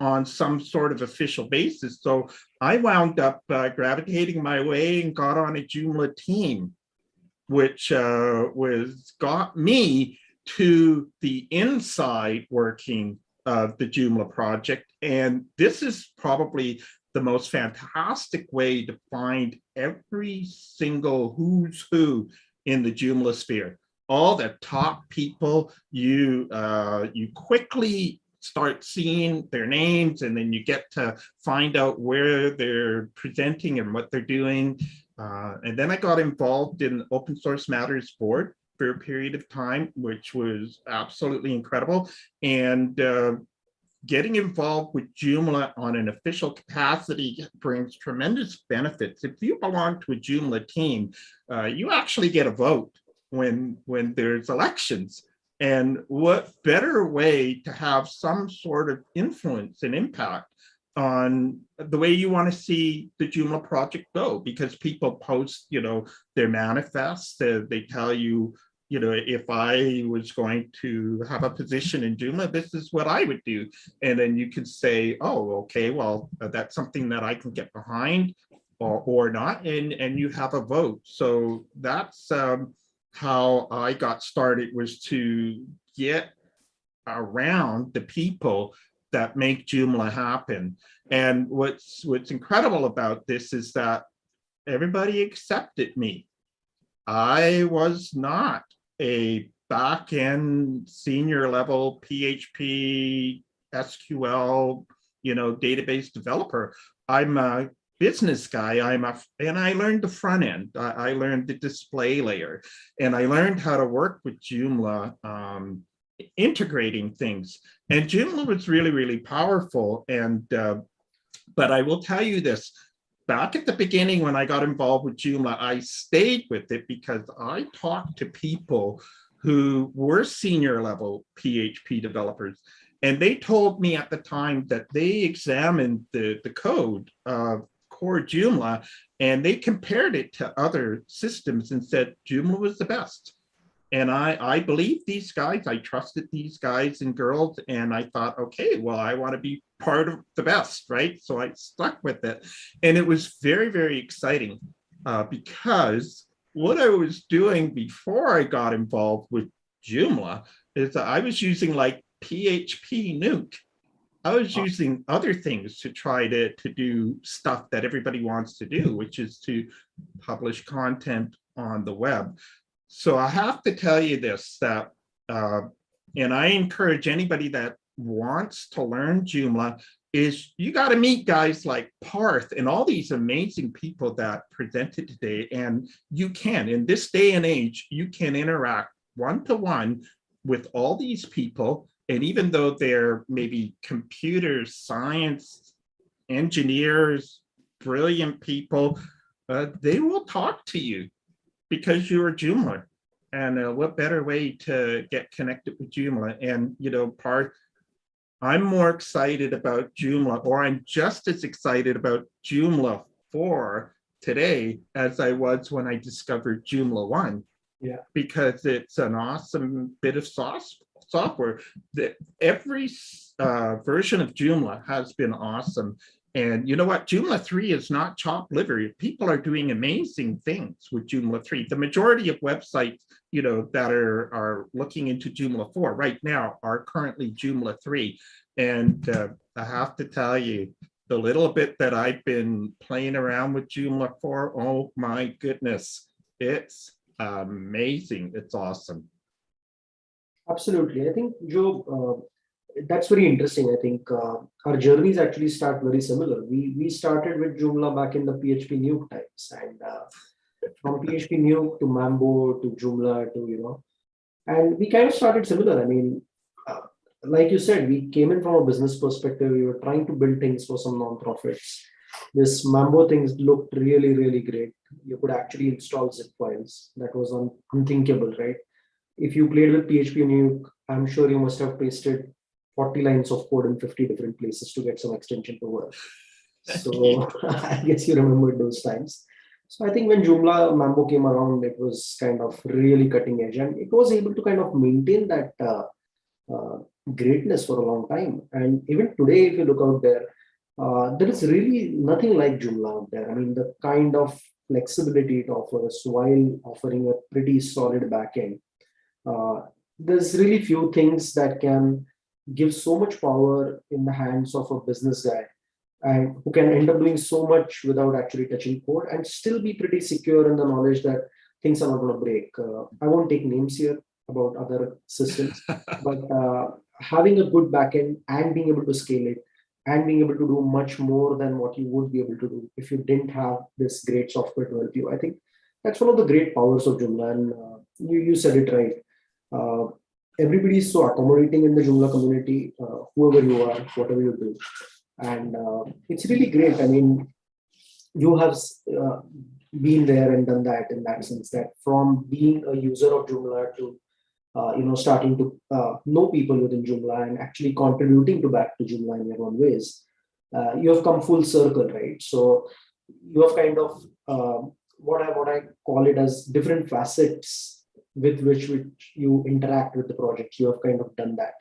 on some sort of official basis. So I wound up gravitating my way and got on a Joomla team, which got me to the inside working of the Joomla project. And this is probably the most fantastic way to find every single who's who in the Joomla sphere. All the top people, you quickly start seeing their names, and then you get to find out where they're presenting and what they're doing. And then I got involved in Open Source Matters board for a period of time, which was absolutely incredible. And getting involved with Joomla on an official capacity brings tremendous benefits. If you belong to a Joomla team, you actually get a vote when there's elections. And what better way to have some sort of influence and impact on the way you want to see the Joomla project go? Because people post, their manifests. They tell you, if I was going to have a position in Joomla, this is what I would do. And then you could say, oh, okay, well, that's something that I can get behind or not. And you have a vote. So that's how I got started, was to get around the people that make Joomla happen. And what's incredible about this is that everybody accepted me. I was not a back-end senior level PHP, SQL, database developer. I'm a business guy. And I learned the front end. I learned the display layer, and I learned how to work with Joomla, integrating things. And Joomla was really, really powerful. And but I will tell you this. Back at the beginning, when I got involved with Joomla, I stayed with it because I talked to people who were senior level PHP developers. And they told me at the time that they examined the code of core Joomla, and they compared it to other systems and said Joomla was the best. And I believed these guys, I trusted these guys and girls, and I thought, okay, well, I want to be part of the best, right? So I stuck with it. And it was very, very exciting because what I was doing before I got involved with Joomla is that I was using like PHP Nuke. I was using other things to try to do stuff that everybody wants to do, which is to publish content on the web. So I have to tell you this, that, and I encourage anybody that wants to learn Joomla, is you got to meet guys like Parth and all these amazing people that presented today. And you can, in this day and age, you can interact one-to-one with all these people. And even though they're maybe computer science engineers, brilliant people, they will talk to you because you're a Joomla. And what better way to get connected with Joomla? And, Parth, I'm more excited about Joomla, or I'm just as excited about Joomla 4 today as I was when I discovered Joomla 1. Yeah. Because it's an awesome bit of software. Every version of Joomla has been awesome. And you know what? Joomla 3 is not chopped liver. People are doing amazing things with Joomla 3. The majority of websites, that are looking into Joomla 4 right now are currently Joomla 3. And I have to tell you, the little bit that I've been playing around with Joomla 4, oh my goodness, it's amazing. It's awesome. Absolutely. I think, Joe, that's very interesting. I think our journeys actually start very similar. We started with Joomla back in the PHP Nuke times, and from PHP Nuke to Mambo to Joomla to, and we kind of started similar. I mean, like you said, we came in from a business perspective. We were trying to build things for some non-profits. This Mambo things looked really, really great. You could actually install zip files. That was unthinkable, right? If you played with PHP Nuke, I'm sure you must have pasted 40 lines of code in 50 different places to get some extension to work. So I guess you remember those times. So I think when Joomla Mambo came around, it was kind of really cutting edge, and it was able to kind of maintain that greatness for a long time. And even today, if you look out there, there is really nothing like Joomla out there. I mean, the kind of flexibility it offers while offering a pretty solid backend. There's really few things that can give so much power in the hands of a business guy, and who can end up doing so much without actually touching code and still be pretty secure in the knowledge that things are not going to break. I won't take names here about other systems, but having a good backend and being able to scale it and being able to do much more than what you would be able to do if you didn't have this great software to help you. I think that's one of the great powers of Joomla, and you said it right. Everybody is so accommodating in the Joomla community, whoever you are, whatever you do. And it's really great. I mean, you have been there and done that in that sense, that from being a user of Joomla to starting to know people within Joomla and actually contributing back to Joomla in your own ways, you have come full circle, right? So you have kind of what I call it as different facets with which you interact with the project. You have kind of done that.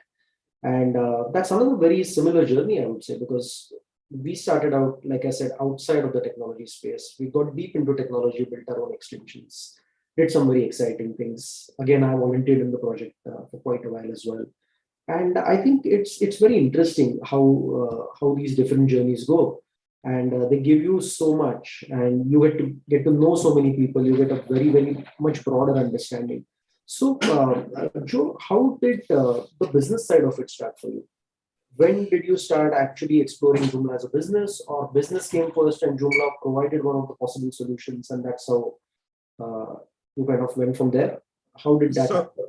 And that's another very similar journey, I would say, because we started out, like I said, outside of the technology space. We got deep into technology, built our own extensions, did some very exciting things. Again, I volunteered in the project for quite a while as well. And I think it's very interesting how these different journeys go. And they give you so much, and you get to know so many people. You get a very, very much broader understanding. So, Joe, how did the business side of it start for you? When did you start actually exploring Joomla as a business, or business came first and Joomla provided one of the possible solutions, and that's how you kind of went from there? How did that happen?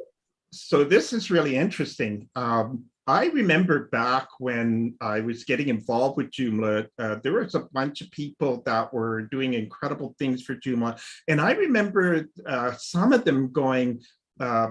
So this is really interesting. I remember back when I was getting involved with Joomla, there was a bunch of people that were doing incredible things for Joomla. And I remember some of them going,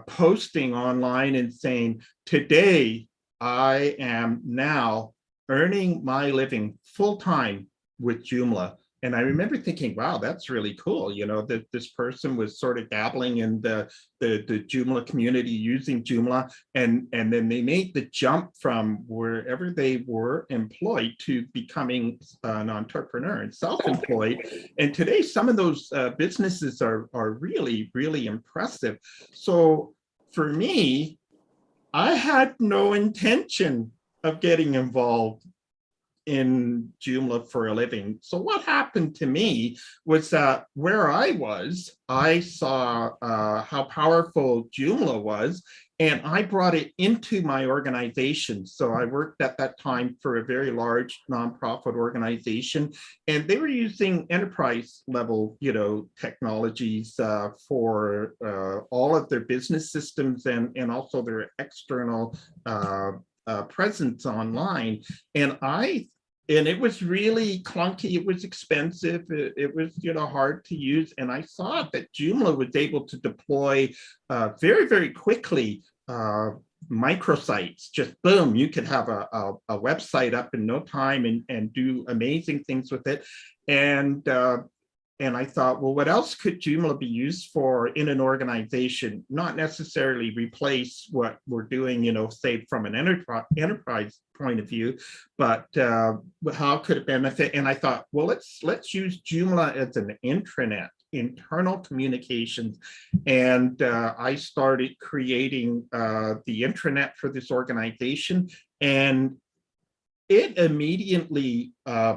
posting online and saying, today I am now earning my living full-time with Joomla. And I remember thinking, wow, that's really cool. You know, that this person was sort of dabbling in the Joomla community using Joomla. And then they made the jump from wherever they were employed to becoming an entrepreneur and self-employed. And today, some of those businesses are really, really impressive. So for me, I had no intention of getting involved in Joomla for a living. So what happened to me was that where I was, I saw how powerful Joomla was, and I brought it into my organization. So I worked at that time for a very large nonprofit organization, and they were using enterprise level, you know, technologies for all of their business systems and also their external presence online. And it was really clunky. It was expensive. It was, you know, hard to use. And I saw that Joomla was able to deploy very, very quickly microsites. Just boom, you could have a website up in no time and do amazing things with it. And I thought, well, what else could Joomla be used for in an organization? Not necessarily replace what we're doing, you know, say from an enterprise point of view, but how could it benefit? And I thought, well, let's use Joomla as an intranet, internal communications. And I started creating the intranet for this organization, and it immediately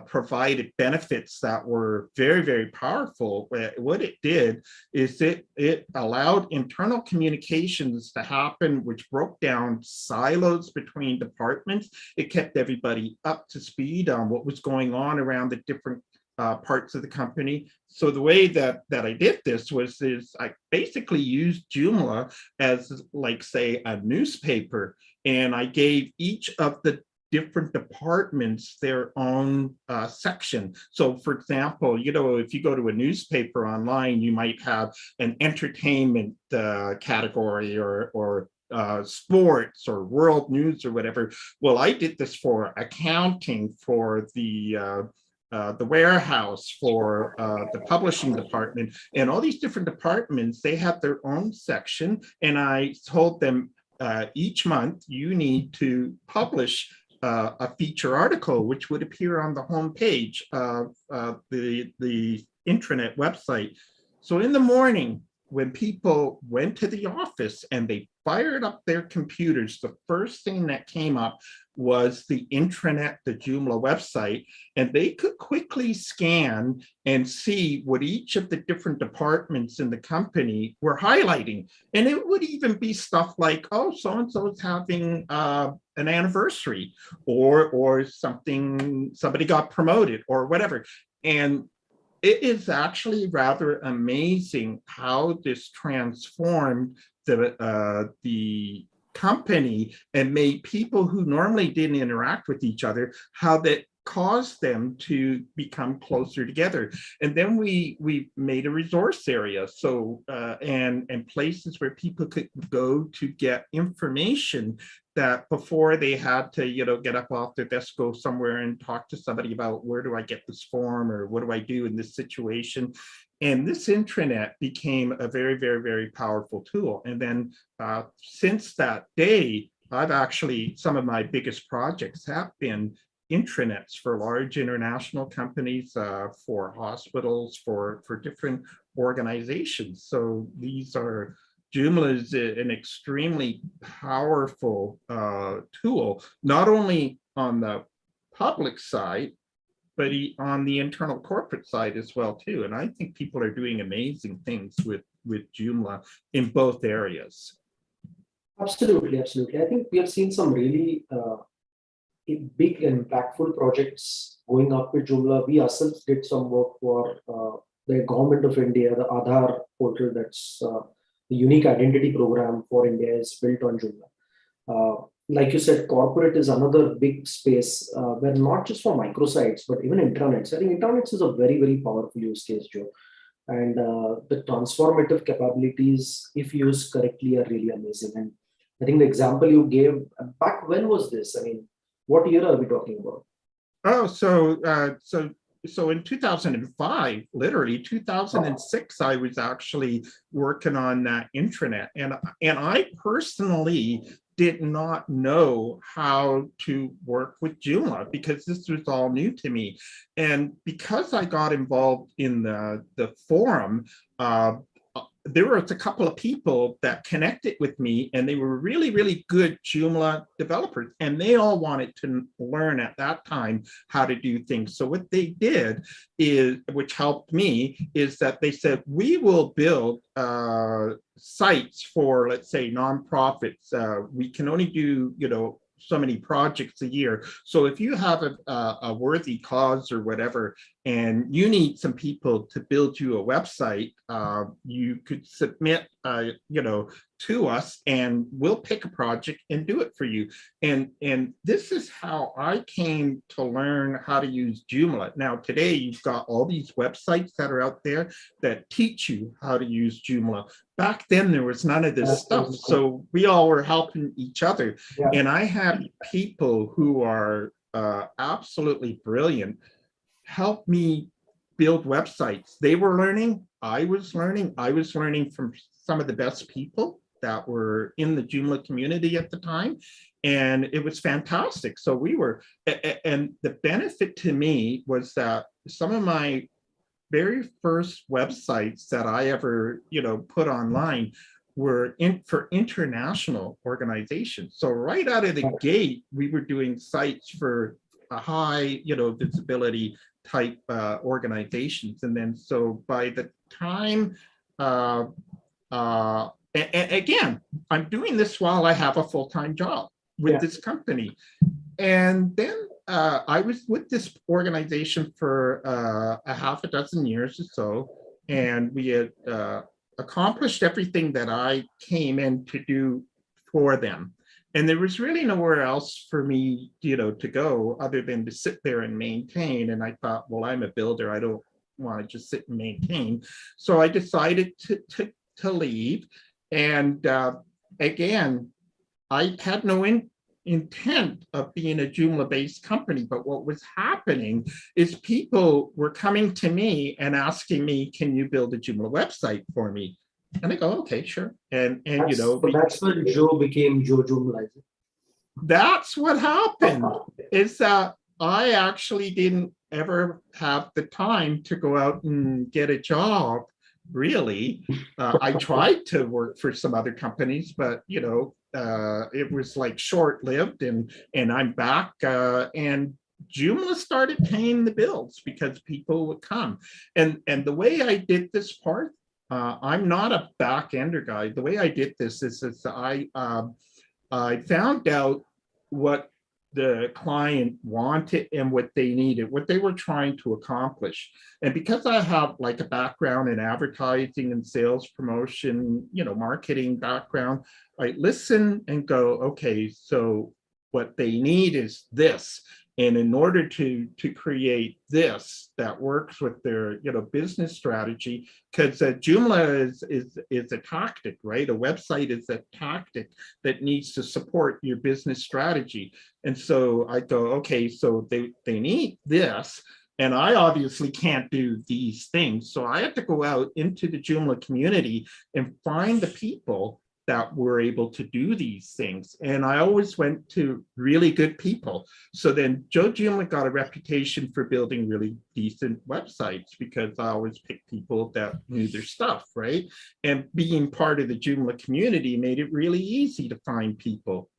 provided benefits that were very, very powerful. What it did is it allowed internal communications to happen, which broke down silos between departments. It kept everybody up to speed on what was going on around the different parts of the company. So the way that I did this is I basically used Joomla as, like, say, a newspaper, and I gave each of the different departments their own section. So for example, you know, if you go to a newspaper online, you might have an entertainment category or sports or world news or whatever. Well, I did this for accounting, for the warehouse, for the publishing department, and all these different departments, they have their own section. And I told them each month you need to publish a feature article, which would appear on the home page of the intranet website. So in the morning, when people went to the office and they fired up their computers, the first thing that came up was the intranet, the Joomla website, and they could quickly scan and see what each of the different departments in the company were highlighting. And it would even be stuff like, oh, so-and-so is having an anniversary, or somebody got promoted or whatever. And it is actually rather amazing how this transformed the company and made people who normally didn't interact with each other, how that caused them to become closer together. And then we made a resource area, so and places where people could go to get information that before they had to, you know, get up off their desk, go somewhere and talk to somebody about where do I get this form or what do I do in this situation. And this intranet became a very, very, very powerful tool. And then since that day, I've actually, some of my biggest projects have been intranets for large international companies, for hospitals, for different organizations. So these are, Joomla is an extremely powerful tool, not only on the public side, but on the internal corporate side as well too. And I think people are doing amazing things with with Joomla in both areas. Absolutely, absolutely. I think we have seen some really big and impactful projects going up with Joomla. We ourselves did some work for the government of India, the Aadhaar portal, that's the unique identity program for India, is built on Joomla. Like you said, corporate is another big space where not just for microsites, but even intranets. I think intranets is a very, very powerful use case, Joe. And the transformative capabilities, if used correctly, are really amazing. And I think the example you gave, back when was this? I mean, what year are we talking about? Oh, so in 2005, literally 2006, I was actually working on that intranet, and I personally did not know how to work with Joomla because this was all new to me. And because I got involved in the forum, there was a couple of people that connected with me, and they were really, really good Joomla developers, and they all wanted to learn at that time how to do things. So what they did is, which helped me, is that they said, we will build sites for, let's say, nonprofits. We can only do, so many projects a year. So if you have a worthy cause or whatever, and you need some people to build you a website, you could submit, to us, and we'll pick a project and do it for you. And this is how I came to learn how to use Joomla. Now, today, you've got all these websites that are out there that teach you how to use Joomla. Back then, there was none of this stuff. So we all were helping each other. Yeah. And I had people who are absolutely brilliant help me build websites. They were learning, I was learning from some of the best people that were in the Joomla community at the time. And it was fantastic. So we were, and the benefit to me was that some of my very first websites that I ever, put online were for international organizations. So right out of the gate, we were doing sites for a high, visibility type organizations. And then so by the time, and again, I'm doing this while I have a full-time job with this company. And then I was with this organization for a half a dozen years or so, and we had accomplished everything that I came in to do for them. And there was really nowhere else for me, to go other than to sit there and maintain. And I thought, well, I'm a builder. I don't want to just sit and maintain. So I decided to leave. And again, I had no intent of being a Joomla-based company, but what was happening is people were coming to me and asking me, can you build a Joomla website for me? And I go, okay, sure. And but that's when Joe became Joe Joomla. That's what happened, is that I actually didn't ever have the time to go out and get a job, really. I tried to work for some other companies, but, it was like short-lived, and I'm back, and Joomla started paying the bills because people would come. And the way I did this part, I'm not a back-ender guy. The way I did this is I found out what the client wanted and what they needed, what they were trying to accomplish. And because I have like a background in advertising and sales promotion, marketing background, I listen and go, okay, so what they need is this. And in order to create this that works with their business strategy, because Joomla is a tactic, right? A website is a tactic that needs to support your business strategy. And so I go, okay, so they need this, and I obviously can't do these things. So I have to go out into the Joomla community and find the people that were able to do these things. And I always went to really good people. So then Joe Joomla got a reputation for building really decent websites because I always picked people that knew their stuff, right? And being part of the Joomla community made it really easy to find people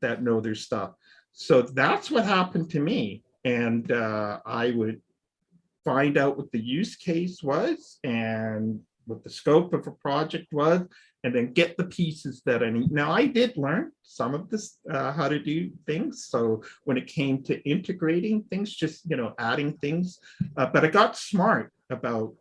that know their stuff. So that's what happened to me. And I would find out what the use case was and what the scope of a project was, and then get the pieces that I need. Now, I did learn some of this, how to do things. So when it came to integrating things, just, adding things, but I got smart about,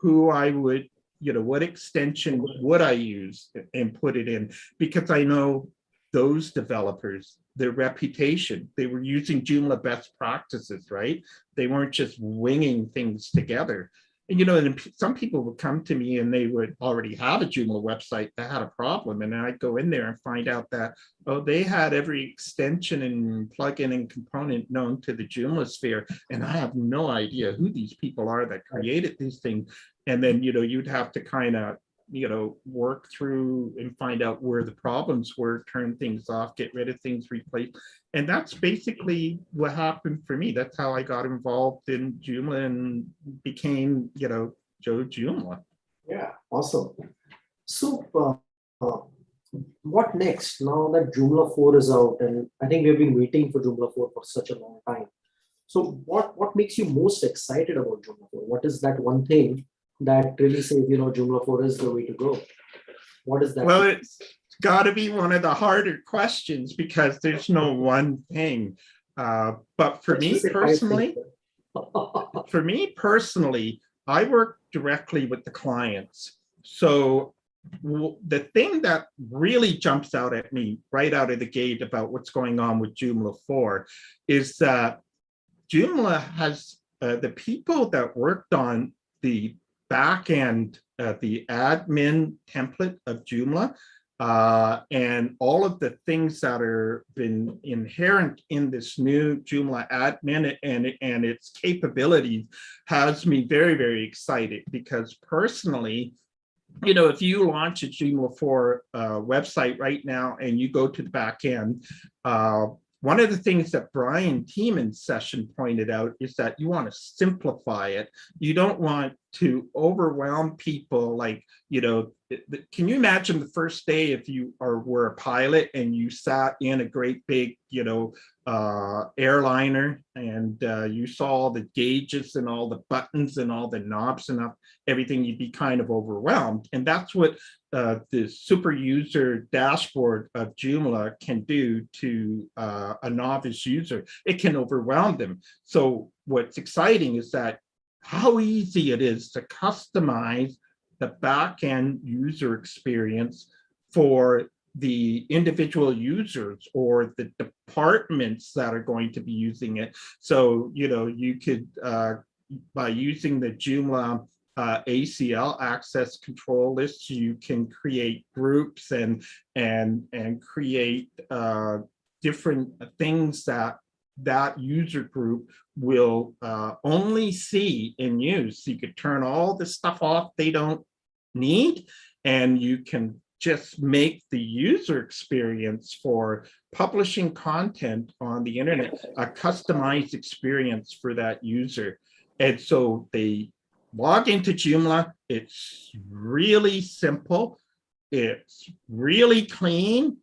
who I would, what extension would I use and put it in, because I know those developers, their reputation, they were using Joomla best practices, right? They weren't just winging things together. And, and some people would come to me and they would already have a Joomla website that had a problem. And I'd go in there and find out that, oh, they had every extension and plugin and component known to the Joomla sphere. And I have no idea who these people are that created these things. And then, you'd have to kind of, work through and find out where the problems were, turn things off, get rid of things, replace. And that's basically what happened for me. That's how I got involved in Joomla and became, Joe Joomla. Yeah, awesome. So what next now that Joomla 4 is out? And I think we've been waiting for Joomla 4 for such a long time. So what makes you most excited about Joomla 4? What is that one thing that really says, Joomla 4 is the way to go? What is that? Well, it's got to be one of the harder questions because there's no one thing. But for me personally, I work directly with the clients. So the thing that really jumps out at me right out of the gate about what's going on with Joomla 4 is that Joomla has the people that worked on the back end, the admin template of Joomla, and all of the things that are been inherent in this new Joomla admin and its capabilities has me very, very excited, because personally, if you launch a Joomla 4 website right now and you go to the back end, one of the things that Brian Teeman's session pointed out is that you want to simplify it. You don't want to overwhelm people. Like, can you imagine the first day if you were a pilot and you sat in a great big, airliner and you saw all the gauges and all the buttons and all the knobs and everything, you'd be kind of overwhelmed. And that's what the super user dashboard of Joomla can do to a novice user. It can overwhelm them. So what's exciting is that how easy it is to customize the back-end user experience for the individual users or the departments that are going to be using it. So, you could, by using the Joomla ACL access control lists, you can create groups and create different things that user group will only see and use. So you could turn all the stuff off they don't need, and you can just make the user experience for publishing content on the internet a customized experience for that user. And so they log into Joomla. It's really simple. It's really clean.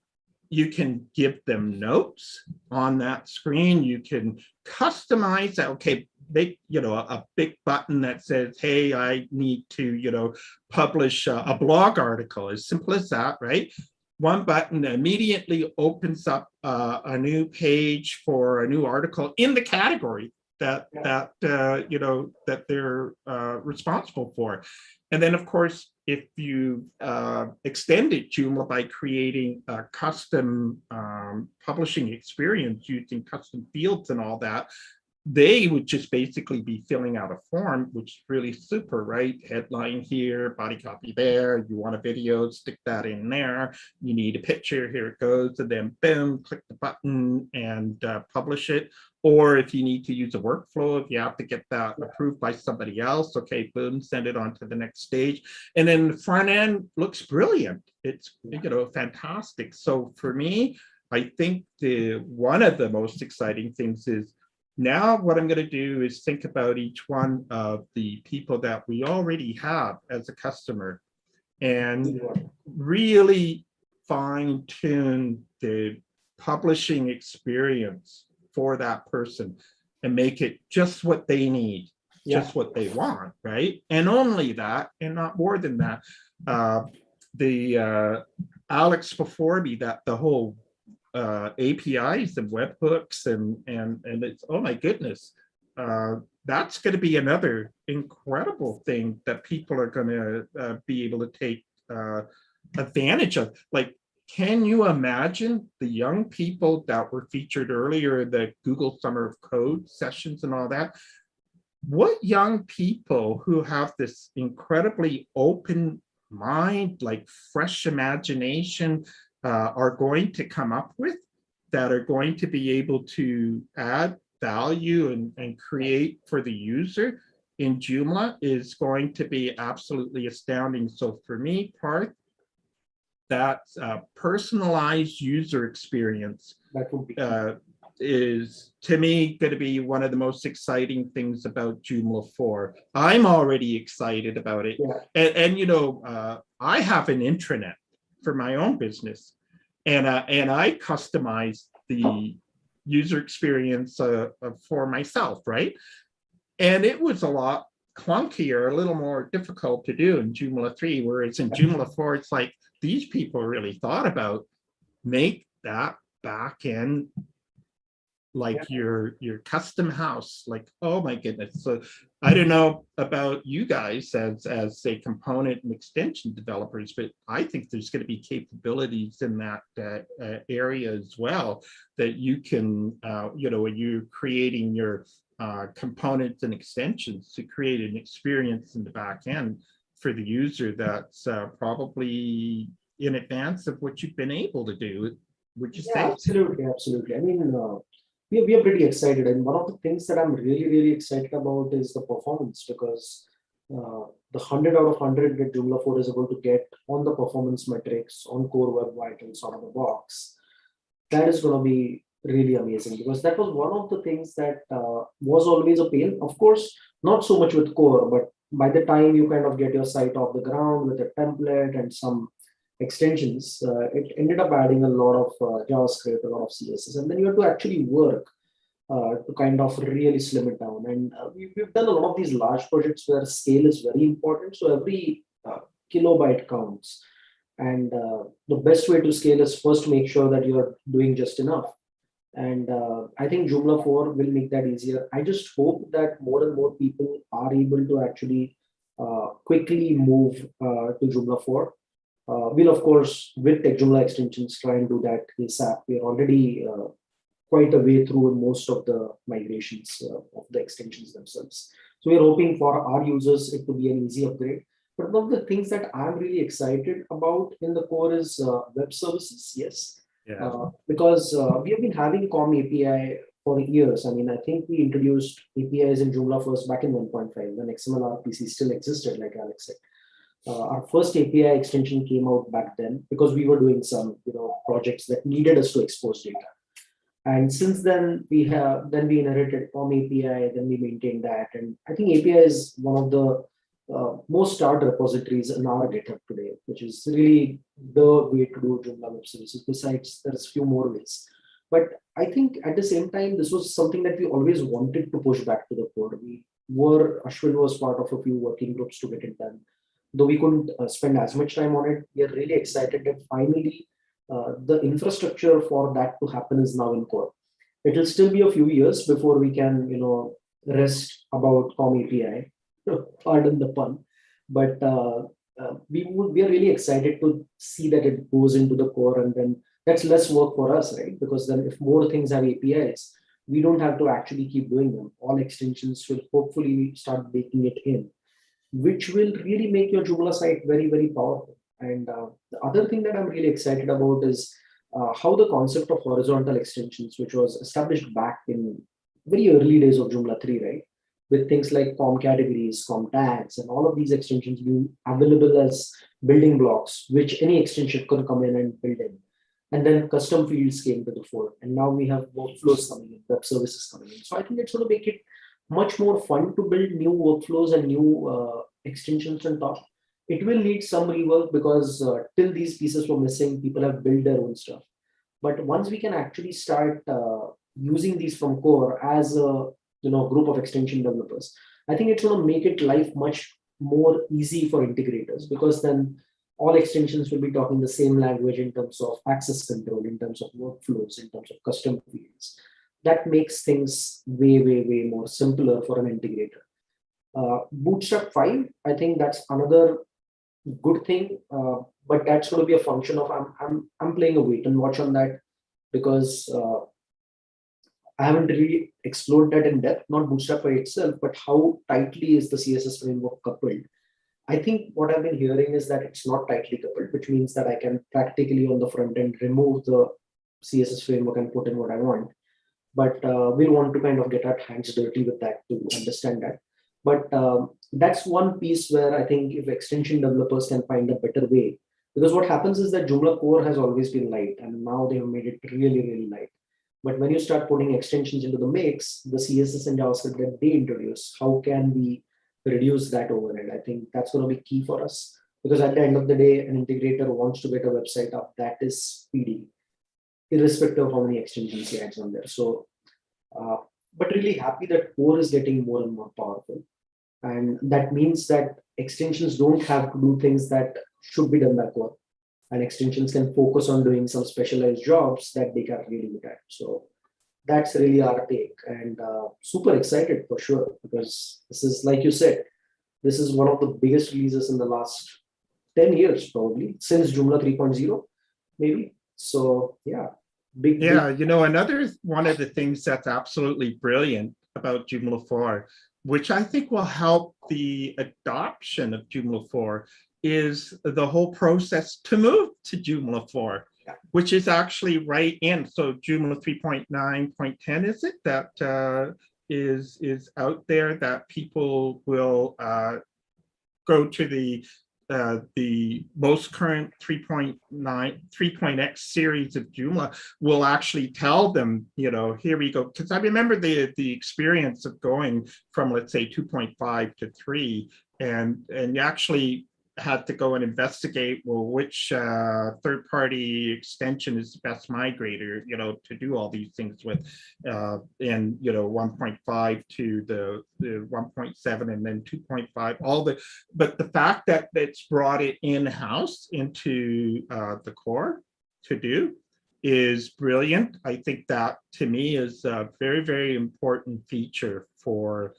You can give them notes on that screen. You can customize that. Okay, make a big button that says, hey, I need to publish a blog article. As simple as that, right? One button immediately opens up a new page for a new article in the category that they're responsible for. And then, of course, if you extended Joomla by creating a custom publishing experience using custom fields and all that, they would just basically be filling out a form, which is really super, right? Headline here, body copy there. You want a video, stick that in there. You need a picture, here it goes. And then boom, click the button and publish it. Or if you need to use a workflow, if you have to get that approved by somebody else, okay, boom, send it on to the next stage. And then the front end looks brilliant. It's fantastic. So for me, I think one of the most exciting things is now what I'm going to do is think about each one of the people that we already have as a customer and really fine tune the publishing experience for that person and make it just what they need. just what they want, right? And only that, and not more than that. Alex before me, that the whole APIs and webhooks and it's, oh my goodness, that's going to be another incredible thing that people are going to be able to take advantage of. Like, can you imagine the young people that were featured earlier in the Google Summer of Code sessions and all that? What young people who have this incredibly open mind, like fresh imagination, are going to come up with, that are going to be able to add value and create for the user in Joomla is going to be absolutely astounding. So for me, Parth, that personalized user experience that would be is, to me, going to be one of the most exciting things about Joomla 4. I'm already excited about it. Yeah. And you know, I have an intranet for my own business, and I customize the user experience for myself, right? And it was a lot clunkier, a little more difficult to do in Joomla 3, whereas in Joomla 4, it's like, these people really thought about make that back end like your custom house. Like, oh my goodness. So I don't know about you guys as say component and extension developers, but I think there's going to be capabilities in that area as well, that you can you know, when you're creating your components and extensions, to create an experience in the back end for the user that's probably in advance of what you've been able to do. Would you say? Absolutely, absolutely. I mean, we are pretty excited, and one of the things that I'm really excited about is the performance, because the 100 out of 100 that Joomla 4 is able to get on the performance metrics on core web vitals out of the box, that is going to be really amazing, because that was one of the things that was always a pain. Of course, not so much with core, but by the time you kind of get your site off the ground with a template and some extensions, it ended up adding a lot of JavaScript, a lot of CSS, and then you have to actually work to kind of really slim it down. And we've done a lot of these large projects where scale is very important. So every kilobyte counts. And the best way to scale is first make sure that you're doing just enough. And I think Joomla 4 will make that easier. I just hope that more and more people are able to actually quickly move to Joomla 4. We'll, of course, with Techjoomla extensions, try and do that ASAP. We're already quite a way through in most of the migrations of the extensions themselves. So we're hoping for our users it to be an easy upgrade. But one of the things that I'm really excited about in the core is web services. Yes. Yeah. Because we have been having COM API for years. I mean, I think we introduced APIs in Joomla first back in 1.5 when XML RPC still existed, like Alex said. Our first API extension came out back then because we were doing some, projects that needed us to expose data. And since then, we inherited COM API, then we maintained that. And I think API is one of the most starred repositories in our GitHub today, which is really the way to do Joomla web services. Besides, there's a few more ways. But I think at the same time, this was something that we always wanted to push back to the core. Ashwin was part of a few working groups to get it done. Though we couldn't spend as much time on it, we are really excited that finally the infrastructure for that to happen is now in core. It will still be a few years before we can, rest about COM API, pardon the pun. But we are really excited to see that it goes into the core, and then that's less work for us, right? Because then if more things have APIs, we don't have to actually keep doing them. All extensions will hopefully start baking it in, which will really make your Joomla site very, very powerful. And the other thing that I'm really excited about is how the concept of horizontal extensions, which was established back in very early days of Joomla 3, right? With things like COM categories, COM tags, and all of these extensions being available as building blocks, which any extension could come in and build in. And then custom fields came to the fore. And now we have workflows coming in, web services coming in. So I think it's going to make it much more fun to build new workflows and new extensions on top. It will need some rework because till these pieces were missing, people have built their own stuff. But once we can actually start using these from core as a group of extension developers, I think it's going to make it life much more easy for integrators, because then all extensions will be talking the same language in terms of access control, in terms of workflows, in terms of custom fields. That makes things way, way, way more simpler for an integrator. Bootstrap 5, I think that's another good thing, but that's going to be a function of I'm playing a wait and watch on that, because I haven't really explored that in depth, not Bootstrap by itself, but how tightly is the CSS framework coupled. I think what I've been hearing is that it's not tightly coupled, which means that I can practically on the front end remove the CSS framework and put in what I want. But we'll want to kind of get our hands dirty with that to understand that. But that's one piece where I think if extension developers can find a better way, because what happens is that Joomla core has always been light, and now they have made it really, really light. But when you start putting extensions into the mix, the CSS and JavaScript that they introduce, how can we reduce that overhead? I think that's going to be key for us, because at the end of the day, an integrator wants to get a website up that is speedy, irrespective of how many extensions he adds on there. So, but really happy that core is getting more and more powerful. And that means that extensions don't have to do things that should be done by core. And extensions can focus on doing some specialized jobs that they are really good at. So that's really our take, and super excited for sure, because this is, like you said, this is one of the biggest releases in the last 10 years, probably since Joomla 3.0, maybe. So yeah, big. You know, another one of the things that's absolutely brilliant about Joomla 4, which I think will help the adoption of Joomla 4, is the whole process to move to Joomla 4, which is actually right in. So Joomla 3.9.10, is it, that is out there, that people will go to the most current 3.x series of Joomla will actually tell them, you know, here we go. Because I remember the experience of going from, let's say, 2.5 to 3, and you actually had to go and investigate, well, which third-party extension is the best migrator, you know, to do all these things with, and, you know, 1.5 to the 1.7 and then 2.5, all the, but the fact that it's brought it in-house into the core to do is brilliant. I think that, to me, is a very, very important feature for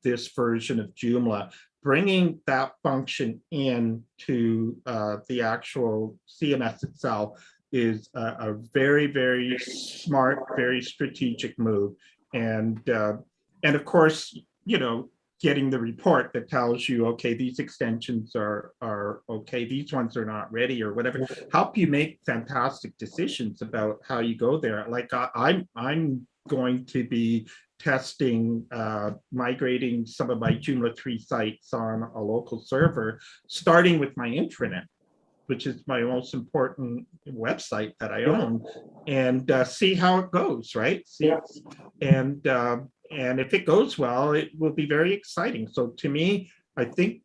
this version of Joomla. Bringing that function in to the actual CMS itself is a very, very smart, very strategic move. And of course, you know, getting the report that tells you, okay, these extensions are okay, these ones are not ready, or whatever, help you make fantastic decisions about how you go there. Like I'm going to be testing, migrating some of my Joomla 3 sites on a local server, starting with my intranet, which is my most important website that I own, and see how it goes, right? And if it goes well, it will be very exciting. So to me, I think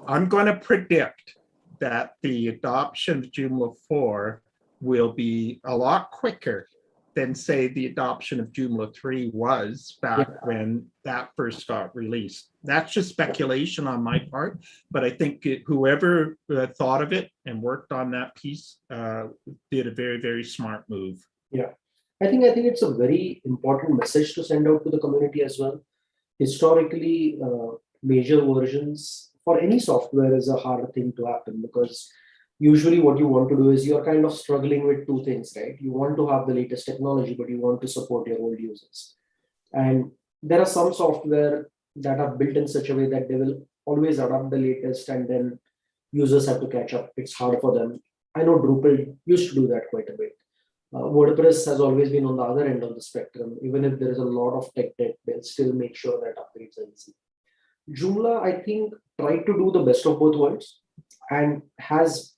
I'm going to predict that the adoption of Joomla 4 will be a lot quicker than, say, the adoption of Joomla 3 was back when that first got released. That's just speculation on my part, but I think whoever thought of it and worked on that piece did a very, very smart move. Yeah, I think it's a very important message to send out to the community as well. Historically, major versions for any software is a hard thing to happen, because usually what you want to do is you're kind of struggling with two things, right? You want to have the latest technology, but you want to support your old users. And there are some software that are built in such a way that they will always adopt the latest, and then users have to catch up. It's hard for them. I know Drupal used to do that quite a bit. WordPress has always been on the other end of the spectrum. Even if there is a lot of tech debt, they'll still make sure that upgrades are easy. Joomla, I think, tried to do the best of both worlds and has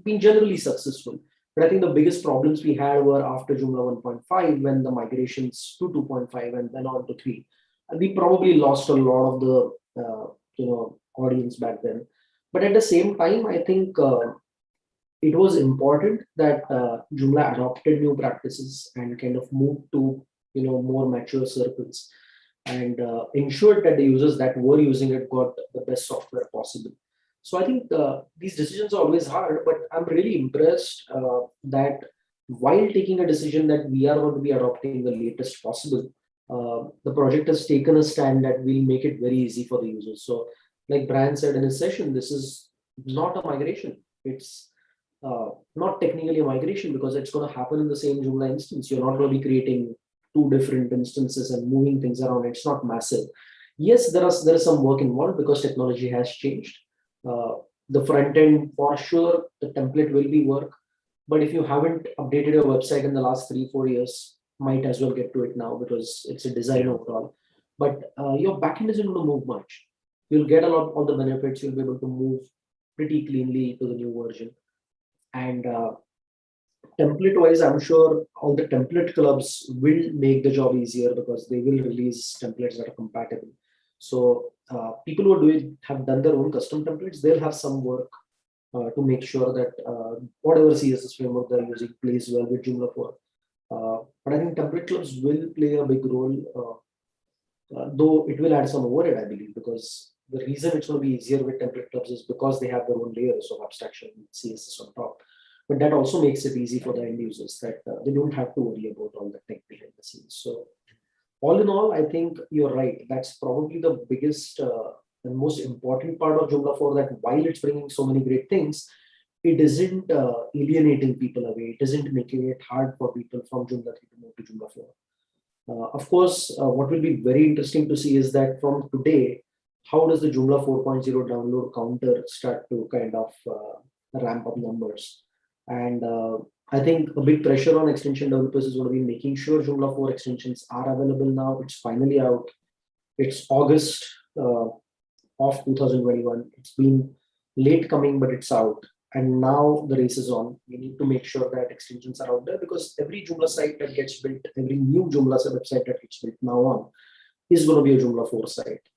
been generally successful. But I think the biggest problems we had were after Joomla 1.5, when the migrations to 2.5 and then on to 3. And we probably lost a lot of the audience back then. But at the same time, I think it was important that Joomla adopted new practices and kind of moved to more mature circles. and ensured that the users that were using it got the best software possible. So I think these decisions are always hard, but I'm really impressed that while taking a decision that we are going to be adopting the latest possible, the project has taken a stand that will make it very easy for the users. So like Brian said in his session, this is not a migration. It's not technically a migration because it's going to happen in the same Joomla instance. You're not going to be creating two different instances and moving things around. It's not massive. Yes, there is some work involved because technology has changed. The front end, for sure, the template will be work. But if you haven't updated your website in the last 3-4 years, might as well get to it now because it's a design overall. But your backend isn't going to move much. You'll get all the benefits. You'll be able to move pretty cleanly to the new version. And template wise, I'm sure all the template clubs will make the job easier because they will release templates that are compatible. So people who have done their own custom templates, they'll have some work to make sure that whatever CSS framework they're using plays well with Joomla 4. But I think template clubs will play a big role, though it will add some overhead, I believe, because the reason it's going to be easier with template clubs is because they have their own layers of abstraction CSS on top. But that also makes it easy for the end users that they don't have to worry about all the tech behind the scenes. So all in all, I think you're right. That's probably the biggest and most important part of Joomla 4, that while it's bringing so many great things, it isn't alienating people away. It isn't making it hard for people from Joomla 3 to move to Joomla 4. Of course, what will be very interesting to see is that from today, how does the Joomla 4.0 download counter start to kind of ramp up numbers? And I think a big pressure on extension developers is going to be making sure Joomla 4 extensions are available now. It's finally out. It's August of 2021. It's been late coming, but it's out. And now the race is on. We need to make sure that extensions are out there because every Joomla site that gets built, every new Joomla website that gets built now on is going to be a Joomla 4 site.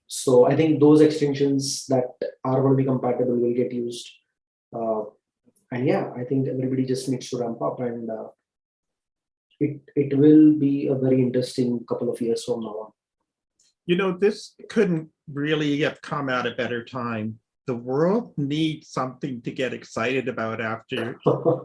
So I think those extensions that are going to be compatible will get used. And yeah, I think everybody just needs to ramp up, and it will be a very interesting couple of years from now on. You know, this couldn't really have come at a better time. The world needs something to get excited about after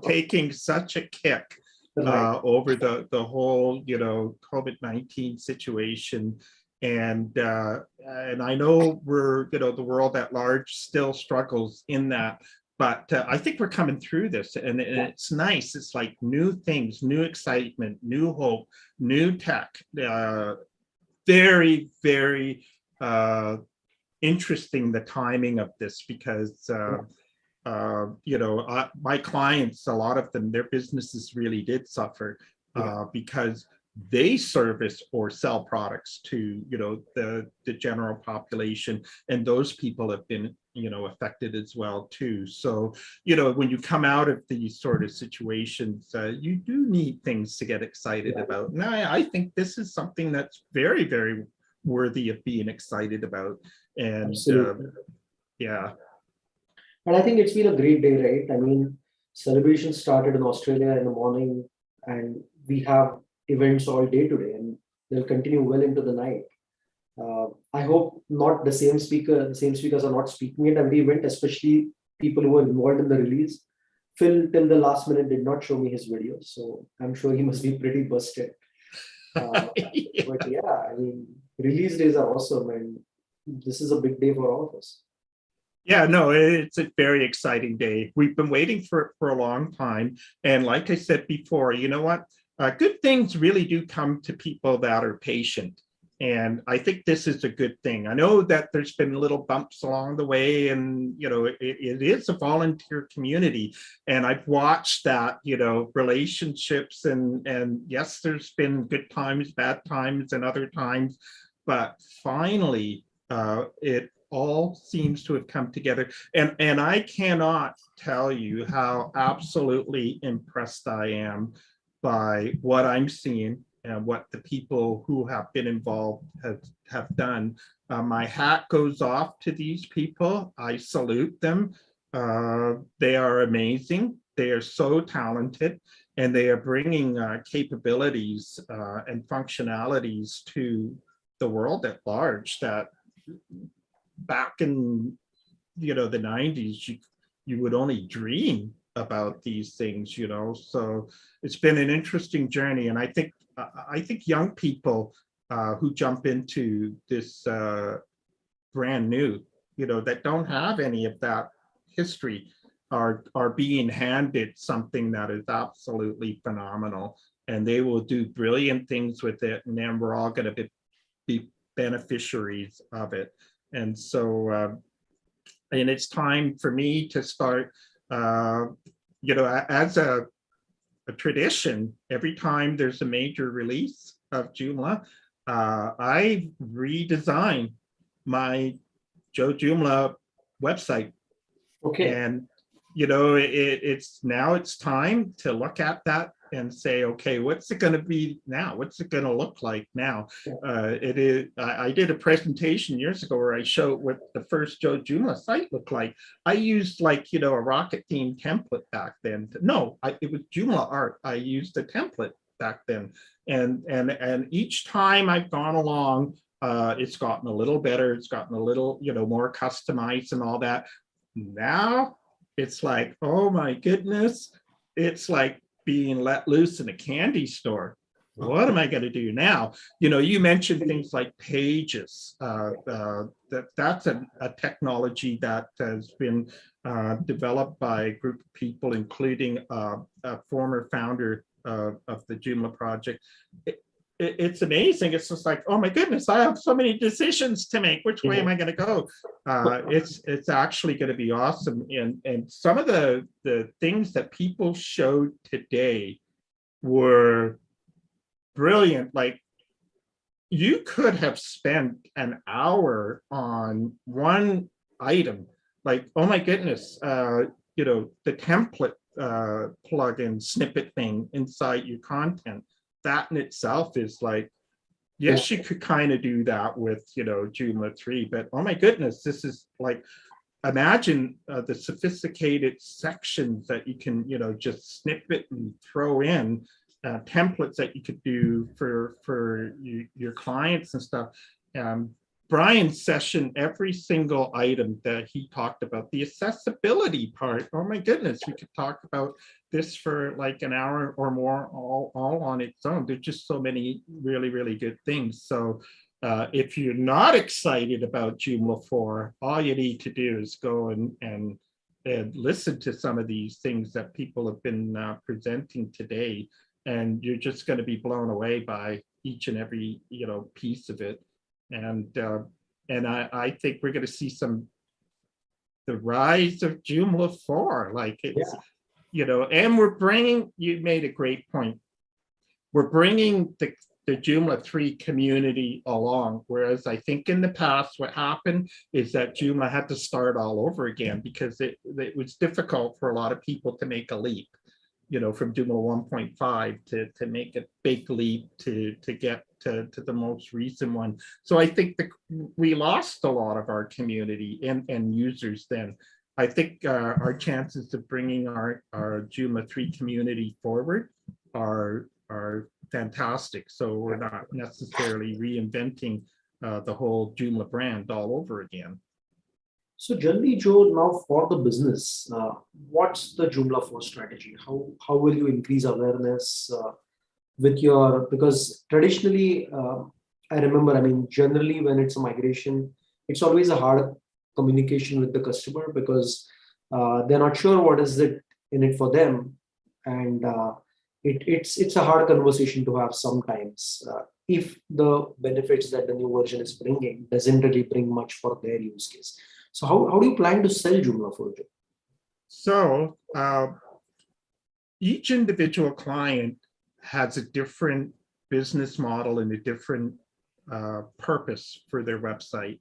taking such a kick over the whole, COVID-19 situation. And I know the world at large still struggles in that. But I think we're coming through this, and it's nice. It's like new things, new excitement, new hope, new tech. Very, very interesting, the timing of this, because my clients, a lot of them, their businesses really did suffer because they service or sell products to the general population, and those people have been affected as well too. So when you come out of these sort of situations, you do need things to get excited about. And I think this is something that's very, very worthy of being excited about. And yeah, and I think it's been a great day, right? I mean, celebrations started in Australia in the morning, and we have events all day today, and they'll continue well into the night. I hope not the same speakers are not speaking at every event, especially people who were involved in the release. Phil, till the last minute, did not show me his videos, so I'm sure he must be pretty busted. But yeah, I mean, release days are awesome, and this is a big day for all of us. Yeah, no, it's a very exciting day. We've been waiting for it for a long time. And like I said before, you know what? Good things really do come to people that are patient. And I think this is a good thing. I know that there's been little bumps along the way, and it is a volunteer community. And I've watched that, relationships, and yes, there's been good times, bad times, and other times. But finally, it all seems to have come together. And I cannot tell you how absolutely impressed I am by what I'm seeing and what the people who have been involved have done. My hat goes off to these people. I salute them. They are amazing. They are so talented. and they are bringing capabilities and functionalities to the world at large that back in the 90s you would only dream about these things, so it's been an interesting journey. And I think young people who jump into this brand new, that don't have any of that history are being handed something that is absolutely phenomenal, and they will do brilliant things with it, and then we're all going to be beneficiaries of it. And so and it's time for me to start, as a tradition, every time there's a major release of Joomla, I redesign my Joomla website. Okay. And it's time to look at that and say, okay, what's it going to be now? What's it going to look like now? I did a presentation years ago where I showed what the first Joomla site looked like. I used a rocket theme template back then. It was Joomla art. I used a template back then, and each time I've gone along, it's gotten a little better. It's gotten a little more customized and all that. Now it's like, oh my goodness, it's like being let loose in a candy store. What am I going to do now? You mentioned things like pages. That's a technology that has been developed by a group of people, including a former founder of the Joomla project. It's amazing. It's just like, oh my goodness, I have so many decisions to make. Which way am I going to go? It's actually going to be awesome. And some of the things that people showed today were brilliant. Like, you could have spent an hour on one item. Like, oh my goodness, the template plugin snippet thing inside your content. That in itself is like, yes, you could kind of do that with Joomla 3, but oh my goodness, this is like, imagine the sophisticated sections that you can just snippet and throw in, templates that you could do for your clients and stuff. Brian's session, every single item that he talked about, the accessibility part, oh my goodness, we could talk about this for like an hour or more, all on its own. There's just so many really, really good things. So if you're not excited about Joomla 4, all you need to do is go and listen to some of these things that people have been presenting today, and you're just going to be blown away by each and every piece of it. And I think we're going to see the rise of Joomla 4, like it's, and we're bringing, you made a great point, we're bringing the Joomla 3 community along, whereas I think in the past what happened is that Joomla had to start all over again because it was difficult for a lot of people to make a leap, from Joomla 1.5 to make a big leap to get to the most recent one. So I think we lost a lot of our community and users then. I think our chances of bringing our Joomla 3 community forward are fantastic. So we're not necessarily reinventing the whole Joomla brand all over again. So generally, Joe, now for the business, what's the Joomla 4 strategy? How will you increase awareness with because traditionally, I remember, generally when it's a migration, it's always a hard communication with the customer because they're not sure what is it in it for them. And it's a hard conversation to have sometimes if the benefits that the new version is bringing doesn't really bring much for their use case. So how do you plan to sell Joomla 4? So each individual client has a different business model and a different purpose for their website.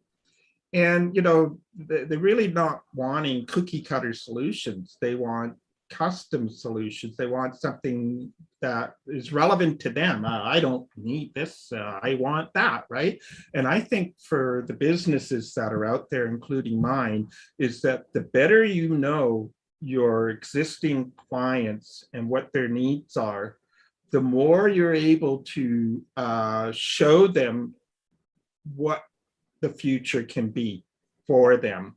And, they're really not wanting cookie cutter solutions. They want custom solutions. They want something that is relevant to them. I don't need this. I want that, right? And I think for the businesses that are out there, including mine, is that the better you know your existing clients and what their needs are, the more you're able to show them what the future can be for them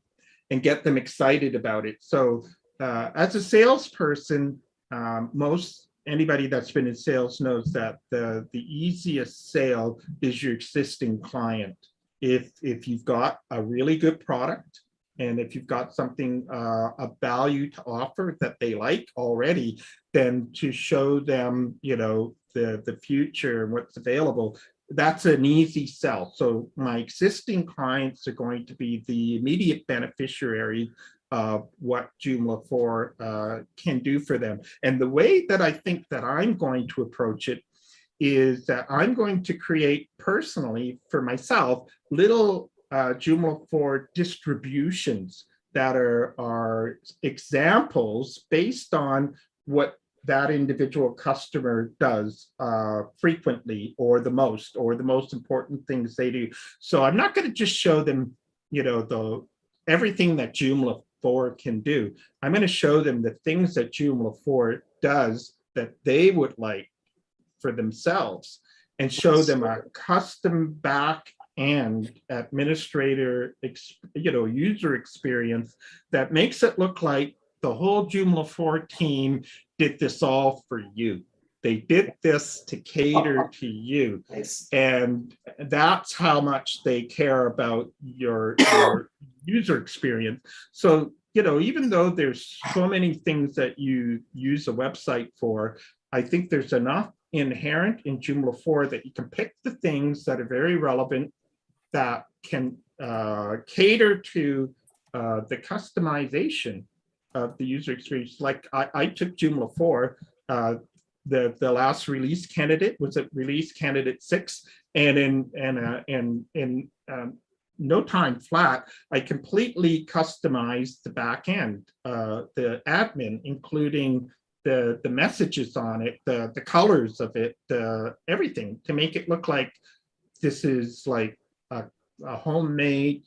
and get them excited about it. So as a salesperson, anybody that's been in sales knows that the easiest sale is your existing client. If you've got a really good product, and if you've got something of value to offer that they like already, then to show them, the future and what's available, that's an easy sell. So my existing clients are going to be the immediate beneficiary of what Joomla 4 can do for them. And the way that I think that I'm going to approach it is that I'm going to create personally for myself little Joomla 4 distributions that are examples based on what that individual customer does frequently or the most important things they do. So I'm not going to just show them, everything that Joomla 4 can do. I'm going to show them the things that Joomla 4 does that they would like for themselves, and show them a custom back end administrator, user experience that makes it look like the whole Joomla 4 team did this all for you. They did this to cater to you. And that's how much they care about your user experience. So, even though there's so many things that you use a website for, I think there's enough inherent in Joomla 4 that you can pick the things that are very relevant, that can cater to the customization of the user experience. Like I took Joomla 4, the last release candidate was at release candidate 6, and in no time flat, I completely customized the back end, the admin, including the messages on it, the colors of it, everything, to make it look like this is like a homemade,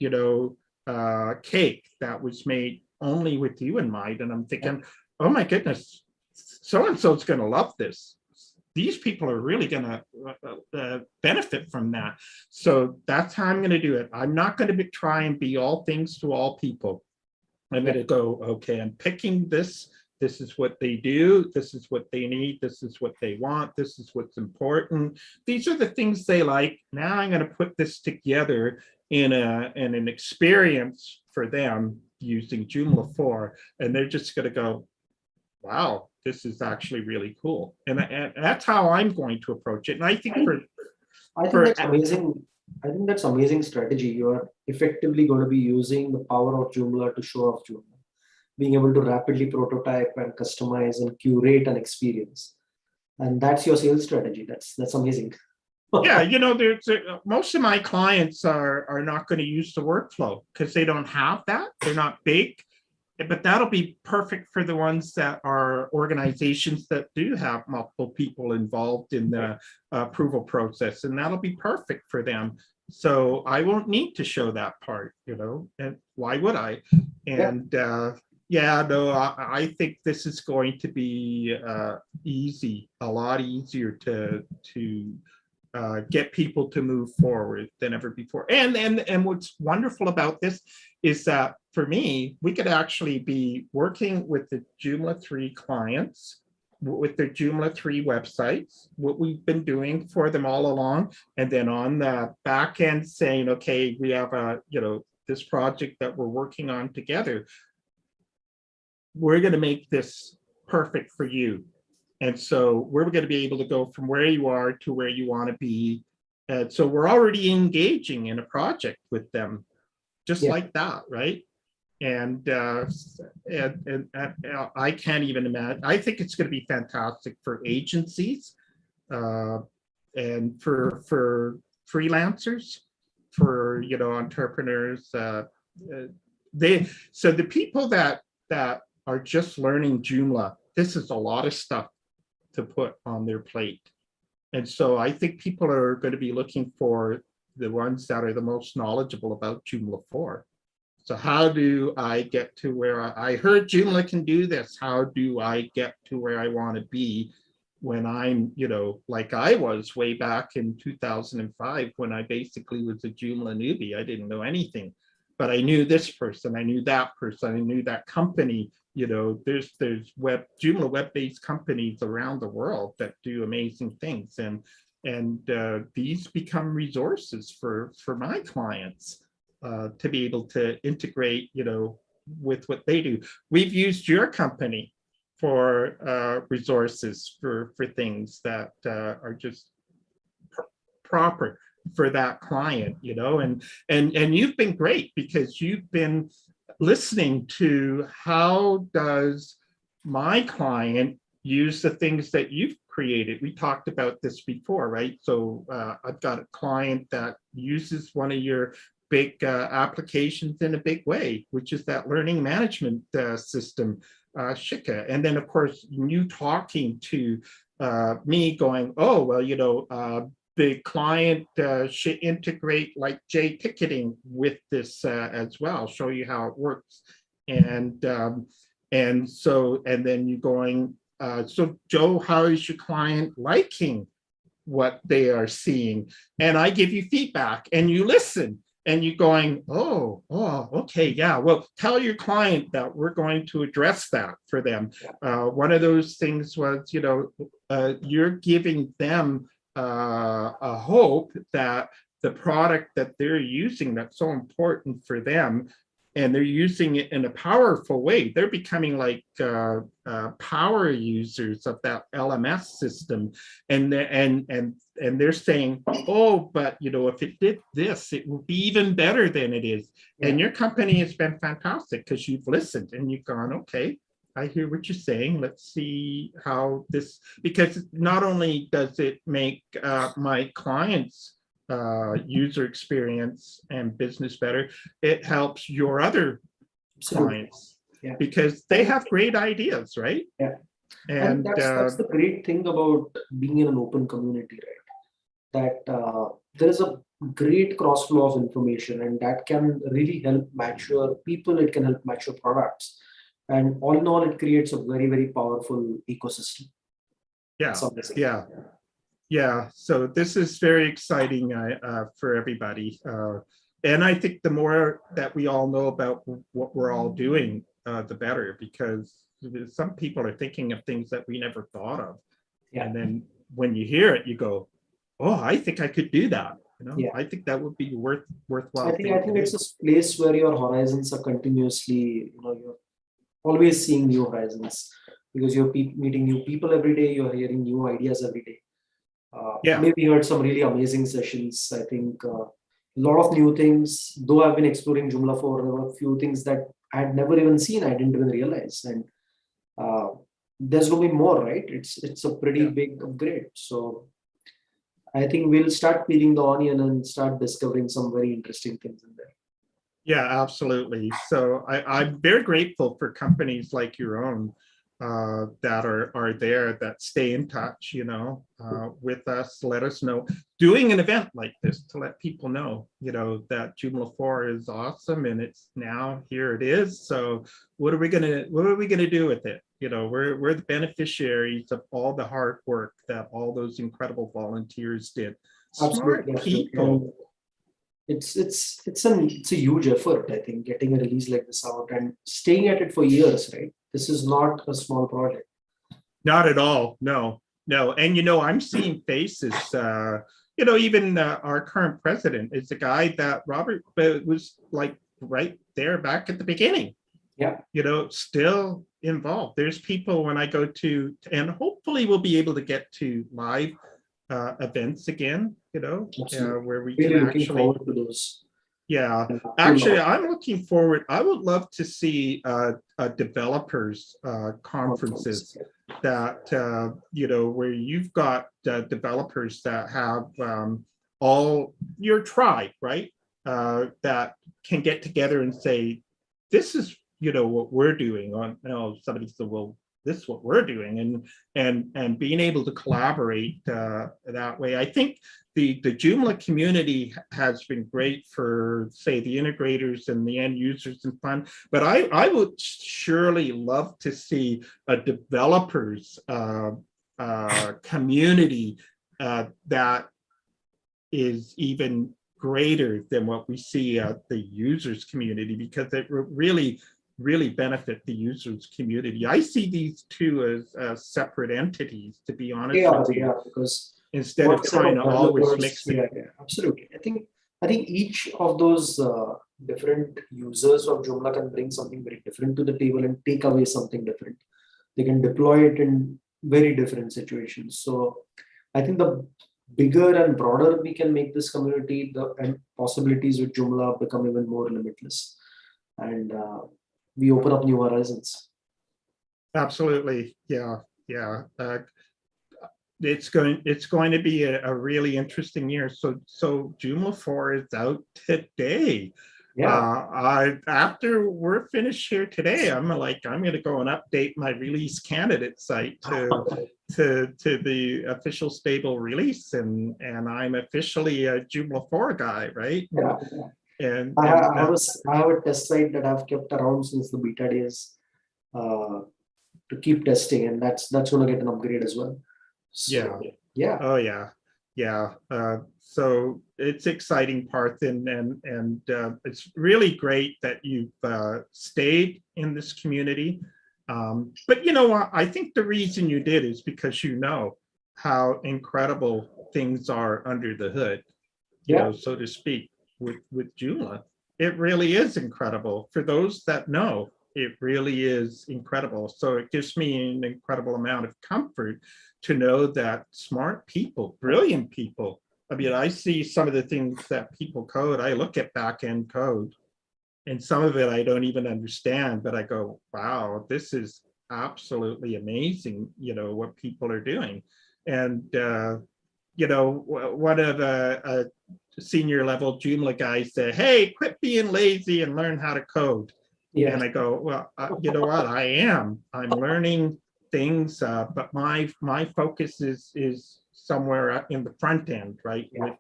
cake that was made only with you in mind. And I'm thinking, oh my goodness, so-and-so's going to love this. These people are really going to benefit from that. So that's how I'm going to do it. I'm not going to try and be all things to all people. I'm going to go, okay, I'm picking this. This is what they do. This is what they need. This is what they want. This is what's important. These are the things they like. Now I'm going to put this together in an experience for them using Joomla 4. And they're just going to go, wow, this is actually really cool. And that's how I'm going to approach it. And I think that's amazing. I think that's amazing strategy. You are effectively going to be using the power of Joomla to show off Joomla, being able to rapidly prototype and customize and curate an experience. And that's your sales strategy. That's amazing. Yeah, there's most of my clients are not going to use the workflow because they don't have that. They're not big. But that'll be perfect for the ones that are organizations that do have multiple people involved in the approval process, and that'll be perfect for them. So I won't need to show that part, and why would I? And I think this is going to be easy, a lot easier to get people to move forward than ever before. And what's wonderful about this is that for me, we could actually be working with the Joomla 3 clients, with their Joomla 3 websites, what we've been doing for them all along, and then on the back end saying, okay, we have this project that we're working on together. We're going to make this perfect for you. And so we're going to be able to go from where you are to where you want to be. And so we're already engaging in a project with them, just like that, right? And I can't even imagine. I think it's going to be fantastic for agencies and for freelancers, for entrepreneurs. So the people that are just learning Joomla, this is a lot of stuff to put on their plate. And so I think people are going to be looking for the ones that are the most knowledgeable about Joomla 4. So how do I get to where I heard Joomla can do this? How do I get to where I want to be when I'm, like I was way back in 2005, when I basically was a Joomla newbie. I didn't know anything, but I knew this person, I knew that person, I knew that company. There's Joomla web-based companies around the world that do amazing things, and these become resources for my clients. To be able to integrate, with what they do. We've used your company for resources for things that are just proper for that client, and you've been great because you've been listening to how does my client use the things that you've created. We talked about this before, right? So I've got a client that uses one of your big applications in a big way, which is that learning management system, Shika. And then, of course, you talking to me going, oh, well, the client should integrate like J ticketing with this as well, show you how it works. And then you going, so Joe, how is your client liking what they are seeing? And I give you feedback and you listen. And you're going, oh, okay, yeah. Well, tell your client that we're going to address that for them. One of those things was, you're giving them a hope that the product that they're using that's so important for them, and they're using it in a powerful way. They're becoming like power users of that LMS system, and they're saying, oh, but if it did this, it would be even better than it is. Yeah. And your company has been fantastic because you've listened and you've gone, okay, I hear what you're saying. Let's see how this, because not only does it make my clients user experience and business better, it helps your other clients, because they have great ideas, right? Yeah. And that's the great thing about being in an open community, right? That there is a great cross flow of information, and that can really help mature people. It can help mature products, and all in all, it creates a very, very powerful ecosystem. Yeah, so this is very exciting for everybody. And I think the more that we all know about what we're all doing, the better, because some people are thinking of things that we never thought of. Yeah. And then when you hear it, you go, oh, I think I could do that. I think that would be worthwhile. I think it's a place where your horizons are continuously, you're always seeing new horizons, because you're meeting new people every day, you're hearing new ideas every day. Maybe heard some really amazing sessions. I think a lot of new things, though I've been exploring Joomla 4, there were a few things that I had never even seen, I didn't even realize. And there's going to be more, right? It's a pretty big upgrade. So I think we'll start peeling the onion and start discovering some very interesting things in there. Yeah, absolutely. So I'm very grateful for companies like your own that are there, that stay in touch, with us, let us know. Doing an event like this to let people know, that Joomla 4 is awesome, and it's now here it is. So what are we gonna do with it? We're the beneficiaries of all the hard work that all those incredible volunteers did. Smart people. It's a huge effort, I think, getting a release like this out and staying at it for years, right? This is not a small project. Not at all. No. And, I'm seeing faces, even our current president is the guy that Robert was like right there back at the beginning. Yeah. Still involved. There's people when I go to, and hopefully we'll be able to get to live events again, where we can actually forward to those. Yeah, actually, I'm looking forward. I would love to see developers conferences that, where you've got developers that have all your tribe, right? That can get together and say, this is, what we're doing on, somebody said, well, this is what we're doing, and being able to collaborate that way. I think the Joomla community has been great for, say, the integrators and the end users and fun, but I would surely love to see a developers community that is even greater than what we see at the users community, because it really benefit the users community. I see these two as separate entities, to be honest with you. Yeah, because instead of trying to always mix it. Yeah, absolutely. I think each of those different users of Joomla can bring something very different to the table and take away something different. They can deploy it in very different situations. So I think the bigger and broader we can make this community, the possibilities with Joomla become even more limitless, and we open up new horizons. Absolutely, yeah. It's going to be a really interesting year. So Joomla 4 is out today. Yeah. After we're finished here today, I'm going to go and update my release candidate site to the official stable release, and I'm officially a Joomla 4 guy, right? Yeah. And I have a test site that I've kept around since the beta days to keep testing, and that's going to get an upgrade as well. So, yeah. Oh yeah. So it's exciting part, and it's really great that you've stayed in this community. But you know what? I think the reason you did is because you know how incredible things are under the hood, you know, so to speak, with Joomla. It really is incredible. For those that know, it really is incredible. So it gives me an incredible amount of comfort to know that smart people, brilliant people. I mean, I see some of the things that people code. I look at back-end code, and some of it I don't even understand, but I go, wow, this is absolutely amazing, you know, what people are doing. And, you know, one of the senior level Joomla guys said, hey, quit being lazy and learn how to code. Yeah. And I go, well, you know what, I'm learning things, but my focus is somewhere in the front end, right? Yeah.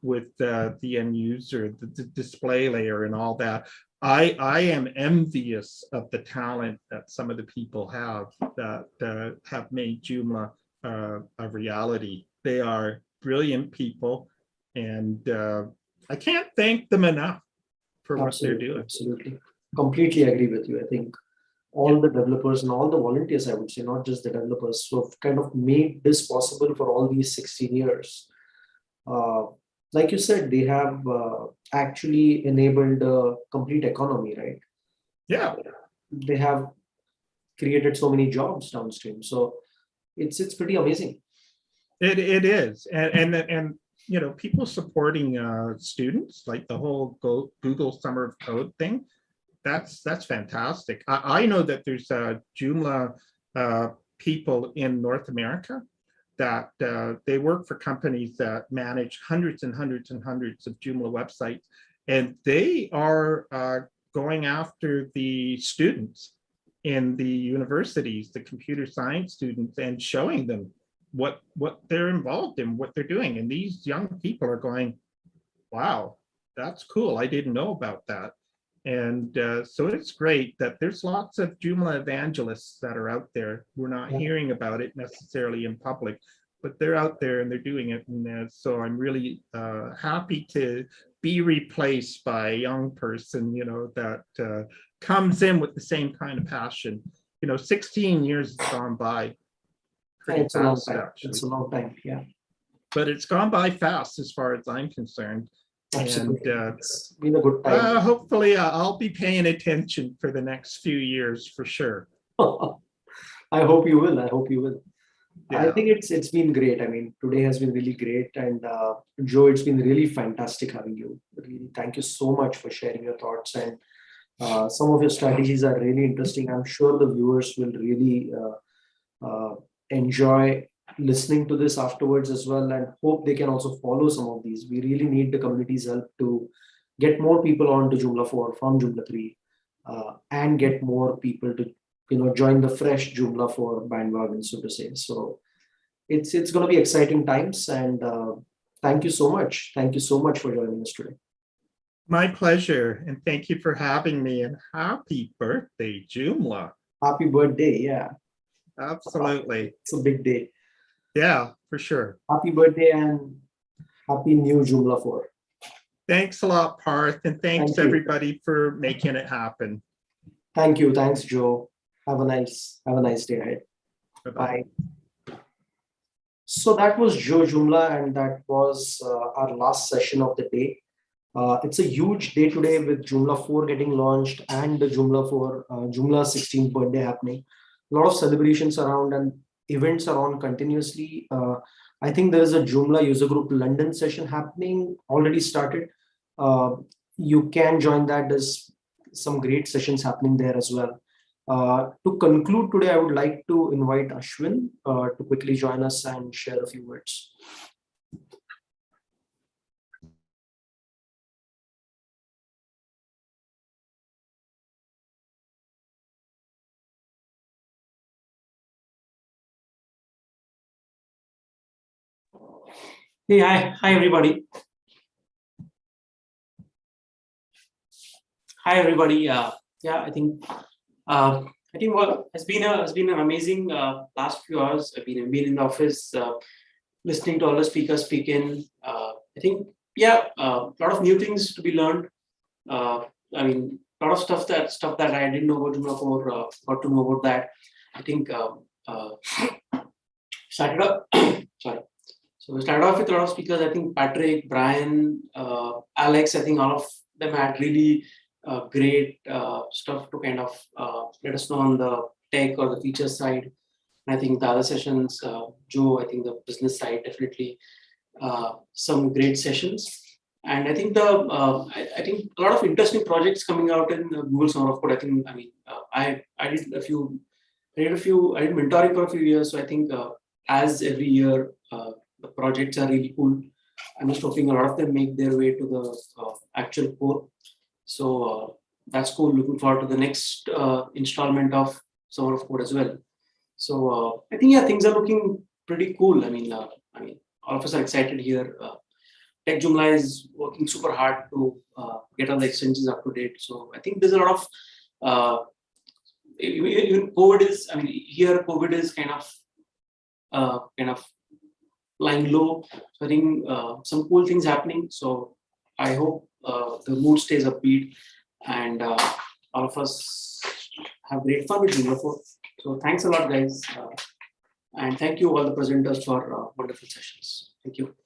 With the end user, the display layer and all that. I am envious of the talent that some of the people have that have made Joomla a reality. They are brilliant people, and I can't thank them enough for what they're doing. Absolutely. Completely agree with you. I think all the developers and all the volunteers, I would say, not just the developers, who have kind of made this possible for all these 16 years. Like you said, they have actually enabled a complete economy, right? Yeah. They have created so many jobs downstream. So it's pretty amazing. It is, and you know, people supporting students, like the whole Google Summer of Code thing. That's fantastic. I know that there's Joomla people in North America that they work for companies that manage hundreds and hundreds and hundreds of Joomla websites, and they are going after the students in the universities, the computer science students, and showing them what they're involved in, what they're doing. And these young people are going, wow, that's cool. I didn't know about that. And so it's great that there's lots of Joomla evangelists that are out there. We're not hearing about it necessarily in public, but they're out there and they're doing it. And so I'm really happy to be replaced by a young person, you know, that comes in with the same kind of passion. You know, 16 years has gone by. It's a long time. It's a long time, yeah. But it's gone by fast as far as I'm concerned. Absolutely. And it's been a good time. Hopefully I'll be paying attention for the next few years for sure. I hope you will. I hope you will. Yeah. I think it's been great. I mean, today has been really great. And Joe, it's been really fantastic having you. Really, thank you so much for sharing your thoughts. And some of your strategies are really interesting. I'm sure the viewers will really enjoy listening to this afterwards as well, and hope they can also follow some of these. We really need the community's help to get more people on to Joomla 4 from Joomla 3 and get more people to join the fresh Joomla 4 bandwagon, so to say. So it's going to be exciting times, and thank you so much. Thank you so much for joining us today. My pleasure, and thank you for having me, and happy birthday, Joomla. Happy birthday, yeah. Absolutely. It's a big day. Yeah, for sure. Happy birthday and happy new Joomla 4. Thanks a lot, Parth, and thanks everybody for making it happen. Thank you. Thanks, Joe. Have a nice day ahead. Bye-bye. Bye. So that was Joe Joomla, and that was our last session of the day. It's a huge day today with Joomla 4 getting launched and the Joomla 16th birthday happening. A lot of celebrations around and events are on continuously. I think there is a Joomla user group London session happening, already started. You can join that. There's some great sessions happening there as well. To conclude today, I would like to invite Ashwin to quickly join us and share a few words. Hey, hi everybody. Hi everybody. Yeah, I think well, it's been an amazing last few hours. I've been in the office, listening to all the speakers speak in. I think a lot of new things to be learned. I mean, a lot of stuff that I didn't know about Joomla 4, got to know about that. I think started up. Sorry. So we started off with a lot of speakers. I think Patrick, Brian, Alex. I think all of them had really great stuff to kind of let us know on the tech or the feature side. And I think the other sessions, Joe, I think the business side, definitely some great sessions. And I think I think a lot of interesting projects coming out in Google Summer of Code. I did mentoring for a few years. So I think as every year the projects are really cool. I'm just hoping a lot of them make their way to the actual core. So that's cool. Looking forward to the next installment of Summer of Code as well. So I think things are looking pretty cool. I mean, all of us are excited here. Techjoomla is working super hard to get all the extensions up to date. So I think there's a lot of even COVID is. Here COVID is kind of lying low. So I think some cool things happening. So I hope the mood stays upbeat and all of us have great fun with Joomla 4. So thanks a lot, guys. And thank you all the presenters for wonderful sessions. Thank you.